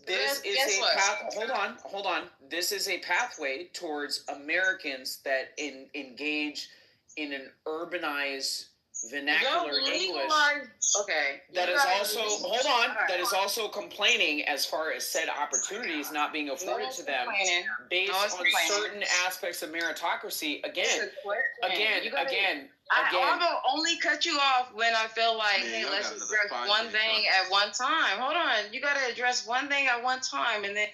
S3: This is a path. Hold on. This is a pathway towards Americans that engage in an urbanized vernacular English.
S12: Okay.
S3: That is also hold on. That is also complaining as far as said opportunities not being afforded to them based on certain aspects of meritocracy. Again.
S12: I will only cut you off when I feel like, hey, let's address one thing at one time. Hold on, you got to address one thing at one time, and then.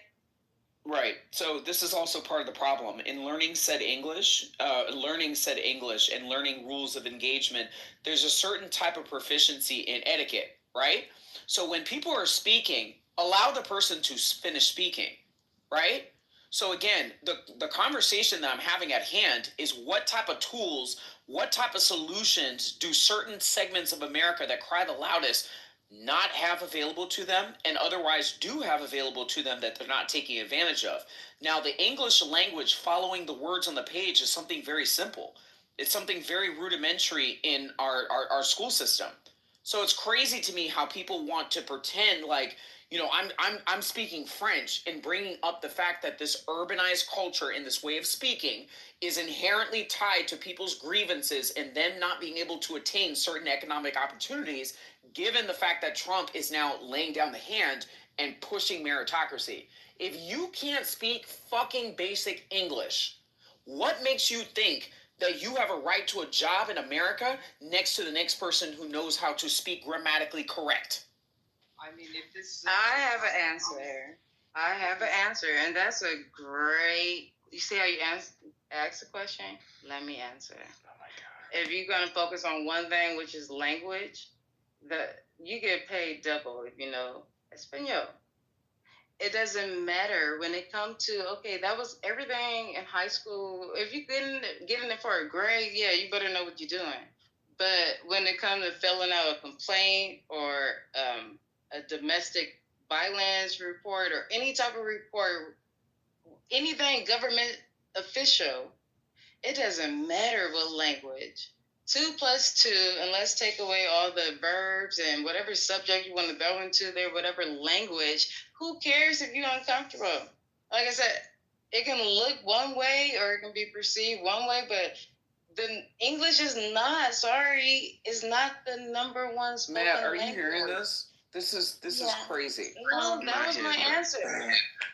S3: Right. So this is also part of the problem in learning said English, and learning rules of engagement. There's a certain type of proficiency in etiquette, right? So when people are speaking, allow the person to finish speaking, right? So again, the conversation that I'm having at hand is what type of tools, what type of solutions do certain segments of America that cry the loudest not have available to them and otherwise do have available to them that they're not taking advantage of. Now, the English language following the words on the page is something very simple. It's something very rudimentary in our school system. So it's crazy to me how people want to pretend like, you know, I'm speaking French and bringing up the fact that this urbanized culture and this way of speaking is inherently tied to people's grievances and them not being able to attain certain economic opportunities, given the fact that Trump is now laying down the hand and pushing meritocracy. If you can't speak fucking basic English, what makes you think that you have a right to a job in America next to the next person who knows how to speak grammatically correct?
S13: I mean, if this is
S12: I have an answer, and that's a great. You see how you ask the question? Let me answer. Oh my God. If you're gonna focus on one thing, which is language, you get paid double if you know Espanol. It doesn't matter when it comes to, okay, that was everything in high school. If you getting it for a grade, yeah, you better know what you're doing. But when it comes to filling out a complaint or a domestic violence report or any type of report, anything government official, it doesn't matter what language. 2 + 2, and let's take away all the verbs and whatever subject you want to go into there, whatever language. Who cares if you're uncomfortable? Like I said, it can look one way or it can be perceived one way, but the English is not. Sorry, is not the number one spoken
S3: Matt, are
S12: language.
S3: you hearing this? This is crazy.
S12: No, that was my answer.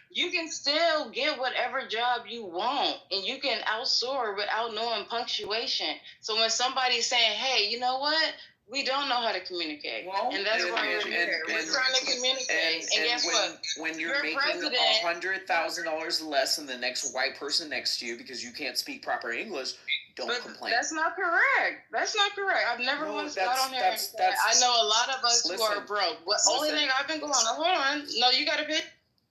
S12: You can still get whatever job you want, and you can outsource without knowing punctuation. So when somebody's saying, hey, you know what? We don't know how to communicate.
S3: Well,
S12: and that's why we're here. We're trying to communicate. And guess what?
S3: When you're making $100,000 less than the next white person next to you because you can't speak proper English, don't complain.
S12: That's not correct. I've never once got on here and said, I know a lot of us who are broke. The only thing I've been going on, hold on. No, you got to pick.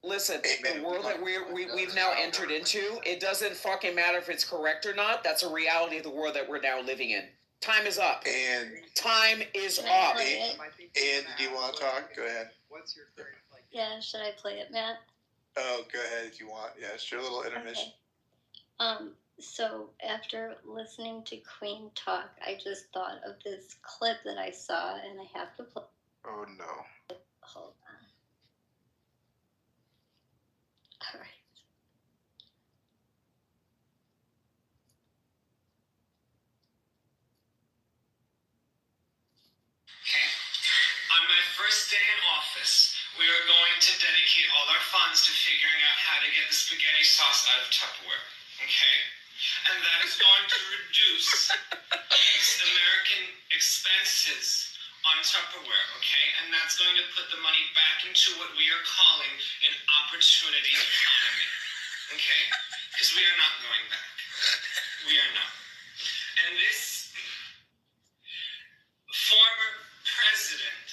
S3: Listen, the world that we've now entered into, it doesn't fucking matter if it's correct or not. That's a reality of the world that we're now living in. Time is up.
S14: And
S3: time is up.
S14: And do you want to talk? Go ahead.
S13: What's your favorite?
S18: Yeah, should I play it, Matt?
S14: Oh, go ahead if you want. Yeah, it's your little intermission.
S18: Okay. So after listening to Queen talk, I just thought of this clip that I saw, and I have to play.
S14: Oh no.
S18: Hold on. All right.
S19: On my first day in office, we are going to dedicate all our funds to figuring out how to get the spaghetti sauce out of Tupperware. Okay? And that is going to reduce American expenses on Tupperware, okay? And that's going to put the money back into what we are calling an opportunity economy, okay? Because we are not going back. We are not. And this former president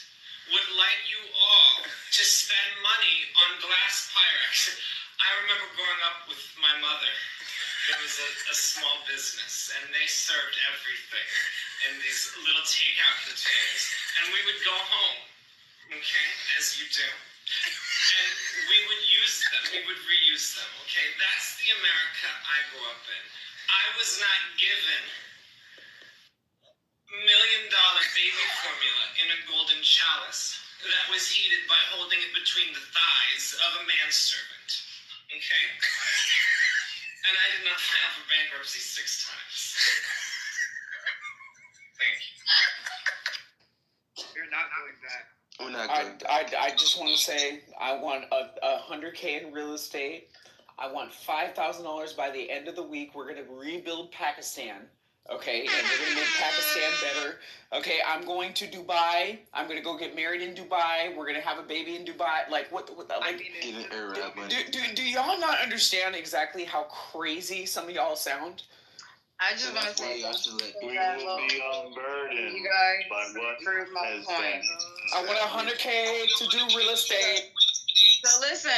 S19: would like you all to spend money on glass Pyrex. I remember growing up with my mother. There was a small business, and they served everything in these little takeout containers. And we would go home, okay, as you do. And we would use them. We would reuse them, okay? That's the America I grew up in. I was not given $1 million baby formula in a golden chalice that was heated by holding it between the thighs of a manservant, okay? And I did not file for bankruptcy 6 times. Thank you.
S17: We're not good.
S3: I just want to say I want a $100K in real estate. I want $5,000 by the end of the week. We're gonna rebuild Pakistan. Okay, and we're gonna make Pakistan better. Okay, I'm going to Dubai. I'm gonna go get married in Dubai. We're gonna have a baby in Dubai. Like what? Like, do y'all not understand exactly how crazy some of y'all sound?
S12: I just want to say
S2: we will be unburdened
S12: you guys
S2: by what
S12: proved my
S2: has
S12: point.
S2: been.
S3: I want 100K to do real estate.
S12: So listen,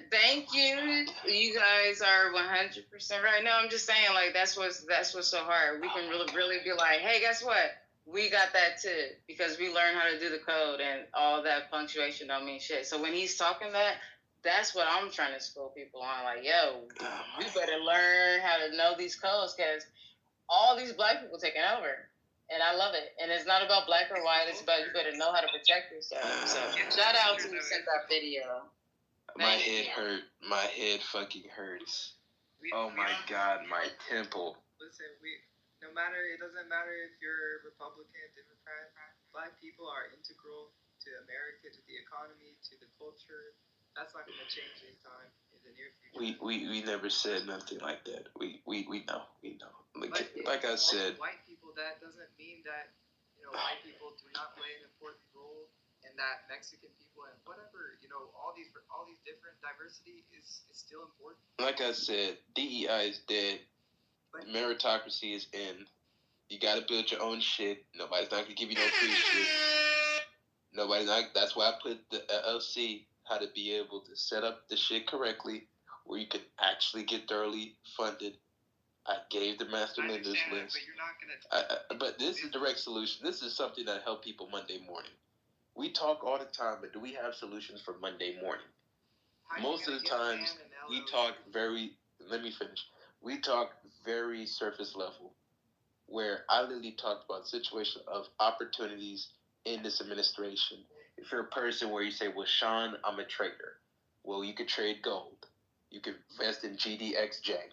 S12: thank you. You guys are 100% right. No, I'm just saying, like that's what's so hard. We can really be like, hey, guess what? We got that too because we learned how to do the code and all that punctuation don't mean shit. So when he's talking that's what I'm trying to school people on. Like, yo, you better learn how to know these codes because all these black people taking over. And I love it. And it's not about black or white. It's about you better know how to protect yourself. So shout out to who sent that video.
S1: My head hurt. My head fucking hurts. Oh my God, my temple.
S13: Listen, no matter, it doesn't matter if you're Republican, Democrat, black people are integral to America, to the economy, to the culture. That's not going to change anytime in the near future.
S1: We never said nothing like that. We know. Like I said.
S13: White people, that doesn't mean that white people do not play an important role, and that Mexican people and whatever all these different diversity is still important.
S1: Like I said, DEI is dead. Meritocracy is in. You got to build your own shit. Nobody's not gonna give you no free shit. That's why I put the LLC. How to be able to set up the shit correctly where you can actually get thoroughly funded. I gave the master lenders list. But this is direct solution. This is something that help people Monday morning. We talk all the time, but do we have solutions for Monday morning? Most of the times we talk we talk very surface level, where I literally talked about the situation of opportunities in this administration. If you're a person where you say, well, Sean, I'm a trader. Well, you could trade gold. You could invest in GDXJ.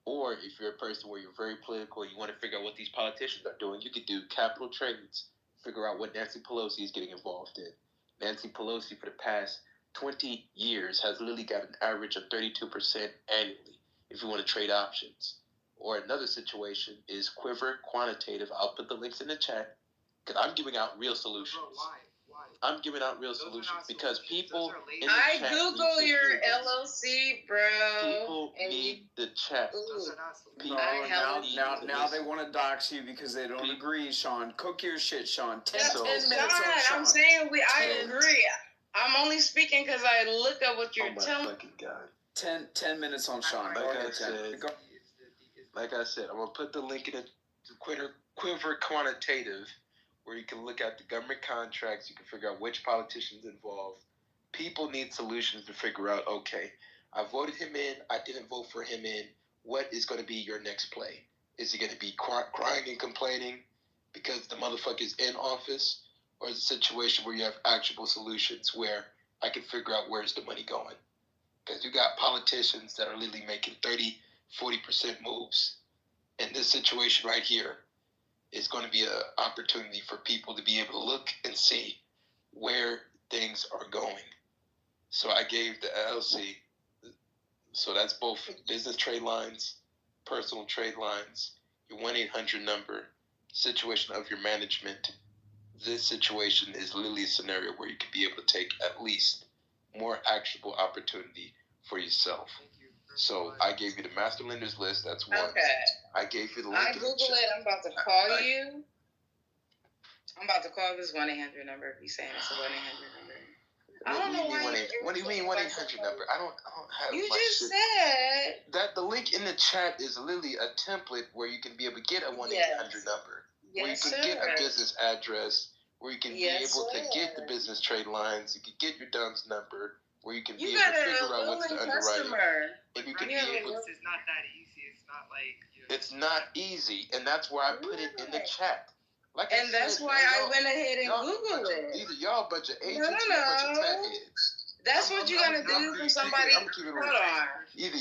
S1: Or if you're a person where you're very political and you want to figure out what these politicians are doing, you could do capital trades, figure out what Nancy Pelosi is getting involved in. Nancy Pelosi, for the past 20 years, has literally got an average of 32% annually if you want to trade options. Or another situation is Quiver Quantitative. I'll put the links in the chat because I'm giving out real solutions.
S13: Bro, why?
S1: I'm giving out real solutions because people in the
S12: I
S1: chat
S12: Google
S1: need to
S12: your
S1: hear this.
S12: LLC, bro.
S1: People need the chat.
S3: Now they want to dox you because they don't agree, Sean. Cook your shit, Sean. 10 minutes
S12: Sean,
S3: on Sean.
S12: I'm saying I agree. I'm only speaking because I look at what you're telling me.
S3: 10 minutes on Sean.
S1: Like I said, I'm going to put the link in the Quiver Quantitative, where you can look at the government contracts. You can figure out which politicians involved. People need solutions to figure out, okay, I voted him in, I didn't vote for him in. What is going to be your next play? Is it going to be crying and complaining because the motherfucker's in office? Or is it a situation where you have actual solutions where I can figure out where's the money going? Because you got politicians that are literally making 30, 40% moves. And this situation right here is going to be an opportunity for people to be able to look and see where things are going. So I gave the LLC. So that's both business trade lines, personal trade lines, your 1-800 number, situation of your management. This situation is literally a scenario where you could be able to take at least more actionable opportunity for yourself. So I gave you the master lenders list. That's one.
S12: Okay.
S1: I gave you the link.
S12: I Google it. I'm about to call you. I'm about to call this 1-800 number. If you're saying it's a 1-800 number. I don't know why.
S1: What do you mean 1-800 number? I don't have.
S12: You
S1: my
S12: just
S1: shit.
S12: said
S1: That the link in the chat is literally a template where you can be able to get a 1-800 number, where you can get a business address, where you can be able to get the business trade lines, you can get your DUNS number, where you can be able to figure out what's the underwriting, and you can be able.
S13: It's not that easy. It's not like.
S1: It's not easy, and that's why I put it in the chat.
S12: Like and that's why I went ahead and Googled it.
S1: Either y'all bunch of agents or bunch of fatheads.
S12: That's what you gotta do for somebody. Hold on.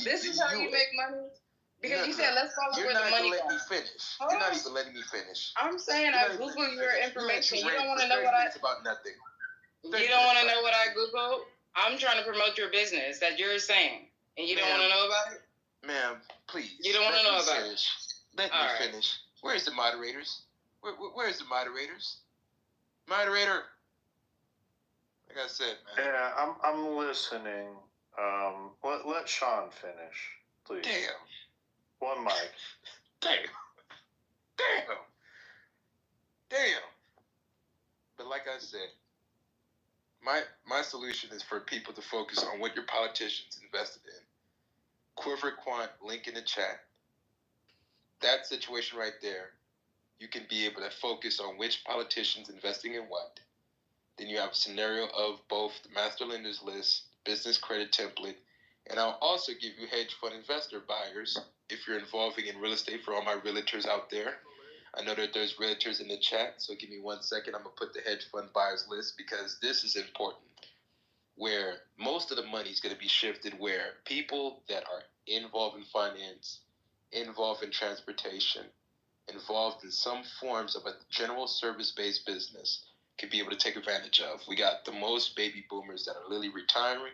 S12: This is how you make money. Because you said let's follow where the money goes.
S1: You're not even letting me finish. You're not even letting me finish.
S12: I'm saying I Googled your information. You don't want to know what I.
S1: It's about nothing.
S12: You don't want to know what I Googled? I'm trying to promote your business that you're saying, and you don't want to know about it?
S1: Ma'am, please.
S12: You don't want to know about it?
S1: Let me finish. Where's the moderators? Where's the moderators? Moderator. Like I said, man.
S2: Yeah, I'm listening. Let Sean finish, please.
S1: Damn.
S2: One mic.
S1: Damn. But like I said, my solution is for people to focus on what your politicians invested in. Quiver Quant, link in the chat. That situation right there, you can be able to focus on which politicians investing in what. Then you have a scenario of both the master lenders list, business credit template, and I'll also give you hedge fund investor buyers if you're involving in real estate for all my realtors out there. I know that there's realtors in the chat, so give me 1 second. I'm going to put the hedge fund buyers list because this is important. Where most of the money is going to be shifted where people that are involved in finance, involved in transportation, involved in some forms of a general service-based business can be able to take advantage of. We got the most baby boomers that are literally retiring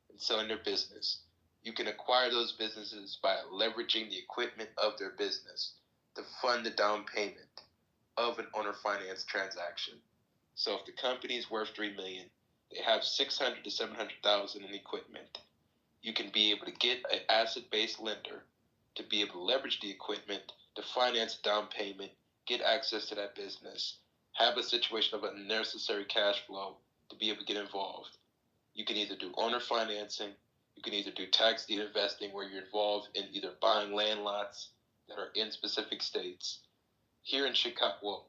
S1: and selling their business. You can acquire those businesses by leveraging the equipment of their business to fund the down payment of an owner finance transaction. So if the company is worth $3 million, they have $600,000 to $700,000 in equipment. You can be able to get an asset-based lender to be able to leverage the equipment to finance down payment, get access to that business, have a situation of unnecessary cash flow to be able to get involved. You can either do owner financing, you can either do tax deed investing where you're involved in either buying land lots that are in specific states. Here in Chicago,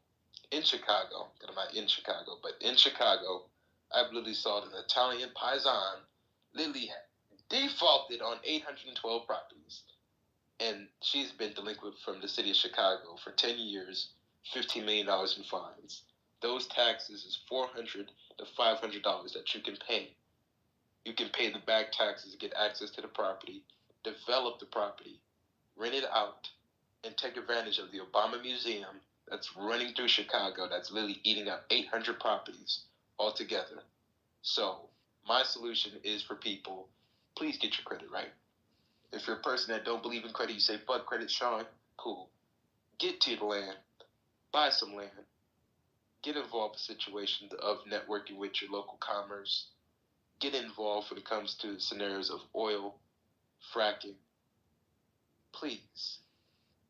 S1: I'm not in Chicago, but in Chicago, I've literally saw an Italian paisan literally defaulted on 812 properties. And she's been delinquent from the city of Chicago for 10 years, $15 million in fines. Those taxes is $400 to $500 that you can pay. You can pay the back taxes to get access to the property, develop the property, rent it out, and take advantage of the Obama Museum that's running through Chicago that's literally eating up 800 properties altogether. So my solution is for people, please get your credit right. If you're a person that don't believe in credit, you say, fuck credit, Sean, cool. Get to the land, buy some land, get involved in situations of networking with your local commerce, get involved when it comes to scenarios of oil, fracking, please.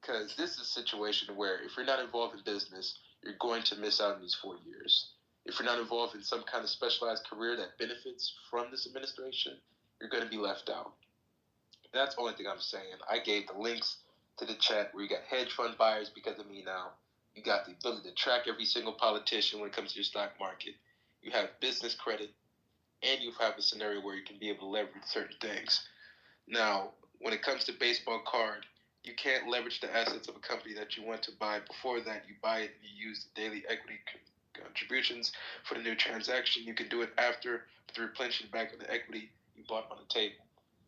S1: Because this is a situation where if you're not involved in business, you're going to miss out on these 4 years. If you're not involved in some kind of specialized career that benefits from this administration, you're going to be left out. That's the only thing I'm saying. I gave the links to the chat where you got hedge fund buyers because of me now. You got the ability to track every single politician when it comes to your stock market. You have business credit, and you have a scenario where you can be able to leverage certain things. Now, when it comes to baseball card, you can't leverage the assets of a company that you want to buy. Before that, you buy it and you use the daily equity contributions for the new transaction. You can do it after to replenish it back of the equity you bought on the table.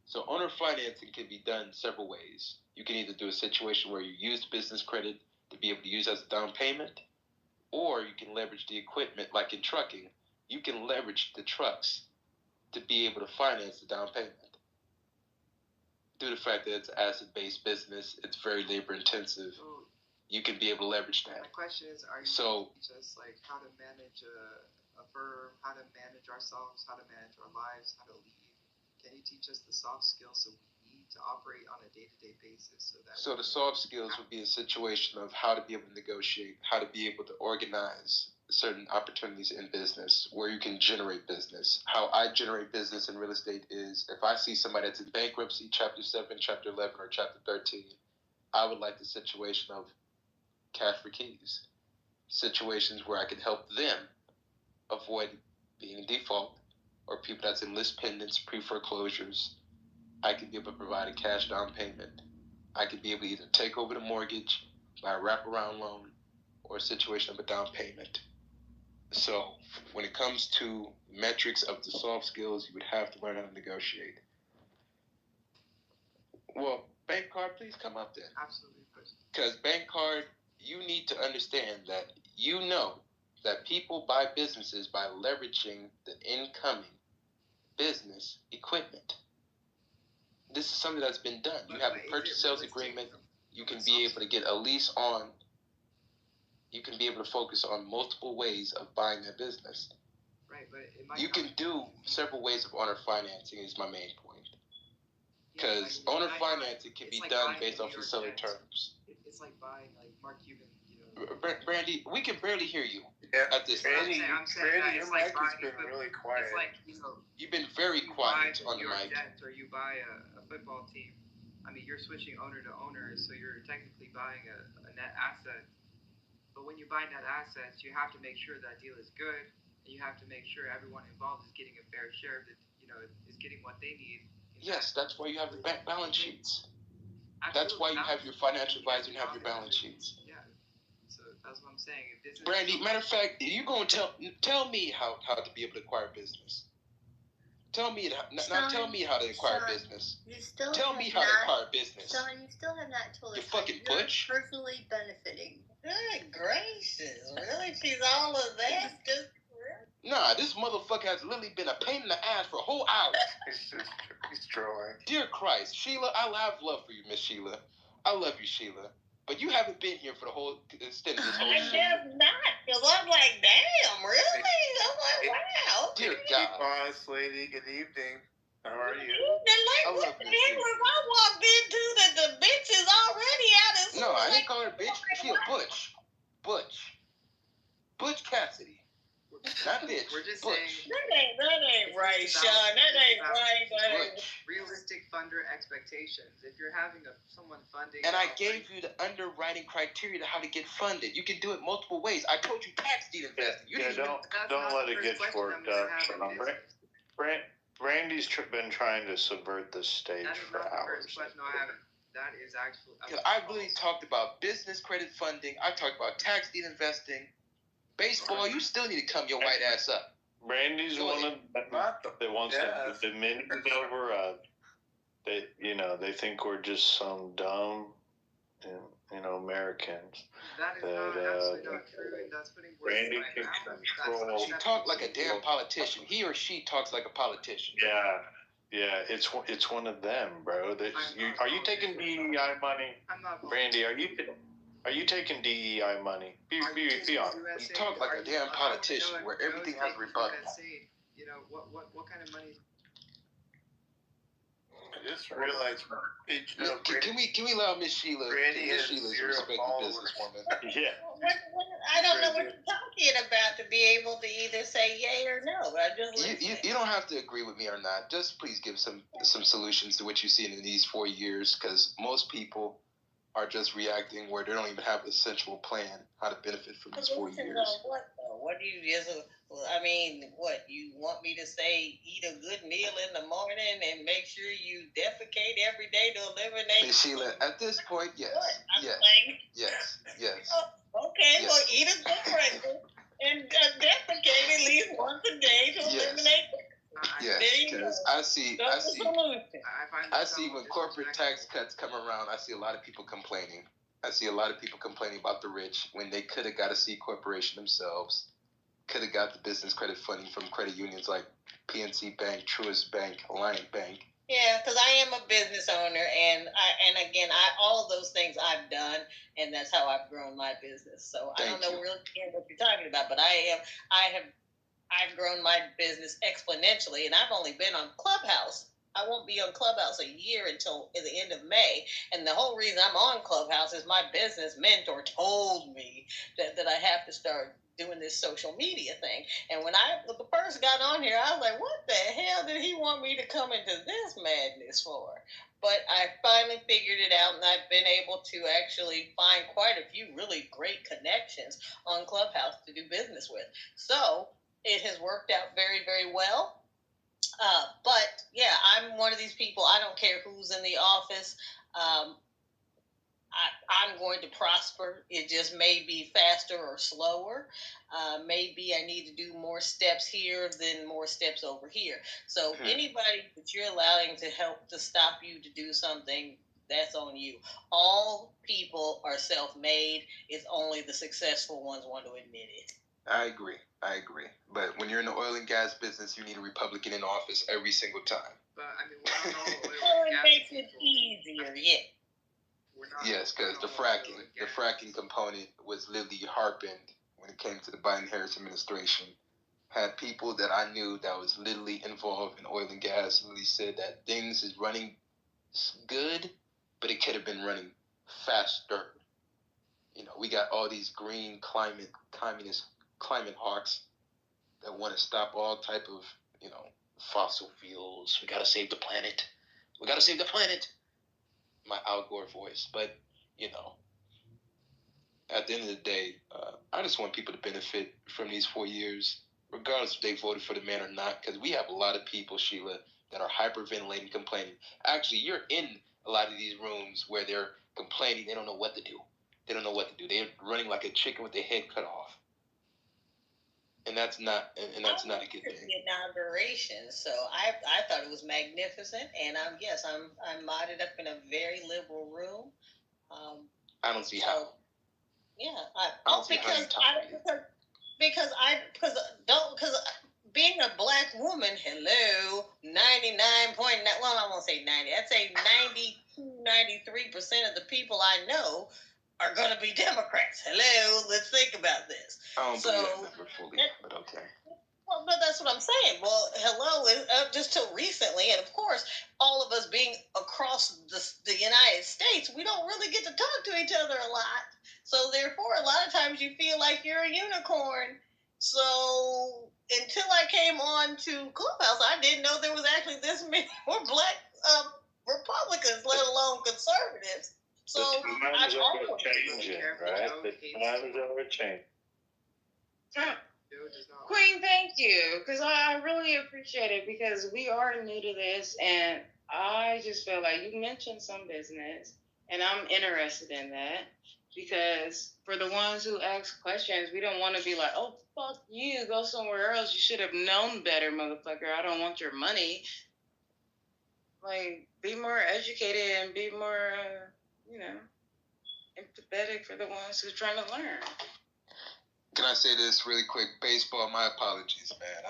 S1: So owner financing can be done several ways. You can either do a situation where you use business credit to be able to use as a down payment, or you can leverage the equipment like in trucking. You can leverage the trucks to be able to finance the down payment. Due to the fact that it's asset-based business, it's very labor-intensive. You can be able to leverage that.
S13: My question is, are you just like how to manage a firm, how to manage ourselves, how to manage our lives, how to lead? Can you teach us the soft skills that we need to operate on a day-to-day basis? So
S1: the soft skills would be a situation of how to be able to negotiate, how to be able to organize certain opportunities in business where you can generate business. How I generate business in real estate is if I see somebody that's in bankruptcy, Chapter 7, Chapter 11, or Chapter 13, I would like the situation of cash for keys. Situations where I can help them avoid being in default, or people that's in list pendants, pre-foreclosures. I can be able to provide a cash down payment. I can be able to either take over the mortgage, buy a wraparound loan, or a situation of a down payment. So when it comes to metrics of the soft skills, you would have to learn how to negotiate. Well, Bank card, please come up then.
S13: Absolutely.
S1: Because bank card, you need to understand that you know that people buy businesses by leveraging the incoming business equipment. This is something that's been done. You have a purchase sales agreement. You can be able to get a lease on. You can be able to focus on multiple ways of buying that business.
S13: Right, but it might
S1: you can do several ways of owner financing is my main point. Because owner financing can be done based off the seller terms.
S13: It's like buying like Mark Cuban,
S1: Brandy, we can barely hear you at this
S15: Brandy,
S1: point.
S13: I'm saying
S15: Brandy, your
S13: it's like
S15: mic has
S13: buying
S15: been really quiet.
S13: It's like,
S1: you've been very quiet on the mic.
S13: Jets or you buy a football team. I mean, you're switching owner to owner, so you're technically buying a net asset. But when you buy net assets, you have to make sure that deal is good, and you have to make sure everyone involved is getting a fair share that is getting what they need.
S1: Yes, that's why you have the bank balance sheets.
S13: Absolutely.
S1: That's why you have your financial advisor and have your balance sheets.
S13: Yeah. So that's what I'm saying. If
S1: Brandy, matter of fact, you gonna tell me how to be able to acquire business. Tell me tell me how to acquire business.
S18: You still
S1: tell me how to acquire business.
S18: Sean, you still have not told
S1: you
S18: us
S1: fucking
S18: how you're
S1: butch.
S18: personally benefiting.
S12: Good gracious, really? She's all of that? Just
S1: nah, this motherfucker has literally been a pain in the ass for a whole hour.
S15: He's trolling.
S1: Dear Christ, Sheila, I have love for you, Miss Sheila. I love you, Sheila. But you haven't been here for the whole extent of this whole
S12: I
S1: shit.
S12: guess not, because I'm like, damn, really? I'm like, wow.
S1: Dear God.
S15: Boss lady, good evening. How are you?
S12: Then like, what the hell have I walked into that the bitch is already out of
S1: No, I didn't call her a bitch. She a butch. Butch Cassidy. Not bitch.
S13: We're just
S1: butch.
S13: saying
S12: that ain't right, Sean. That ain't right.
S13: Realistic funder expectations. If you're having someone funding,
S1: and I gave you the underwriting criteria to how to get funded. You can do it multiple ways. I told you tax deed investing.
S2: Don't let it get worked up, Sean. Brandy's been trying to subvert the stage for hours.
S13: No, I haven't. That is actually.
S1: Because I really talked about business credit funding. I talked about tax deed investing. Baseball, you still need to come your white ass up.
S2: Brandy's one of them that wants to diminish over. They think we're just some dumb, Americans.
S13: That is absolutely not true, and that's putting words
S2: Brandy
S13: in my
S2: can
S13: mouth.
S2: control.
S1: She talked like a damn politician. He or she talks like a politician.
S2: Yeah, it's one of them, bro. Are you taking DEI money?
S13: I'm not.
S2: Brandy, are you taking DEI money? Be honest.
S1: You talk like a damn politician where everything has a rebuttal.
S13: What kind of money?
S15: I just realized.
S1: Can we allow Miss Sheila?
S15: Brandy
S1: Miss Sheila's a respected businesswoman.
S2: Yeah.
S12: I don't know what you're talking about to be able to either say yay or no. But I just
S1: you don't have to agree with me or not. Just please give some solutions to what you've seen in these 4 years, because most people are just reacting where they don't even have a central plan how to benefit from these 4 years.
S12: What do you just? I mean, what you want me to say? Eat a good meal in the morning and make sure you defecate every day to eliminate.
S1: Miss Sheila, at this point, yes.
S12: Okay, well, eat a good breakfast and defecate at least once a day to eliminate.
S1: Yes, because I see when corporate tax cuts come around, I see a lot of people complaining. I see a lot of people complaining about the rich when they could have got a C corporation themselves, could have got the business credit funding from credit unions like PNC Bank, Truist Bank, Alliant Bank.
S12: Yeah, because I am a business owner, and again, all of those things I've done, and that's how I've grown my business. So I don't know really what you're talking about, but I've grown my business exponentially, and I've only been on Clubhouse. I won't be on Clubhouse a year until the end of May, and the whole reason I'm on Clubhouse is my business mentor told me that I have to start doing this social media thing. And when the first got on here, I was like, what the hell did he want me to come into this madness for? But I finally figured it out, and I've been able to actually find quite a few really great connections on Clubhouse to do business with. So it has worked out very, very well. But yeah, I'm one of these people. I don't care who's in the office. I'm going to prosper. It just may be faster or slower. Maybe I need to do more steps here than more steps over here. So anybody that you're allowing to help to stop you to do something,
S20: that's on you. All people are self-made. It's only the successful ones want to admit it.
S1: I agree. But when you're in the oil and gas business, you need a Republican in office every single time.
S13: But I mean, we're not all
S20: Well, it makes it easier, yeah.
S1: Yes, because the fracking component was literally harpened when it came to the Biden-Harris administration. Had people that I knew that was literally involved in oil and gas literally said that things is running good, but it could have been running faster. You know, we got all these green communist climate hawks that want to stop all type of, you know, fossil fuels. We got to save the planet. My Al Gore voice. But, you know, at the end of the day, I just want people to benefit from these 4 years, regardless if they voted for the man or not, because we have a lot of people, Sheila, that are hyperventilating, complaining. Actually, you're in a lot of these rooms where they're complaining. They don't know what to do. They're running like a chicken with their head cut off. And that's not a good thing.
S20: The inauguration, so I thought it was magnificent, and I'm modded up in a very liberal room.
S1: I don't see how.
S20: Yeah, because being a black woman, hello, 99.9. Well, I won't say 90. I'd say 93% of the people I know are going to be Democrats. Hello, let's think about this.
S1: I don't believe that number fully, but okay.
S20: Well, but that's what I'm saying. Well, hello, just till recently, and of course, all of us being across the United States, we don't really get to talk to each other a lot. So therefore, a lot of times you feel like you're a unicorn. So until I came on to Clubhouse, I didn't know there was actually this many more black Republicans, let alone conservatives. So
S2: the times are changing, right? The times are changing.
S12: Queen, thank you, because I really appreciate it, because we are new to this, and I just feel like you mentioned some business, and I'm interested in that, because for the ones who ask questions, we don't want to be like, oh, fuck you, go somewhere else, you should have known better, motherfucker, I don't want your money. Like, be more educated and be more, empathetic for the ones who are trying to learn.
S1: Can I say this really quick? Baseball, my apologies, man.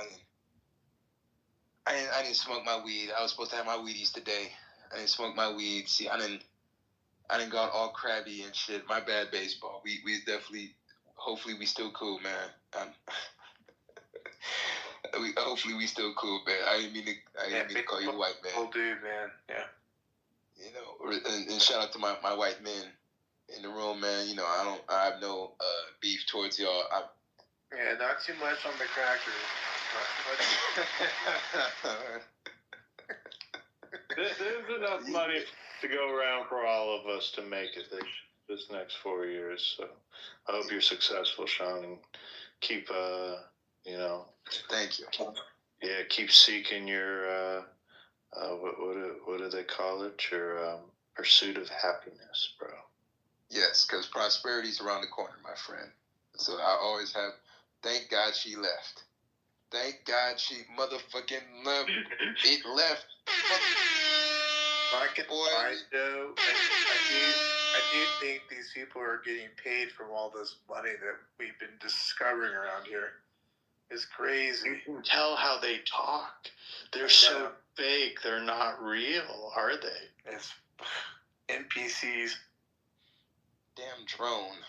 S1: I didn't smoke my weed. I was supposed to have my Wheaties today. I didn't smoke my weed. See, I didn't got all crabby and shit. My bad, baseball. We definitely, hopefully we still cool, man. Hopefully we still cool, man. I didn't mean to call you white, man.
S15: Cool dude, man. Yeah.
S1: You know, and shout out to my white men in the room, man. You know, I have no beef towards y'all.
S15: Yeah, not too much on the crackers. Not too much.
S2: There's enough money to go around for all of us to make it this next 4 years. So I hope you're successful, Sean, and keep,
S1: Thank you.
S2: Yeah, keep seeking your, what do they call it? Your pursuit of happiness, bro.
S1: Yes, because prosperity's around the corner, my friend. So I always have, thank God she left. Thank God she motherfucking left. It left.
S15: I do think these people are getting paid from all this money that we've been discovering around here. It's crazy.
S2: You can tell how they talk. They're so fake. They're not real, are they?
S15: It's NPCs.
S1: Damn drone.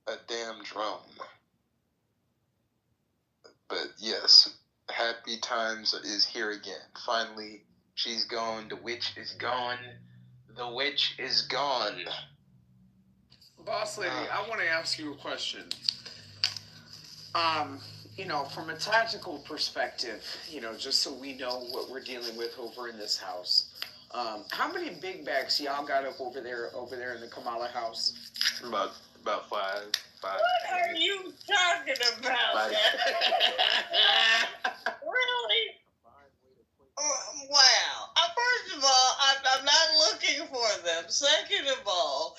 S1: A damn drone. But yes, happy times is here again. Finally, she's gone. The witch is gone. The witch is gone.
S3: Boss lady, I want to ask you a question. From a tactical perspective, just so we know what we're dealing with over in this house. How many big bags y'all got up over there in the Kamala house?
S1: About five.
S20: What are you talking about? Really? Wow. First of all, I'm not looking for them. Second of all,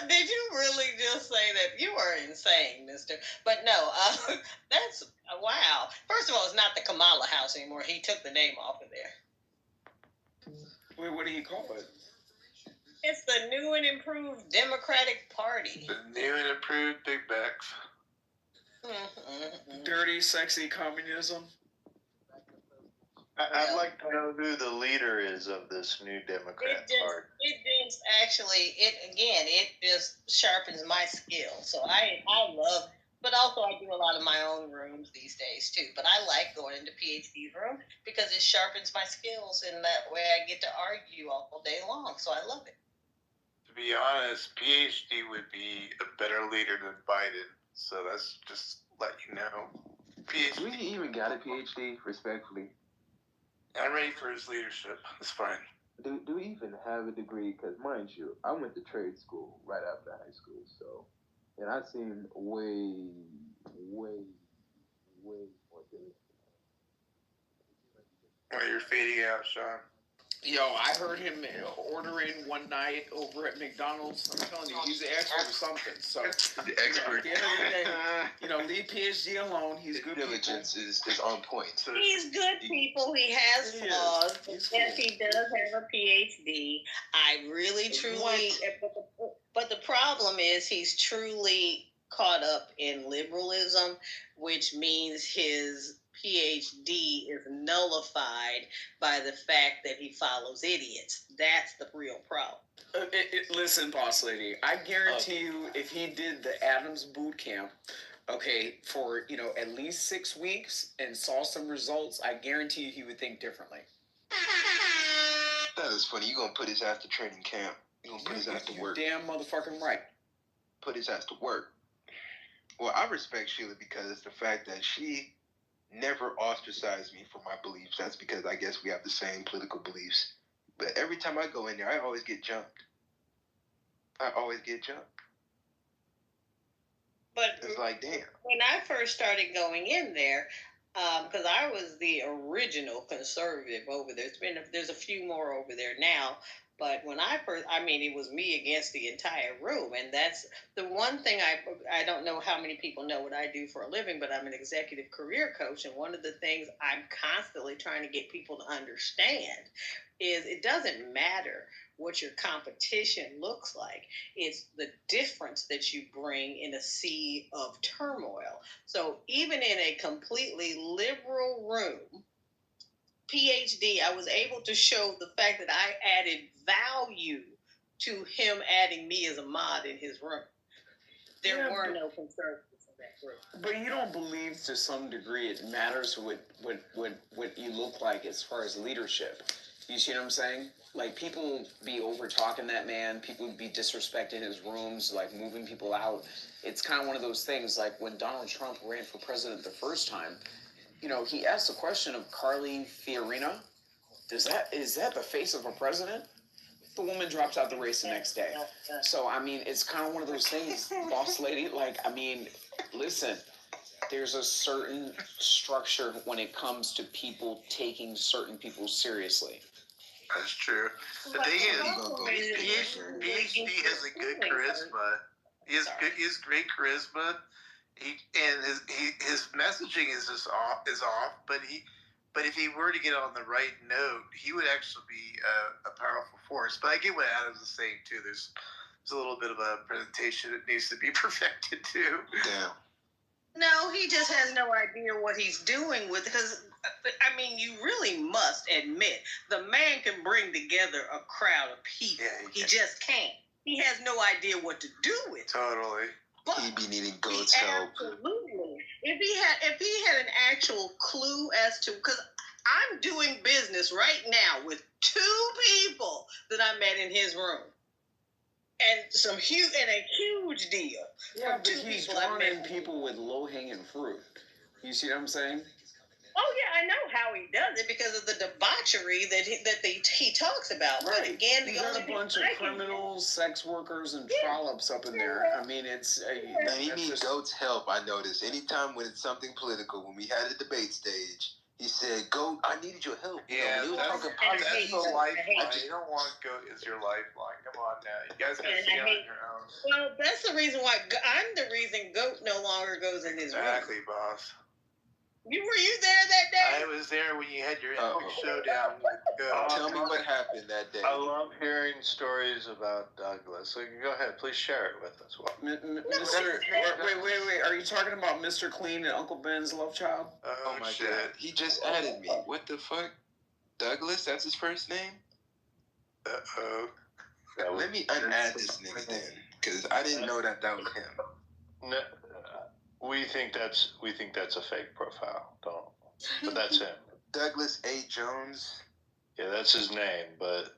S20: did you really just say that? You are insane, mister. But no, that's, wow. First of all, it's not the Kamala house anymore. He took the name off of there.
S3: Wait, what do you call it?
S20: It's the new and improved Democratic Party.
S15: The new and improved Big Macs.
S3: Dirty, sexy communism.
S2: I'd like to know who the leader is of this new Democrat Party.
S20: It just sharpens my skills. So I love, but also I do a lot of my own rooms these days too. But I like going into PhD's room because it sharpens my skills, and that way I get to argue all day long. So I love it.
S15: To be honest, PhD would be a better leader than Biden. So that's just let you know. PhD.
S21: Do we even got a PhD, respectfully?
S15: I'm ready for his leadership. It's fine.
S21: Do we even have a degree? Because mind you, I went to trade school right after high school, so, and I've seen way more things.
S15: Oh, you're fading out, Sean.
S3: Yo, I heard him ordering one night over at McDonald's. I'm telling you, he's the expert of something. So
S1: the expert.
S3: At the end of the day, leave PhD alone. He's good.
S1: Diligence is on point. So
S20: he's good people. He has flaws. Yes, he does have a PhD. I really, truly. But the problem is he's truly caught up in liberalism, which means his PhD is nullified by the fact that he follows idiots. That's the real problem.
S3: Listen, boss lady, I guarantee you, if he did the Adams boot camp, for at least 6 weeks and saw some results, I guarantee you he would think differently.
S1: That is funny. You're gonna put his ass to training camp. You're gonna put his ass to work.
S3: Damn motherfucking right.
S1: Put his ass to work. Well, I respect Sheila because the fact that she never ostracized me for my beliefs. That's because I guess we have the same political beliefs. But every time I go in there, I always get jumped. But it's like, damn.
S20: When I first started going in there, because I was the original conservative over there. There's a few more over there now. But when I first, it was me against the entire room. And that's the one thing I don't know how many people know what I do for a living, but I'm an executive career coach. And one of the things I'm constantly trying to get people to understand is it doesn't matter what your competition looks like. It's the difference that you bring in a sea of turmoil. So even in a completely liberal room, PhD, I was able to show the fact that I added value to him adding me as a mod in his room. There were no conservatives in that room.
S3: But you don't believe to some degree it matters what you look like as far as leadership. You see what I'm saying? Like, people be over-talking that man. People be disrespecting his rooms, like moving people out. It's kind of one of those things, like when Donald Trump ran for president the first time, he asked the question of Carly Fiorina. Is that the face of a president? The woman drops out the race the next day. So, it's kind of one of those things, boss lady. Listen, there's a certain structure when it comes to people taking certain people seriously.
S15: That's true. The thing is, PhD has a good charisma. He has great charisma. His messaging is off, but if he were to get on the right note, he would actually be a powerful force. But I get what Adams is saying too. There's a little bit of a presentation that needs to be perfected too.
S1: Damn.
S20: No, he just has no idea what he's doing with it. Because you really must admit the man can bring together a crowd of people. Yeah, he just can't. He has no idea what to do with it.
S15: Totally.
S20: But
S1: he'd be needing goat's help.
S20: Absolutely. If he had an actual clue as to, because I'm doing business right now with 2 people that I met in his room, and a huge deal.
S3: Yeah, but he's drawing in people with low-hanging fruit. You see what I'm saying?
S20: Oh yeah, I know how he does it because of the debauchery that he talks about.
S3: Right.
S20: But again,
S3: he got a bunch of criminals, sex workers, and trollops up in there. And he
S1: needs Goat's help. I noticed. Anytime when it's something political, when we had a debate stage, he said, "Goat, I needed your help."
S15: Yeah, that's the lifeline. You don't want Goat as your lifeline. Come on now, you guys have to see on your own.
S20: Well, that's the reason why I'm the reason Goat no longer goes in his room.
S15: Exactly, boss.
S20: Were you there that day?
S15: I was there when you had your epic showdown with Goat.
S1: Tell me what happened that day.
S2: I love hearing stories about Douglas. So go ahead, please share it with us.
S3: Wait. Are you talking about Mr. Clean and Uncle Ben's love child?
S1: Oh my
S15: shit.
S1: God. He just added me. What the fuck? Douglas? That's his first name?
S15: Uh-oh.
S1: Let me unadd this nigga then. Because I didn't know that was him.
S2: No, we think that's a fake profile. But that's him.
S1: Douglas A. Jones.
S2: Yeah, that's his name, but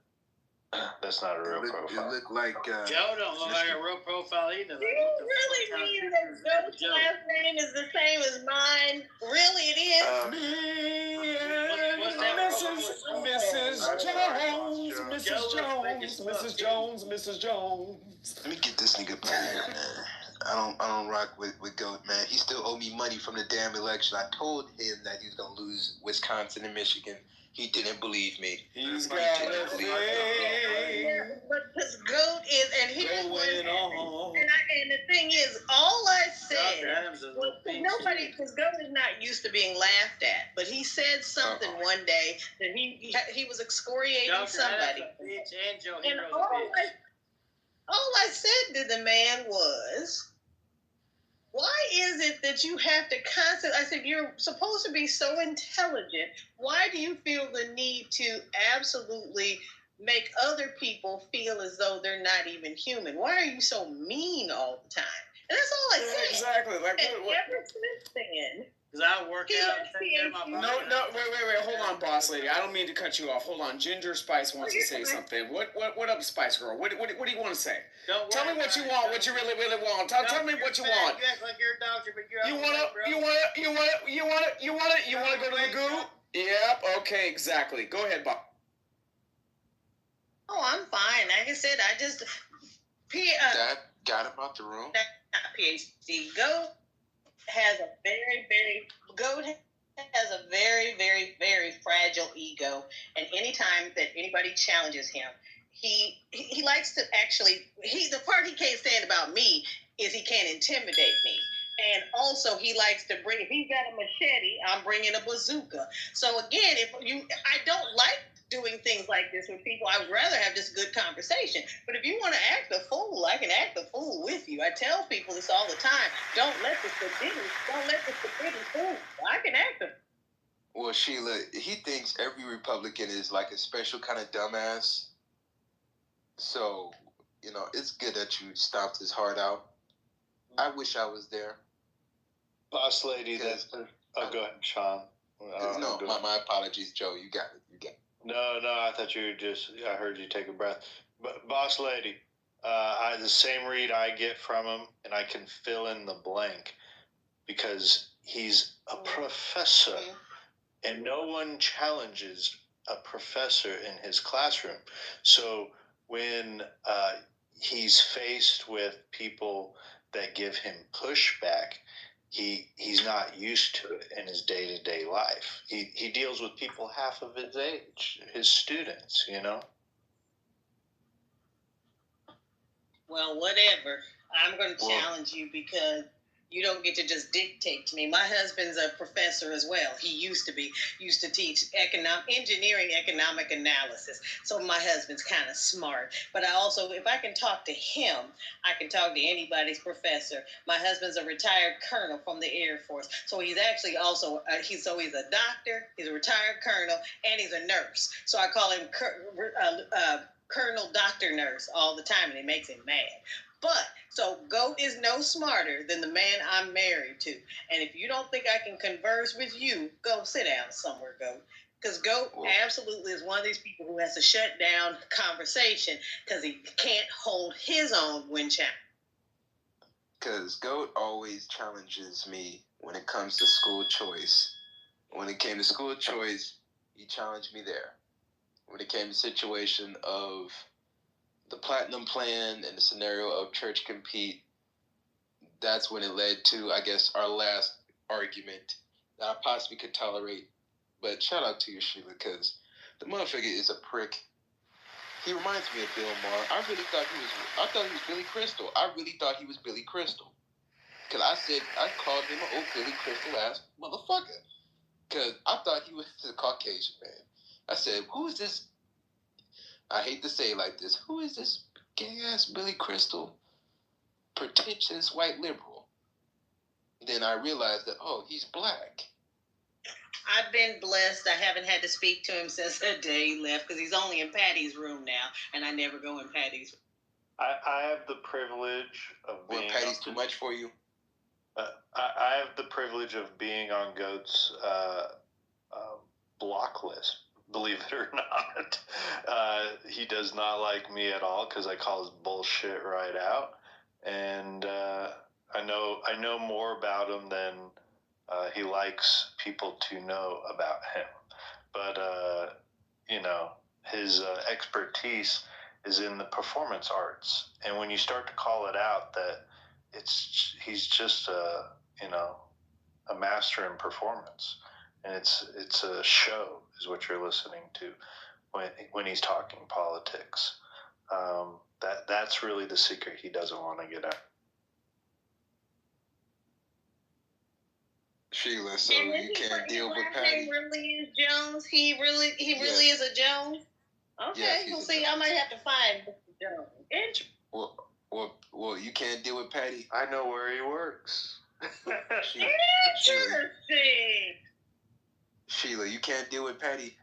S2: that's not a real profile.
S1: It looked like
S11: Joe don't look like a real profile either.
S20: Do you really mean that Goat's last name is the same as mine? Really, it is?
S3: Mrs. Jones.
S1: Let me get this nigga back here, man. I don't rock with Goat, man. He still owe me money from the damn election. I told him that he was gonna lose Wisconsin and Michigan. He didn't believe me.
S3: He's got a thing.
S20: But because Goat is, and here's what, and the thing is, all I said was because Goat is not used to being laughed at, but he said something one day that he was excoriating somebody, and all I said to the man was, why is it that you have to constantly, I said, you're supposed to be so intelligent. Why do you feel the need to absolutely make other people feel as though they're not even human? Why are you so mean all the time? And that's all I said.
S3: Exactly. Like,
S20: ever since then,
S11: because I work out and take care of my body.
S3: No, wait. Hold on, boss lady. I don't mean to cut you off. Hold on. Ginger Spice wants to say something. What up, Spice Girl? What do you want to say? Tell me what you want. What you really want. Tell me what you want.
S11: You act like you're a doctor, but you're
S3: You want to go to the goo? Yep. Okay. Exactly. Go ahead, Bob.
S20: oh, I'm fine. Like I said, I just
S1: Dad got him out the room.
S20: PhD. Goat has a very, very, very fragile ego, and anytime that anybody challenges him, he likes to actually. The part he can't stand about me is he can't intimidate me. And also, he likes to bring. If he's got a machete, I'm bringing a bazooka. So again, I don't like doing things like this with people. I would rather have just good conversation. But if you want to act a fool, I can act a fool with you. I tell people this all the time. Don't let the stupidity fool. I can act a.
S1: Well, Sheila, he thinks every Republican is like a special kind of dumbass. So, it's good that you stomped his heart out. I wish I was there.
S2: Boss lady, go ahead, Sean.
S1: My apologies, Joe. You got it.
S2: No, I thought I heard you take a breath. But boss lady, the same read I get from him, and I can fill in the blank because he's a professor, and no one challenges a professor in his classroom. So when he's faced with people that give him pushback, he's not used to it in his day-to-day life. He deals with people half of his age, his students,
S20: Well, whatever. I'm going to challenge you because you don't get to just dictate to me. My husband's a professor as well. He used to teach engineering economic analysis. So my husband's kind of smart. But I also, if I can talk to him, I can talk to anybody's professor. My husband's a retired colonel from the Air Force. So he's actually also, he's a doctor, he's a retired colonel, and he's a nurse. So I call him Colonel Doctor Nurse all the time, and it makes him mad. But, so Goat is no smarter than the man I'm married to. And if you don't think I can converse with you, go sit down somewhere, Goat. Because Goat absolutely is one of these people who has to shut down conversation because he can't hold his own when challenged.
S1: Because Goat always challenges me when it comes to school choice. When it came to school choice, he challenged me there. When it came to the situation of the platinum plan and the scenario of church compete, that's when it led to, I guess, our last argument that I possibly could tolerate. But shout out to you, Sheila, because the motherfucker is a prick. He reminds me of Bill Maher. I thought he was Billy Crystal. I really thought he was Billy Crystal. Because I called him an old Billy Crystal ass motherfucker. because I thought he was a Caucasian man. I said, who is this? I hate to say it like this. Who is this gay-ass Billy Crystal, pretentious white liberal? Then I realized that, oh, he's black.
S20: I've been blessed. I haven't had to speak to him since the day he left because he's only in Patty's room now, and I never go in Patty's.
S2: I have the privilege of being.
S1: Patty's too much for you?
S2: I have the privilege of being on Goat's block list. Believe it or not, he does not like me at all because I call his bullshit right out, and I know more about him than he likes people to know about him. But his expertise is in the performance arts, and when you start to call it out that he's just a master in performance, and it's a show is what you're listening to when he's talking politics. That's really the secret he doesn't want to get out.
S1: Sheila, so you can't deal with Patty.
S20: His name really is Jones. He really is a Jones. Okay,
S1: yes,
S20: well, see, I might have to find Mr. Jones.
S1: Well, you can't deal with Patty.
S2: I know where he works.
S1: Sheila, you can't deal with Patty.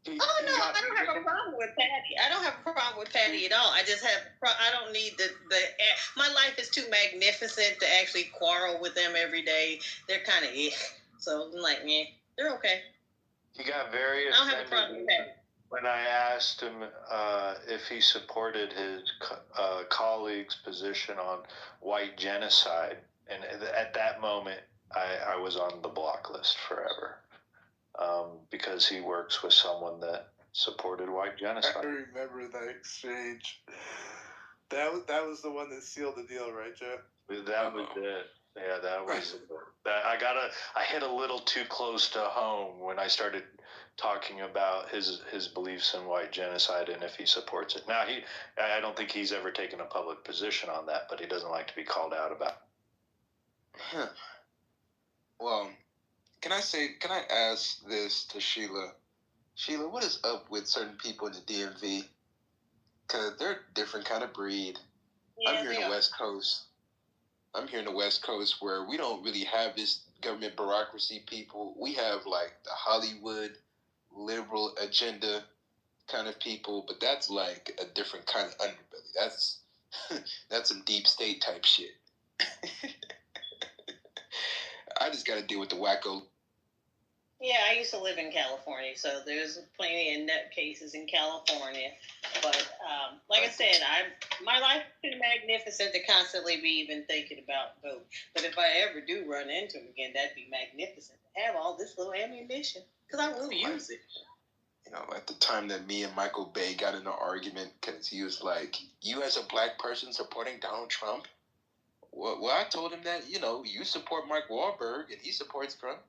S20: Oh no, I don't have a problem with Patty. I don't have a problem with Patty at all. I just have I don't need the my life is too magnificent to actually quarrel with them every day. They're kind of so I'm like, they're okay.
S2: He got very
S20: I don't have a problem with Patty.
S2: When I asked him if he supported his colleague's position on white genocide, and at that moment I was on the block list forever. Because he works with someone that supported white genocide.
S15: I remember that exchange. That was the one that sealed the deal, right, Joe?
S2: That was it. Yeah, that was that. I hit a little too close to home when I started talking about his beliefs in white genocide and if he supports it. Now I don't think he's ever taken a public position on that, but he doesn't like to be called out about it.
S1: Huh. Well, can I ask this to Sheila? Sheila, what is up with certain people in the DMV? Because they're a different kind of breed.
S20: Yeah,
S1: I'm here in the West Coast. I'm here in the West Coast where we don't really have this government bureaucracy people. We have like the Hollywood liberal agenda kind of people, but that's like a different kind of underbelly. That's some deep state type shit. I just got to deal with the wacko.
S20: Yeah, I used to live in California, so there's plenty of nutcases in California. But like I said, my life is too magnificent to constantly be even thinking about vote. But if I ever do run into him again, that'd be magnificent to have all this little ammunition, because I will use it.
S1: You know, at the time that me and Michael Bay got in an argument because he was like, you as a black person supporting Donald Trump? Well, I told him that, you support Mark Wahlberg and he supports Trump.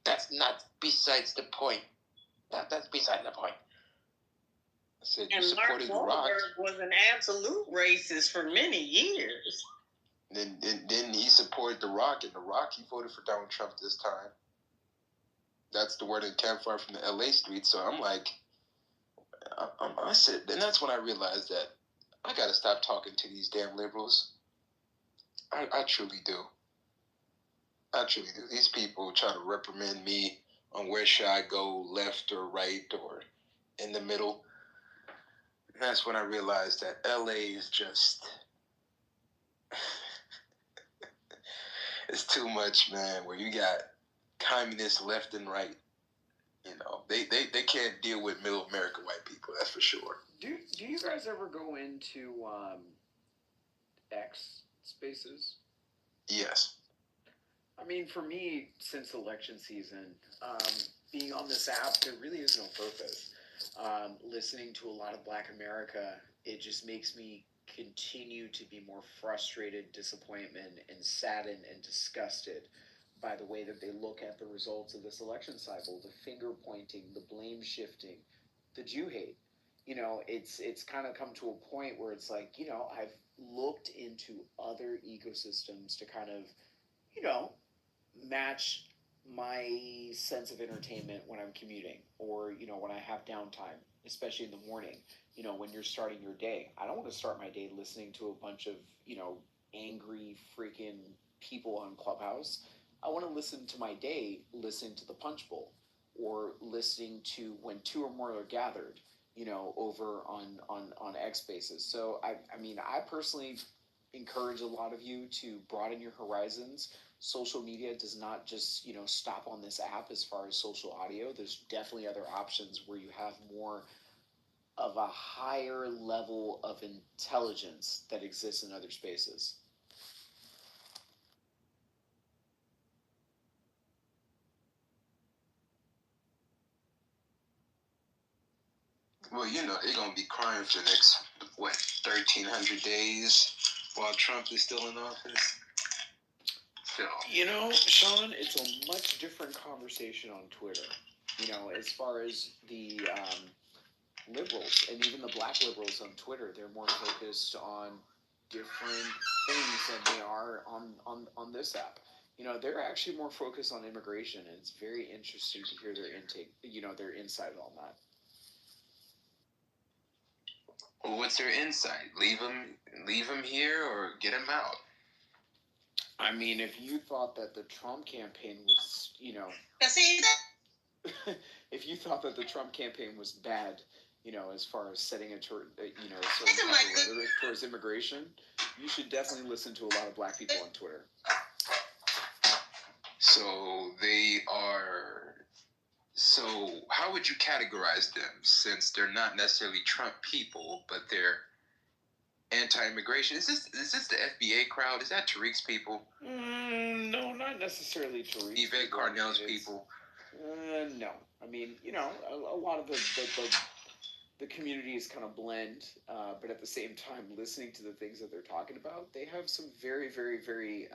S1: That's not besides the point. That's beside the point. I said, you supported The Rock.
S20: Mark Wahlberg was an absolute racist for many years.
S1: Then he supported The Rock, and The Rock, he voted for Donald Trump this time. That's the word in campfire from the LA streets. So I'm like, I said, and that's when I realized that I got to stop talking to these damn liberals. I truly do. I truly do. These people try to reprimand me on where should I go, left or right or in the middle. And that's when I realized that LA is just... it's too much, man, where you got communists left and right. They can't deal with middle America white people, that's for sure.
S6: Do you guys ever go into X spaces?
S1: Yes.
S6: I mean, for me, since election season, being on this app, there really is no purpose. Listening to a lot of Black America, it just makes me continue to be more frustrated, disappointment, and saddened and disgusted by the way that they look at the results of this election cycle, the finger pointing, the blame shifting, the Jew hate. It's kind of come to a point where it's like, I've looked into other ecosystems to kind of, match my sense of entertainment when I'm commuting, or when I have downtime, especially in the morning. When you're starting your day, I don't want to start my day listening to a bunch of angry freaking people on Clubhouse. I want to listen to my day listening to the Punch Bowl, or listening to when two or more are gathered, over on X Spaces. So I personally encourage a lot of you to broaden your horizons. Social media does not just stop on this app as far as social audio. There's definitely other options where you have more of a higher level of intelligence that exists in other spaces.
S1: Well, they're gonna be crying for the next 1,300 days while Trump is still in office. So
S6: Sean, it's a much different conversation on Twitter. As far as the liberals and even the black liberals on Twitter, they're more focused on different things than they are on this app. They're actually more focused on immigration, and it's very interesting to hear their intake, their insight on that.
S1: Well, what's their insight? Leave them here or get them out?
S6: I mean, if you thought that the Trump campaign was, if you thought that the Trump campaign was bad, as far as setting a certain type of rhetoric towards immigration, you should definitely listen to a lot of black people on Twitter.
S1: So they are. So how would you categorize them, since they're not necessarily Trump people, but they're anti-immigration? Is this the FBA crowd? Is that Tariq's people?
S6: No, not necessarily Tariq.
S1: Yvette Carnell's people?
S6: No. I mean, a lot of the communities kind of blend, but at the same time, listening to the things that they're talking about, they have some very, very, very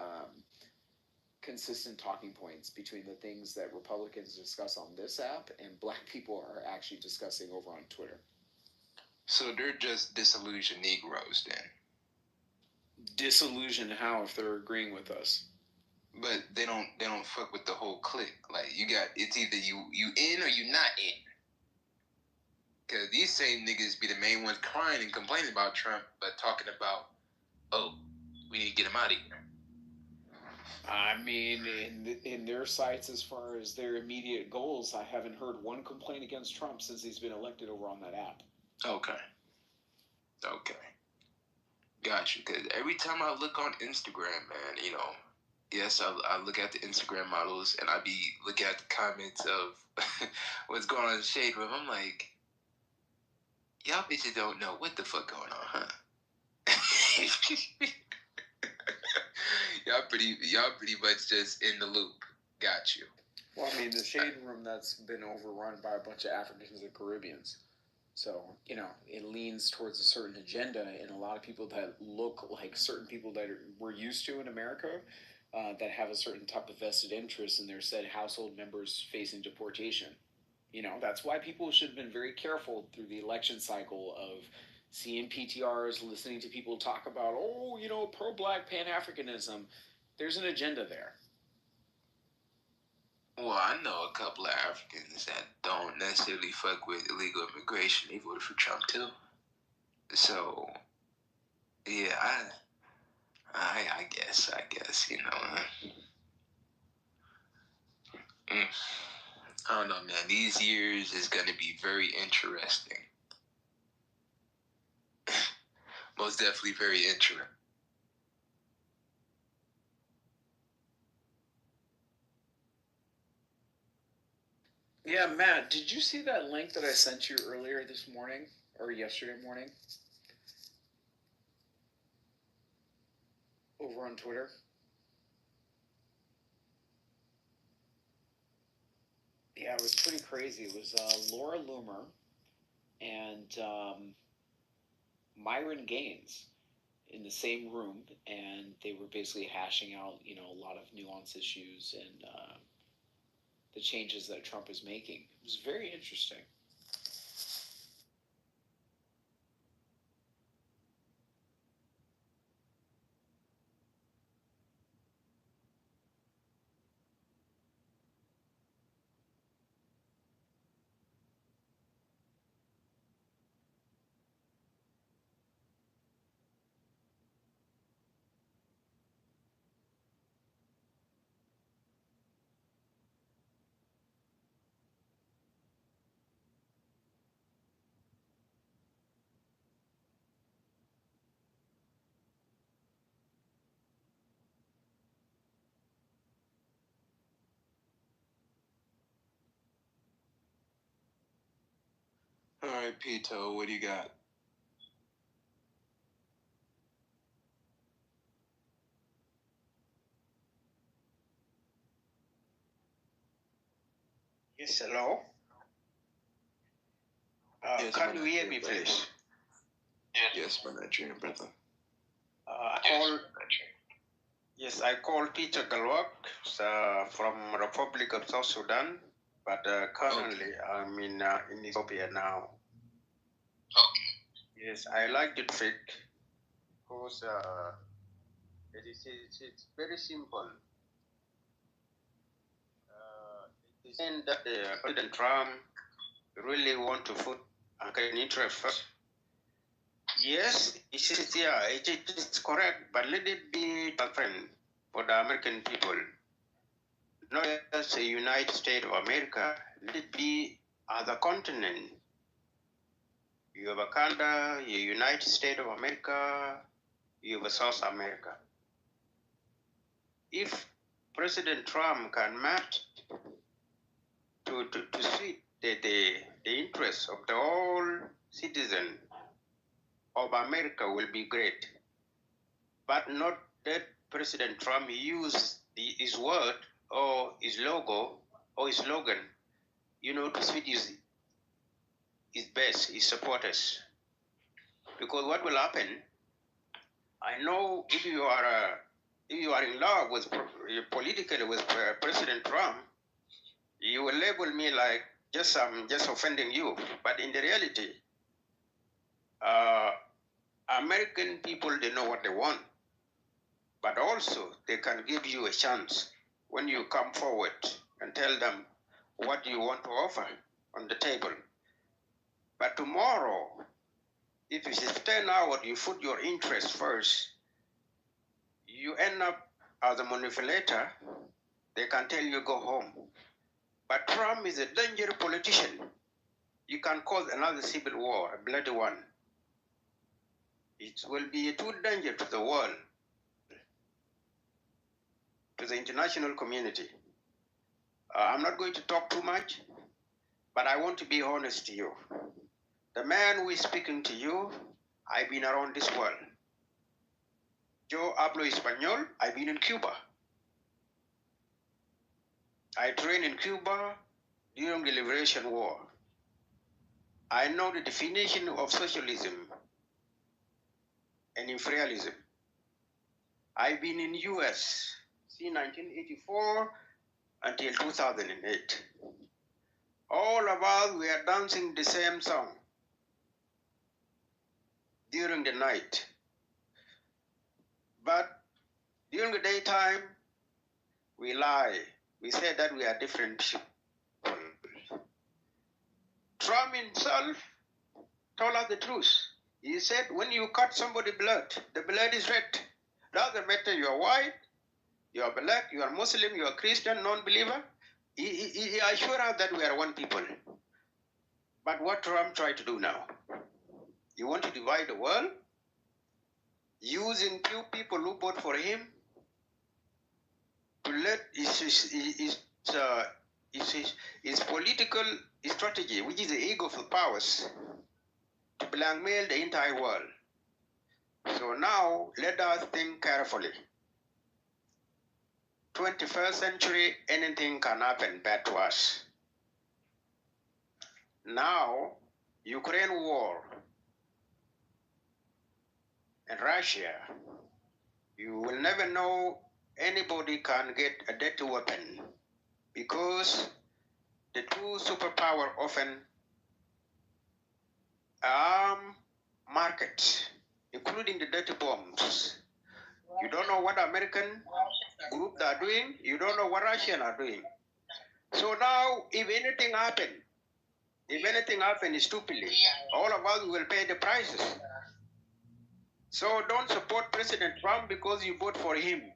S6: consistent talking points between the things that Republicans discuss on this app and black people are actually discussing over on Twitter.
S1: So they're just disillusioned Negroes then?
S6: Disillusioned how, if they're agreeing with us?
S1: But they don't fuck with the whole clique. Like, it's either you in or you not in. Because these same niggas be the main ones crying and complaining about Trump, but talking about, we need to get him out of here.
S6: I mean, in their sights, as far as their immediate goals, I haven't heard one complaint against Trump since he's been elected over on that app.
S1: Okay. Gotcha. Because every time I look on Instagram, man, yes, I look at the Instagram models and I be looking at the comments of what's going on in the shade room. I'm like, y'all bitches don't know what the fuck going on, huh? Y'all pretty much just in the loop. Got you.
S6: Well, I mean, the shade room that's been overrun by a bunch of Africans and Caribbeans. So, it leans towards a certain agenda, and a lot of people that look like certain people that we're used to in America, that have a certain type of vested interest in their said household members facing deportation. That's why people should have been very careful through the election cycle of seeing PTRs, listening to people talk about, pro-black Pan-Africanism. There's an agenda there.
S1: Well, I know a couple of Africans that don't necessarily fuck with illegal immigration. They voted for Trump too. So, yeah, I guess, I don't know, man. These years is gonna be very interesting. Most definitely very interesting.
S6: Yeah, Matt, did you see that link that I sent you earlier this morning, or yesterday morning? Over on Twitter? Yeah, it was pretty crazy. It was Laura Loomer and Myron Gaines in the same room, and they were basically hashing out, a lot of nuanced issues and the changes that Trump is making. It was very interesting.
S1: All right, Pito, what do you got?
S5: Yes, hello.
S1: Yes,
S5: Can you hear me, please?
S1: Yes, my Nigerian brother.
S5: I call Peter Galwak from Republic of South Sudan, but currently I'm in Ethiopia now. Yes, I like the topic because it's very simple. It's saying that President Trump really want to put American interest first. Yes, it is correct, but let it be different for the American people. Not just the United States of America, let it be other continent. You have a Canada, you have United States of America, you have a South America. If President Trump can match to suit the interests of the whole citizen of America will be great. But not that President Trump use his word or his logo or his slogan, to suit his base, his supporters. Because what will happen, I know if you are in love with politically with President Trump, you will label me like I'm just offending you. But in the reality, American people, they know what they want. But also, they can give you a chance when you come forward and tell them what you want to offer on the table. But tomorrow, if you stand out, you put your interest first, you end up as a manipulator, they can tell you go home. But Trump is a dangerous politician. You can cause another civil war, a bloody one. It will be too dangerous to the world, to the international community. I'm not going to talk too much, but I want to be honest to you. The man who is speaking to you, I've been around this world. Yo hablo español, I've been in Cuba. I trained in Cuba during the Liberation War. I know the definition of socialism and imperialism. I've been in US since 1984 until 2008. All of us were dancing the same song during the night. But during the daytime, we lie. We say that we are different people. Trump himself told us the truth. He said, when you cut somebody's blood, the blood is red. Doesn't matter you are white, you are black, you are Muslim, you are Christian, non-believer. He assured us that we are one people. But what Trump tried to do now? You want to divide the world? Using few people who vote for him to let his political strategy, which is the ego of powers, to blackmail the entire world. So now let us think carefully. 21st century, anything can happen bad to us. Now, Ukraine war and Russia, you will never know anybody can get a dirty weapon because the two superpowers often market, including the dirty bombs. You don't know what American group are doing. You don't know what Russians are doing. So now, if anything happens stupidly, all of us will pay the prices. So don't support President Trump because you vote for him.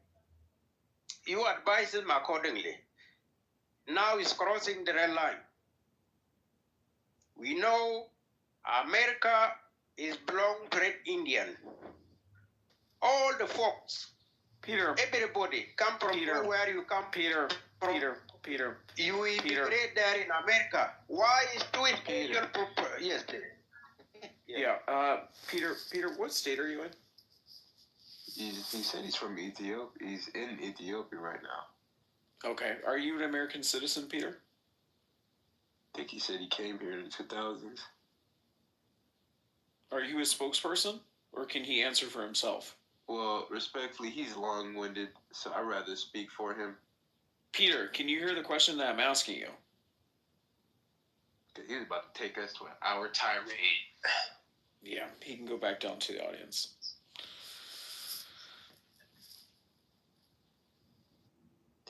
S5: You advise him accordingly. Now he's crossing the red line. We know America is belong to Red Indian. All the folks, everybody come from where you come.
S3: Peter.
S5: You immigrate there in America. Why is too individual? Yes, please.
S3: Yeah. Peter, what state are you in?
S1: He said he's from Ethiopia. He's in Ethiopia right now.
S3: Okay. Are you an American citizen, Peter?
S1: I think he said he came here in the 2000s.
S3: Are you his spokesperson, or can he answer for himself?
S1: Well, respectfully, he's long-winded, so I'd rather speak for him.
S3: Peter, can you hear the question that I'm asking you?
S1: Because he's about to take us to an hour tirade.
S3: Yeah, he can go back down to the audience.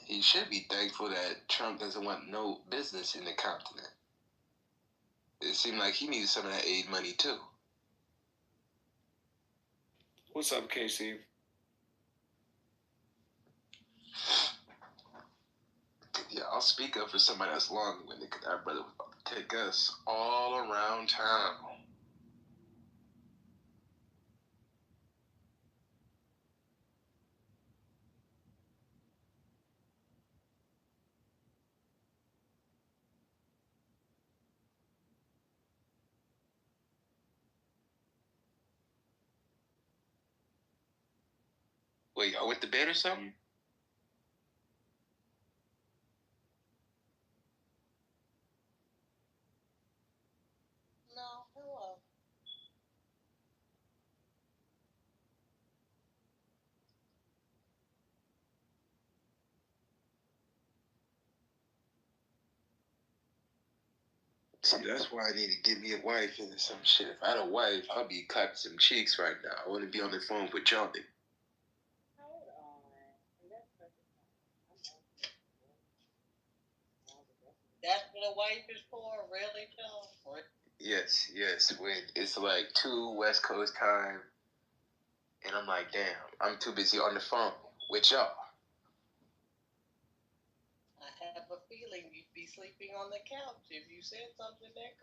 S1: He should be thankful that Trump doesn't want no business in the continent. It seemed like he needs some of that aid money, too.
S3: What's up, Casey?
S1: Yeah, I'll speak up for somebody that's long-winded, because our brother was about to take us all around town. Wait, y'all went to bed or something?
S20: No, hello.
S1: See, that's why I need to get me a wife and some shit. If I had a wife, I'd be cutting some cheeks right now. I wouldn't be on the phone with y'all.
S20: That's what a wife is for, really, Joe?
S1: Yes. When it's like 2 West Coast time, and I'm like, damn, I'm too busy on the phone with y'all.
S20: I have a feeling you'd be sleeping on the couch if you said something that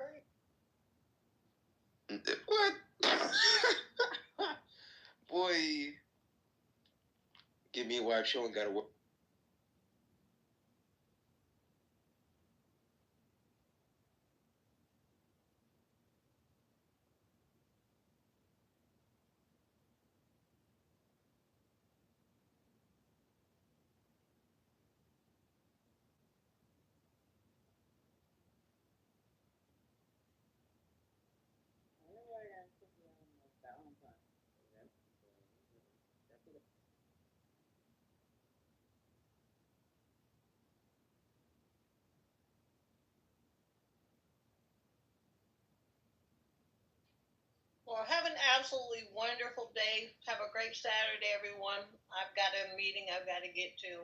S20: crazy.
S1: What? Boy, give me a wife, she ain't gotta work.
S20: Well, have an absolutely wonderful day. Have a great Saturday, everyone. I've got a meeting I've got to get to.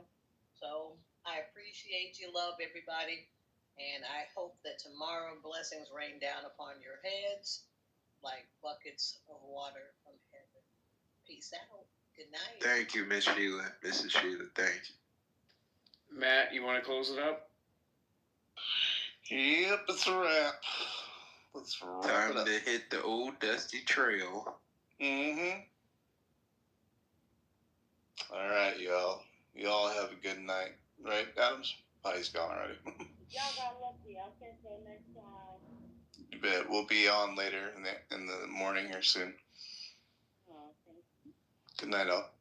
S20: So I appreciate you, love everybody. And I hope that tomorrow blessings rain down upon your heads like buckets of water from heaven. Peace out. Good night.
S1: Thank you, Miss Sheila. Mrs. Sheila, thank you.
S3: Matt, you want to close it up?
S16: Yep, it's a wrap. Let's wrap
S1: Time
S16: it up.
S1: to hit the old dusty trail.
S16: Mm-hmm. All right, y'all. Y'all have a good night. Right, Adams? Oh, he's gone already.
S9: Y'all got lucky. I'll catch you next time.
S16: You bet. We'll be on later in the morning here soon.
S9: Oh, thank you.
S16: Good night, all.